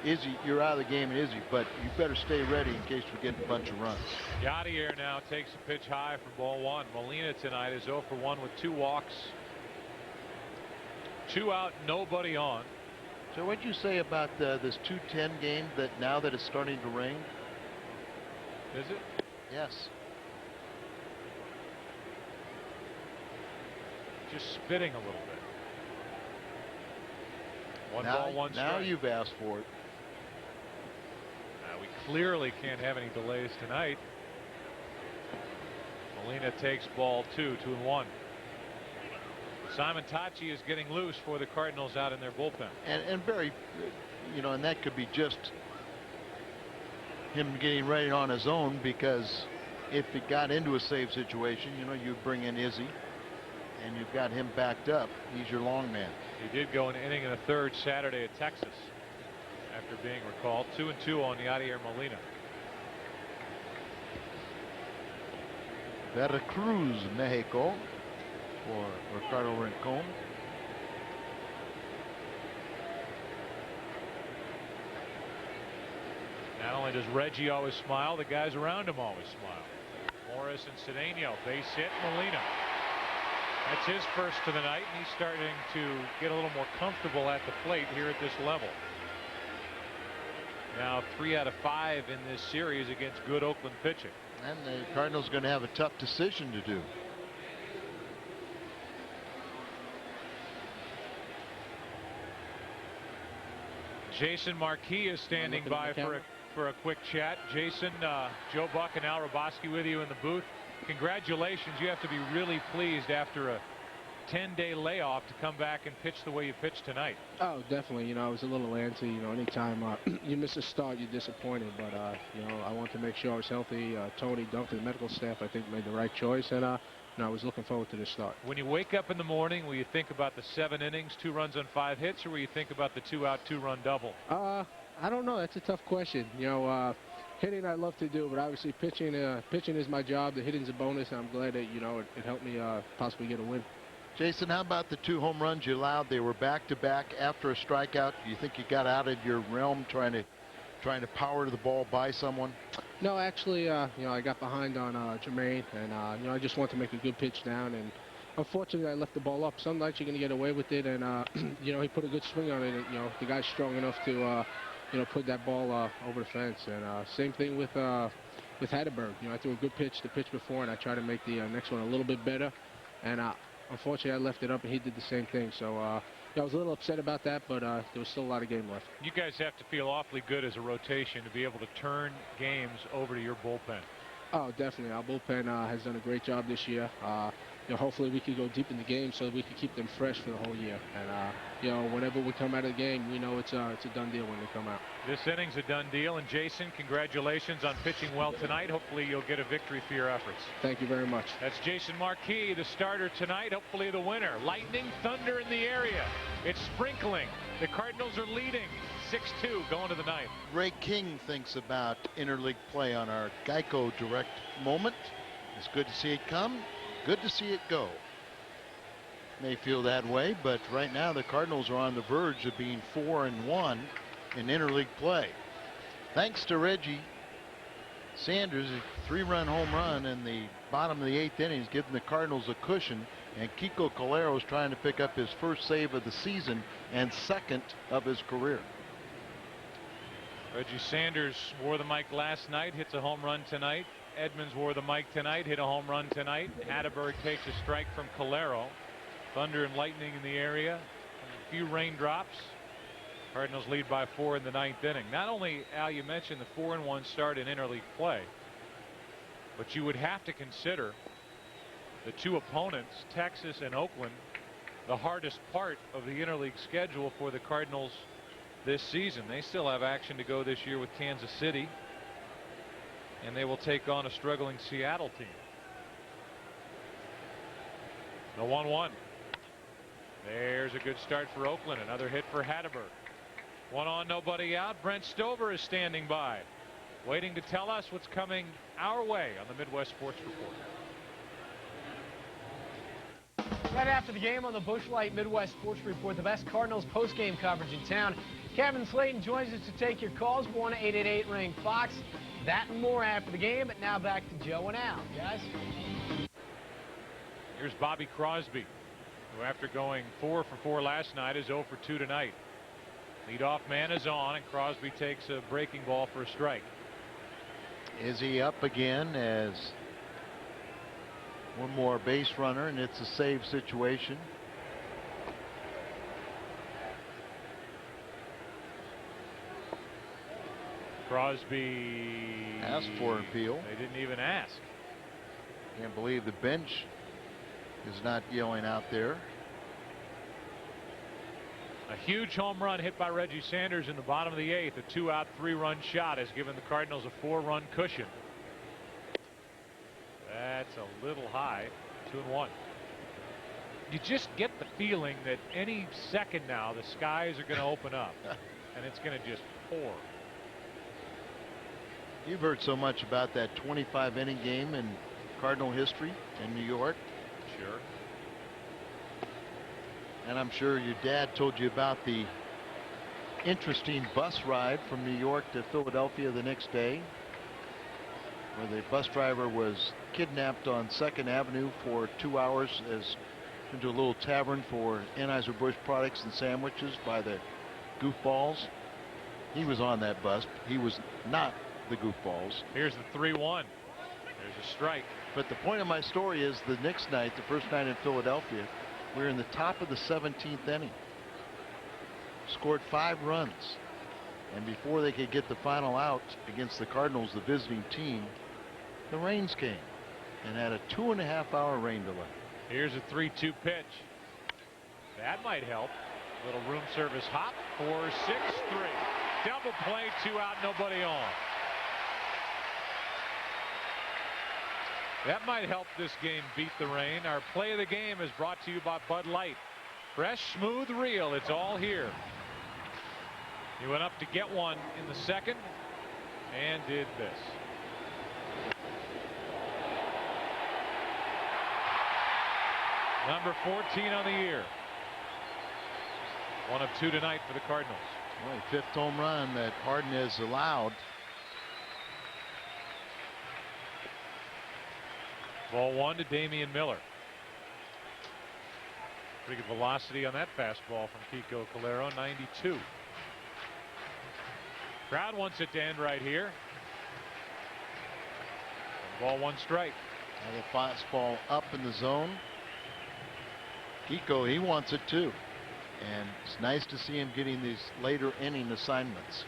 Izzy, you're out of the game, Izzy, but you better stay ready in case we get a bunch of runs.
Yadier now takes a pitch high for ball 1. Molina tonight is 0 for 1 with 2 walks. 2 out, nobody on.
So what'd you say about this 2:10 game that now that it's starting to rain?
Is it?
Yes.
Just spitting a little bit. One
now,
ball, 1 strike.
Now you've asked for it.
We clearly can't have any delays tonight. Molina takes ball 2, 2-1. Simon Tachi is getting loose for the Cardinals out in their bullpen.
And Barry, you know, and that could be just him getting ready on his own, because if it got into a save situation, you know, you bring in Izzy and you've got him backed up. He's your long man.
He did go an inning and a third Saturday at Texas after being recalled. 2-2 on Yadier Molina.
Veracruz, Mexico, for Ricardo Rincon.
Not only does Reggie always smile, the guys around him always smile. Morris and Cedeno, base hit. Molina. That's his first of the night, and he's starting to get a little more comfortable at the plate here at this level. Now 3 out of 5 in this series against good Oakland pitching.
And the Cardinals are going to have a tough decision to do.
Jason Marquis is standing by for a quick chat. Jason, Joe Buck and Al Roboski with you in the booth. Congratulations. You have to be really pleased after a 10-day layoff to come back and pitch the way you pitched tonight.
Oh, definitely. You know, I was a little antsy. You know, anytime you miss a start, you're disappointed. But, you know, I wanted to make sure I was healthy. Tony, Duncan, the medical staff, I think, made the right choice. And, you know, I was looking forward to this start.
When you wake up in the morning, will you think about the 7 innings, 2 runs on 5 hits, or will you think about the 2-out, 2-run double?
I don't know. That's a tough question. You know, hitting I love to do, but obviously pitching is my job. The hitting's a bonus. I'm glad that, you know, it helped me possibly get a win.
Jason, how about the 2 home runs you allowed? They were back-to-back after a strikeout. Do you think you got out of your realm trying to power the ball by someone?
No, actually, you know, I got behind on Jermaine, and you know, I just wanted to make a good pitch down, and unfortunately, I left the ball up. Some nights you're going to get away with it, and you know, he put a good swing on it. And, you know, the guy's strong enough to you know, put that ball over the fence. And same thing with Hatterberg. You know, I threw a good pitch the pitch before, and I tried to make the next one a little bit better, and unfortunately, I left it up, and he did the same thing. So yeah, I was a little upset about that, but there was still a lot of game left.
You guys have to feel awfully good as a rotation to be able to turn games over to your bullpen.
Oh, definitely. Our bullpen has done a great job this year. You know, hopefully we could go deep in the game so that we could keep them fresh for the whole year. And you know, whenever we come out of the game, we know it's a done deal when they come out.
This inning's a done deal, and Jason, congratulations on pitching well tonight. Hopefully you'll get a victory for your efforts.
Thank you very much.
That's Jason Marquis, the starter tonight, hopefully the winner. Lightning, thunder in the area. It's sprinkling. The Cardinals are leading 6-2 going to the 9th.
Ray King thinks about interleague play on our Geico Direct moment. It's good to see it come. Good to see it go. May feel that way, but right now the Cardinals are on the verge of being 4-1 in interleague play. Thanks to Reggie Sanders, a 3-run home run in the bottom of the 8th inning, giving the Cardinals a cushion And Kiko Calero is trying to pick up his first save of the season and second of his career.
Reggie Sanders wore the mic last night, hits a home run tonight. Edmonds wore the mic tonight, hit a home run tonight. Hatteberg takes a strike from Calero. Thunder and lightning in the area. A few raindrops. Cardinals lead by 4 in the 9th inning. Not only, Al, you mentioned the 4-1 start in interleague play, but you would have to consider the two opponents, Texas and Oakland, the hardest part of the interleague schedule for the Cardinals this season. They still have action to go this year with Kansas City, and they will take on a struggling Seattle team. The 1-1. There's a good start for Oakland. Another hit for Hatteberg. 1 on, nobody out. Brent Stover is standing by, waiting to tell us what's coming our way on the Midwest Sports Report.
Right after the game on the Busch Light Midwest Sports Report, the best Cardinals post-game coverage in town. Kevin Slayton joins us to take your calls. 1-888-RING-FOX. That and more after the game. But now back to Joe and Al. Guys.
Here's Bobby Crosby, who after going 4 for 4 last night is 0 for 2 tonight. Leadoff man is on, and Crosby takes a breaking ball for a strike.
Is he up again as one more base runner, and it's a save situation?
Crosby
asked for an appeal.
They didn't even ask.
Can't believe the bench is not yelling out there.
A huge home run hit by Reggie Sanders in the bottom of the 8th. A 2-out 3-run shot has given the Cardinals a 4-run cushion. That's a little high. 2-1. You just get the feeling that any second now the skies are going to open up and it's going to just pour.
You've heard so much about that 25-inning game in Cardinal history in New York.
Sure.
And I'm sure your dad told you about the interesting bus ride from New York to Philadelphia the next day, where the bus driver was kidnapped on 2nd Avenue for 2 hours as into a little tavern for Anheuser-Busch products and sandwiches by the goofballs. He was on that bus. He was not the goofballs.
Here's the 3-1. There's a strike.
But the point of my story is the next night, the first night in Philadelphia, we're in the top of the 17th inning. Scored 5 runs. And before they could get the final out against the Cardinals, the visiting team, the rains came and had a 2.5-hour rain delay.
Here's a 3-2 pitch. That might help. Little room service hop. 4-6-3. Double play, 2 out, nobody on. That might help this game beat the rain. Our play of the game is brought to you by Bud Light. Fresh, smooth, real. It's all here. He went up to get one in the 2nd and did this. Number 14 on the year. 1 of 2 tonight for the Cardinals.
Well, 5th home run that Harden has allowed.
Ball 1 to Damian Miller. Pretty good velocity on that fastball from Kiko Calero. 92. Crowd wants it to end right here. Ball 1 strike.
Now the fastball up in the zone. Kiko, he wants it too. And it's nice to see him getting these later inning assignments.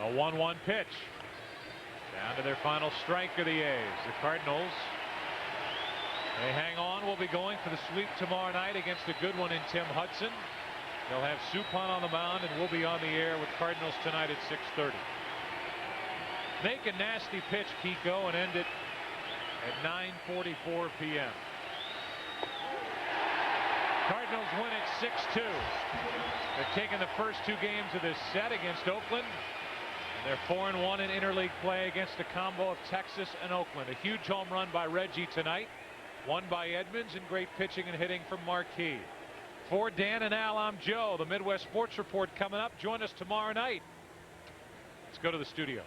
A 1-1 pitch. Down to their final strike of the A's. The Cardinals, they hang on. Will be going for the sweep tomorrow night against a good one in Tim Hudson. They'll have Suppan on the mound, and we'll be on the air with Cardinals tonight at 6:30. Make a nasty pitch, Kiko, and end it at 9:44 p.m. Cardinals win it 6-2. They've taken the first 2 games of this set against Oakland. They're 4-1 in interleague play against a combo of Texas and Oakland. A huge home run by Reggie tonight. One by Edmonds, and great pitching and hitting from Marquis. For Dan and Al, I'm Joe. The Midwest Sports Report coming up. Join us tomorrow night. Let's go to the studio.